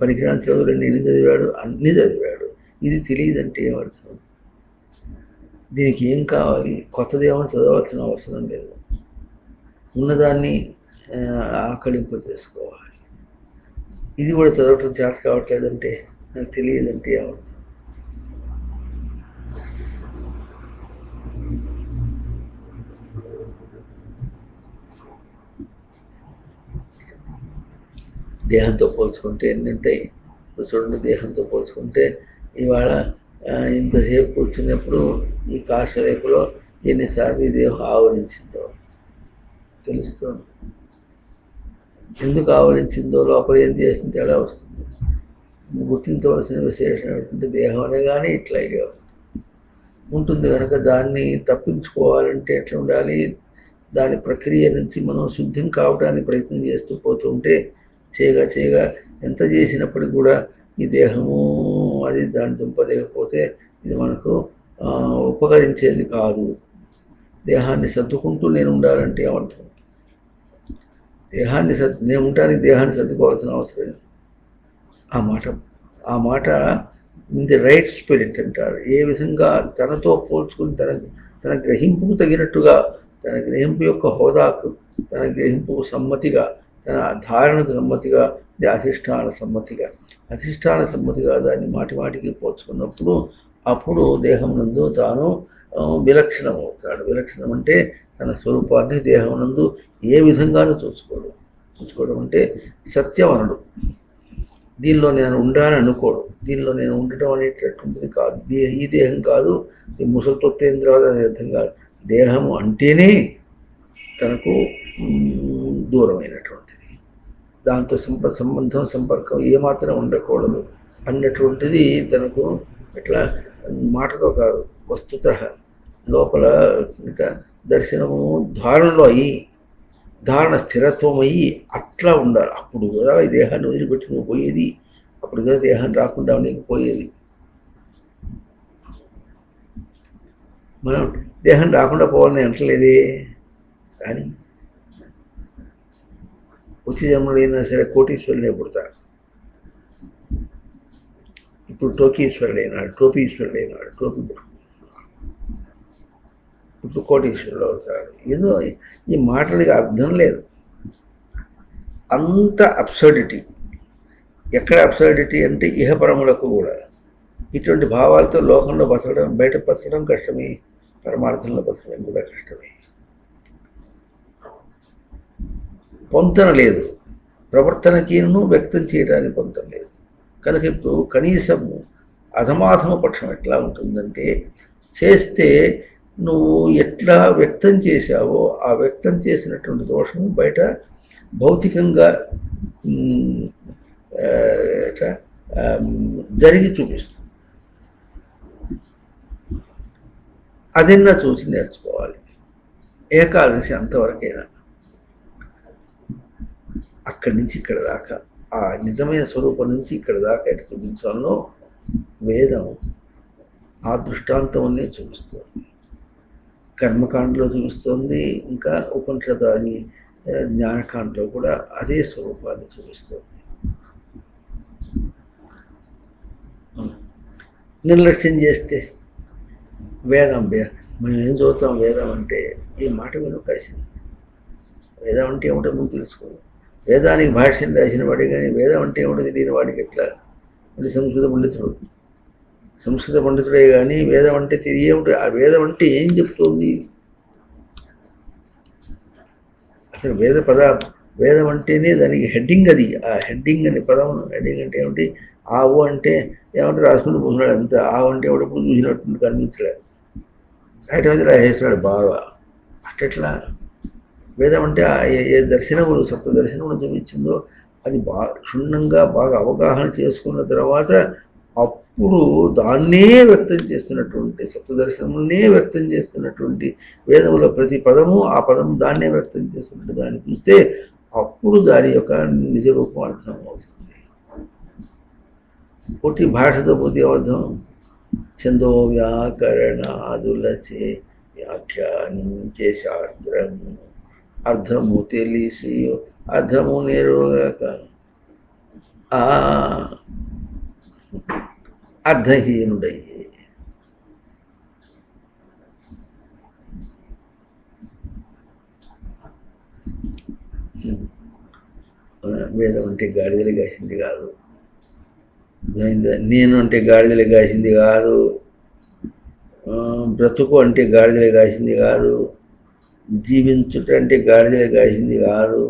పనికిరాని చదువులన్నీ ఎన్ని చదివాడు? అన్నీ చదివాడు. ఇది తెలియదంటే ఏమర్థం? దీనికి ఏం కావాలి? కొత్తది ఏమో చదవాల్సిన అవసరం లేదు. ఉన్నదాన్ని ఆకలింపు చేసుకోవాలి. ఇది కూడా చదవటం చేత కావట్లేదంటే, నాకు తెలియదంటే ఏమర్థం? దేహంతో పోల్చుకుంటే ఎన్నుంటాయి? చూడండి, దేహంతో పోల్చుకుంటే ఇవాళ ఇంతసేపు కూర్చున్నప్పుడు ఈ కాశరేపులో ఎన్నిసార్లు ఈ దేహం ఆవరించిందో తెలుస్తుంది. ఎందుకు ఆవరించిందో, లోపల ఏం చేసింది తేడా వస్తుంది. గుర్తించవలసిన విశేషమైనటువంటి దేహం అనే కానీ ఇట్లాగే ఉంటుంది కనుక దాన్ని తప్పించుకోవాలంటే ఎట్లా ఉండాలి? దాని ప్రక్రియ నుంచి మనం శుద్ధం కావడానికి ప్రయత్నం చేస్తూ పోతుంటే చేయగా ఎంత చేసినప్పటికి కూడా ఈ దేహము అది దాని దుంపదేకపోతే ఇది మనకు ఉపకరించేది కాదు. దేహాన్ని సర్దుకుంటూ నేను ఉండాలంటే ఏమర్థం? నేను ఉండడానికి దేహాన్ని సర్దుకోవాల్సిన అవసరం లేదు. ఆ మాట ఇన్ ది రైట్ స్పిరిట్ అంటారు. ఏ విధంగా తనతో పోల్చుకుని తన గ్రహింపుకు తగినట్టుగా, తన గ్రహింపు యొక్క హోదాకు, తన గ్రహింపుకు సమ్మతిగా, తన ధారణకు సమ్మతిగా, అధిష్టాన సమ్మతిగా దాన్ని మాటికి పోల్చుకున్నప్పుడు అప్పుడు దేహం నందు తాను విలక్షణమవుతాడు. విలక్షణం అంటే తన స్వరూపాన్ని దేహం నందు ఏ విధంగానూ చూసుకోవడం అంటే సత్యం అనడు. దీనిలో నేను ఉండాలని అనుకోడు. దీనిలో నేను ఉండటం అనేటటువంటిది కాదు. ఈ దేహం కాదు, ఈ ముసలి తొత్తేంద్రాలు అనే అర్థం కాదు. దేహము అంటేనే తనకు దూరమైనటువంటిది, దాంతో సంపర్కం ఏమాత్రం ఉండకూడదు అన్నటువంటిది తనకు ఎట్లా మాటతో కాదు, వస్తుతః లోపల దర్శనము ధారణలో అయ్యి, ధారణ స్థిరత్వం అయ్యి అట్లా ఉండాలి. అప్పుడు కదా ఈ దేహాన్ని వదిలిపెట్టి నువ్వు పోయేది, అప్పుడు కదా దేహాన్ని రాకుండా నీకు పోయేది. మనం దేహం రాకుండా పోవాలని అంటలేదే, కానీ వచ్చే జన్మలైనా సరే కోటీశ్వరుడే పుడతా. ఇప్పుడు టోపీశ్వరుడైనాడు, టోపీ ఇప్పుడు కోటీశ్వరుడు అవుతాడు. ఏదో ఈ మాటలకి అర్థం లేదు. అంత అబ్సర్డిటీ. ఎక్కడ అబ్సర్డిటీ అంటే ఇహపరములకు కూడా. ఇటువంటి భావాలతో లోకంలో బయట బతకడం కష్టమే, పరమార్థంలో బతకడం కూడా కష్టమే. పొంతన లేదు, ప్రవర్తనకీను వ్యక్తం చేయడానికి పొంతన లేదు. కనుక ఇప్పుడు కనీసం అధమాధమ పక్షం ఎట్లా ఉంటుందంటే, చేస్తే నువ్వు ఎట్లా వ్యక్తం చేశావో ఆ వ్యక్తం చేసినటువంటి దోషము బయట భౌతికంగా ఎట్లా జరిగి చూపిస్తుంది. అదన్నా చూసి నేర్చుకోవాలి. ఏకాదశి అంతవరకైనా అక్కడి నుంచి ఇక్కడ దాకా ఆ నిజమైన స్వరూపం నుంచి ఇక్కడ దాకా ఎటు చూపించాలో వేదం ఆ దృష్టాంతంనే చూపిస్తుంది. కర్మకాండలో చూపిస్తుంది, ఇంకా ఉపనిషత్తు అది జ్ఞానకాండలో కూడా అదే స్వరూపాన్ని చూపిస్తుంది. నిర్లక్ష్యం చేస్తే వేదం మేము ఏం చదువుతాం వేదం అంటే ఈ మాట విను కాసింది. వేదం అంటే ఏమిటో ముందు తెలుసుకోవాలి. వేదానికి భాష్యం రాసిన వాడే కానీ వేదం అంటే ఏమిటో తెలియని వాడికి ఎట్లా అది సంస్కృత పండితుడే కానీ వేదం అంటే తెలియముంటే ఆ వేదం అంటే ఏం చెప్తుంది అసలు వేదం అంటేనే దానికి హెడ్డింగ్ అది. ఆ హెడ్డింగ్ అనే పదం హెడ్డింగ్ అంటే ఏమిటి? ఆవు అంటే ఏమంటే రాసుకుని కూర్చున్నాడు అంతే. ఆవు అంటే ఎవడప్పుడు చూసినట్టు కనిపించలేదు, అయితే రాసేస్తున్నాడు బాగా. అట్లా వేదం అంటే ఏ దర్శనములు సప్త దర్శనములు చూపించిందో అది బాగా క్షుణ్ణంగా బాగా అవగాహన చేసుకున్న తర్వాత అప్పుడు దాన్నే వ్యక్తం చేస్తున్నటువంటి సప్తదర్శనములనే వ్యక్తం చేస్తున్నటువంటి వేదముల ప్రతి పదము ఆ పదము దాన్నే వ్యక్తం చేస్తున్నట్టు దాన్ని చూస్తే అప్పుడు దాని యొక్క నిజ రూపం అర్థం అవుతుంది. ఒకటి భాషతో పోతే అర్థం ఛందో వ్యాకరణాదులచే వ్యాఖ్యానించే శాస్త్రము అర్థము తెలిసి అర్థము నేరుగాక అర్ధహీనుడయ్యే. వేదం అంటే గాడిదలు కాసింది కాదు, నేను అంటే గాడిదలు కాసింది కాదు, బ్రతుకు అంటే గాడిదలు కాసింది కాదు, జీవించుట అంటే గాడిదలు కాసింది కాదు,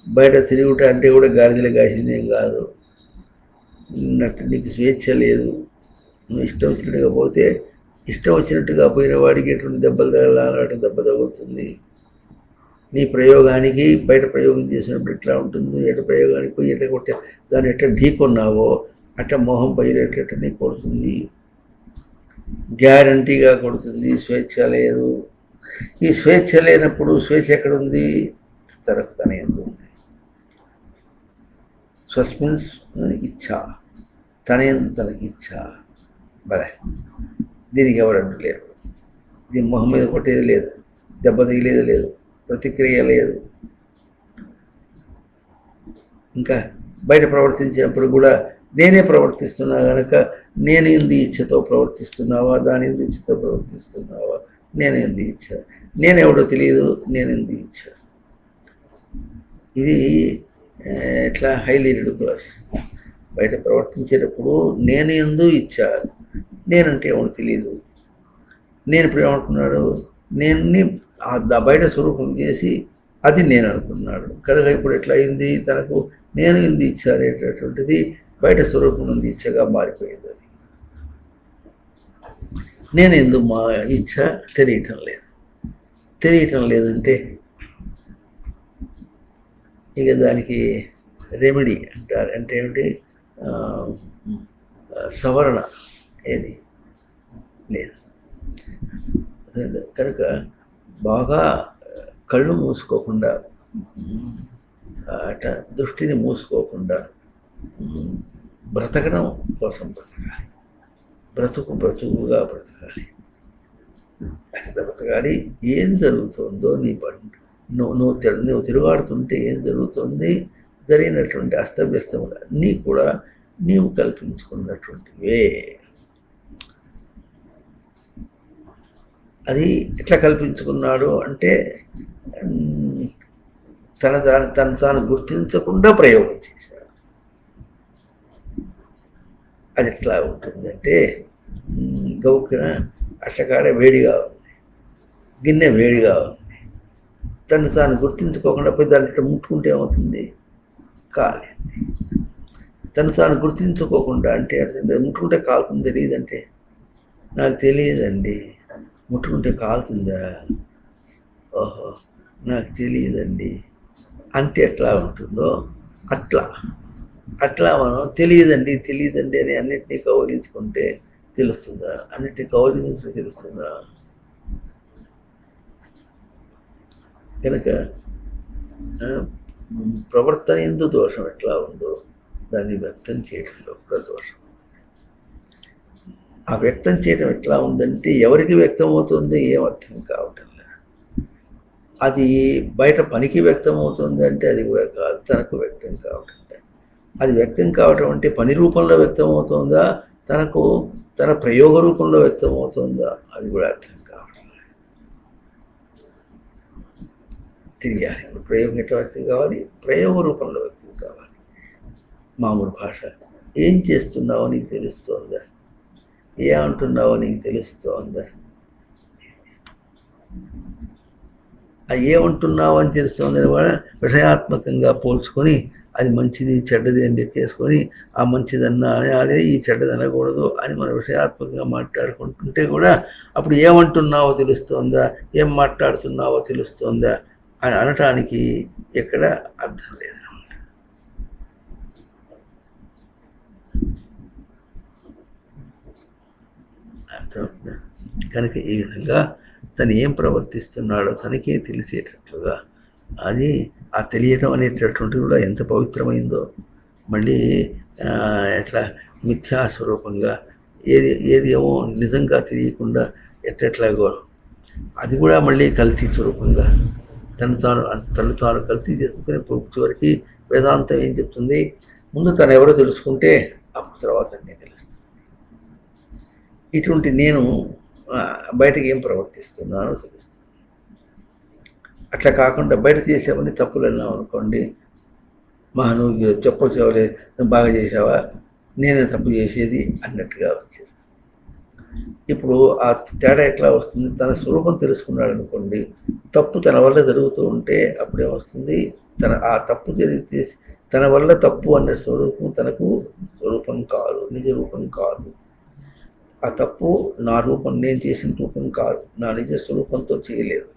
బయట తిరుగుట అంటే కూడా గాడిదలు కాసింది ఏం కాదు. నీకు స్వేచ్ఛ లేదు, నువ్వు ఇష్టం వచ్చినట్టుగా పోతే ఇష్టం వచ్చినట్టుగా పోయిన వాడికి ఎటువంటి దెబ్బలు తగలాలంటే దెబ్బ తగులుతుంది. నీ ప్రయోగానికి బయట ప్రయోగం చేసినప్పుడు ఎట్లా ఉంటుంది, ఎట ప్రయోగానికి పోయి ఎట్లా కొట్టే దాన్ని ఎట్లా ఢీకొన్నావో అట్లా మొహం పైరెట్ట నీకు కొడుతుంది, గ్యారంటీగా కొడుతుంది. స్వేచ్ఛ లేదు. ఈ స్వేచ్ఛ లేనప్పుడు స్వేచ్ఛ ఎక్కడుంది? తన యందు ఉంది. స్వస్మిన్స్ ఇచ్చా, తన యందు తనకి ఇచ్చా. బలే దీనికి ఎవరంటూ లేరు. దీని మొహం మీద కొట్టేది లేదు, దెబ్బ తగిలేది లేదు, ప్రతిక్రియ లేదు. ఇంకా బయట ప్రవర్తించినప్పుడు కూడా నేనే ప్రవర్తిస్తున్నా కనుక నేను ఎందు ఇచ్చతో ప్రవర్తిస్తున్నావా, దాని ఎందు ఇచ్చతో ప్రవర్తిస్తున్నావా, నేను ఎందు ఇచ్చ, నేనెవడో తెలియదు, నేను ఎందు ఇచ్చ. ఇది ఎట్లా హైలీ రిడిక్యులస్. బయట ప్రవర్తించేటప్పుడు నేను ఎందు ఇచ్చా, నేనంటే ఎవడు తెలియదు. నేను ఇప్పుడు ఏమంటున్నాడు, నేను బయట స్వరూపం చేసి అది నేను అనుకున్నాడు కనుక ఇప్పుడు ఎట్లా అయింది, తనకు నేను ఎందు ఇచ్చారేటటువంటిది బయట స్వరూపం నుండి ఇచ్చగా మారిపోయింది. అది నేను ఎందు మా ఇచ్చ తెలియటం లేదంటే ఇక దానికి రెమెడీ అంటారు. అంటే ఏమిటి? సవరణ ఏది లేదు. కనుక బాగా కళ్ళు మూసుకోకుండా అట్లా దృష్టిని మూసుకోకుండా బ్రతకడం కోసం బ్రతకాలి. బ్రతుకుగా బ్రతకాలి. అట్లా బ్రతకాలి. ఏం జరుగుతుందో నీ నువ్వు తిరుగాడుతుంటే ఏం జరుగుతుంది, జరిగినటువంటి అస్తవ్యస్తములు అన్నీ కూడా నీవు కల్పించుకున్నటువంటివే. అది ఎట్లా కల్పించుకున్నాడు అంటే తను తాను గుర్తించకుండా ప్రయోగం చేశాడు. అది ఎట్లా ఉంటుందంటే గౌక్కున అట్టకాడ వేడిగా ఉంది, గిన్నె వేడిగా ఉంది, తను తాను గుర్తించుకోకుండా పోయి దాన్ని ముట్టుకుంటే ఏమవుతుంది? కాలేదు. తను తాను గుర్తించుకోకుండా అంటే ముట్టుకుంటే కాలుతుంది తెలియదంటే, నాకు తెలియదండి ముట్టుకుంటే కాలుతుందా, ఓహో నాకు తెలియదండి అంటే ఎట్లా ఉంటుందో అట్లా మనం తెలియదండి అని అన్నిటినీ కౌలించుకుంటే తెలుస్తుందా? అన్నిటినీ కౌలించుకుంటే తెలుస్తుందా? కనుక ఆ, ప్రవర్తన ఎందు దోషం ఎట్లా ఉందో దాన్ని వ్యక్తం చేయడంలో కూడా దోషం. ఆ వ్యక్తం చేయడం ఎట్లా ఉందంటే ఎవరికి వ్యక్తం అవుతుంది ఏం అర్థం కావటం లేదు. అది బయట పనికి వ్యక్తం అవుతుంది అంటే అది కూడా కాదు, తనకు వ్యక్తం కావటం లేదు. అది వ్యక్తం కావటం అంటే పని రూపంలో వ్యక్తం అవుతుందా, తనకు తన ప్రయోగ రూపంలో వ్యక్తం అవుతుందా, అది కూడా అర్థం కావటం లేదు. తెలియాలి. ఇప్పుడు ప్రయోగం ఎట్లా వ్యక్తం కావాలి, ప్రయోగ రూపంలో వ్యక్తం కావాలి. మామూలు భాష, ఏం చేస్తున్నావో నీకు తెలుస్తోందా, ఏమంటున్నావో నీకు తెలుస్తోందా, ఆ ఏమంటున్నావు అని తెలుస్తోందని కూడా విషయాత్మకంగా పోల్చుకొని అది మంచిది చెడ్డది అని లెక్కేసుకొని ఆ మంచిదన్నా అనే ఈ చెడ్డది అనకూడదు అని మనం విషయాత్మకంగా మాట్లాడుకుంటుంటే కూడా అప్పుడు ఏమంటున్నావో తెలుస్తోందా, ఏం మాట్లాడుతున్నావో తెలుస్తోందా అని అనటానికి ఎక్కడ అర్థం లేదు. అర్థమవుతుందా? కనుక ఈ విధంగా తను ఏం ప్రవర్తిస్తున్నాడో తనకే తెలిసేటట్లుగా అది ఆ తెలియటం అనేటటువంటిది కూడా ఎంత పవిత్రమైందో. మళ్ళీ ఎట్లా మిథ్యాస్వరూపంగా ఏది ఏది ఏమో నిజంగా తెలియకుండా ఎట్లెట్లాగో అది కూడా మళ్ళీ కల్తీ స్వరూపంగా తను తాను కల్తీ చేసుకునే చివరికి వేదాంతం ఏం చెప్తుంది, ముందు తను ఎవరో తెలుసుకుంటే అప్పుడు తర్వాత అన్నీ తెలుస్తుంది. ఇటువంటి నేను బయటకి ఏం ప్రవర్తిస్తున్నానో తెలుస్తుంది. అట్లా కాకుండా బయట చేసేవన్నీ తప్పులు అన్నావు అనుకోండి, నువ్వు చెప్పవలే, నువ్వు బాగా చేసావా, నేనే తప్పు చేసేది అన్నట్టుగా వచ్చేస్తుంది. ఇప్పుడు ఆ తేడా ఎట్లా వస్తుంది, తన స్వరూపం తెలుసుకున్నాడు అనుకోండి, తప్పు తన వల్ల జరుగుతూ ఉంటే అప్పుడేమొస్తుంది, ఆ తప్పు జరిగితే తన వల్ల తప్పు అనే స్వరూపం తనకు స్వరూపం కాదు, నిజ రూపం కాదు. ఆ తప్పు నా రూపం, నేను చేసిన రూపం కాదు, నా నిజ స్వరూపంతో చేయలేదు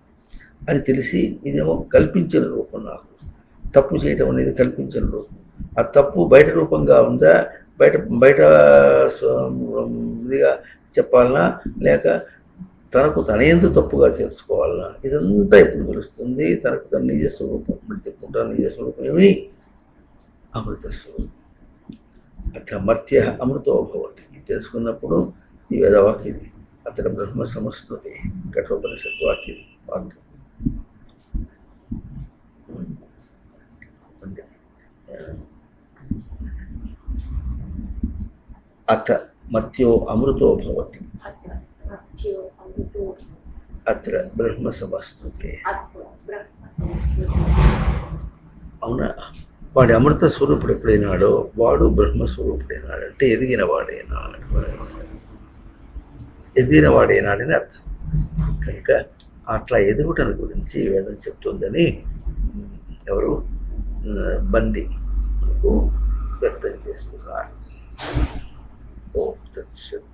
అని తెలిసి ఇదేమో కల్పించిన రూపం. నాకు తప్పు చేయడం అనేది కల్పించిన రూపం. ఆ తప్పు బయట రూపంగా ఉందా, బయట ఇదిగా చెప్పాలనా, లేక తనకు తన ఎందు తప్పుగా తెలుసుకోవాలనా, ఇదంతా ఎప్పుడు తెలుస్తుంది. తనకు తన నిజ స్వరూపం చెప్పుకుంటాను. నిజ స్వరూపం ఏమి, అమృత స్వరూపం. అట్లా మర్త్య అమృతో భవతి. ఇది తెలుసుకున్నప్పుడు ఈ వేదవాక్యం అతడు బ్రహ్మ సమస్మృతి కఠోపనిషత్ వాక్యం. అత మర్త్యో అమృతో భవతి అత్ర బ్రహ్మ సమస్మృతి. అవునా, వాడి అమృత స్వరూపుడు ఎప్పుడైనాడో వాడు బ్రహ్మస్వరూపుడైనాడు అంటే ఎదిగిన వాడైనాడు, ఎదిగిన వాడైనాడని అర్థం. కనుక అట్లా ఎదుగుటను గురించి వేదం చెప్తుందని ఎవరు బంది మనకు వ్యక్తం చేస్తున్నారు. ఓం తత్సత్.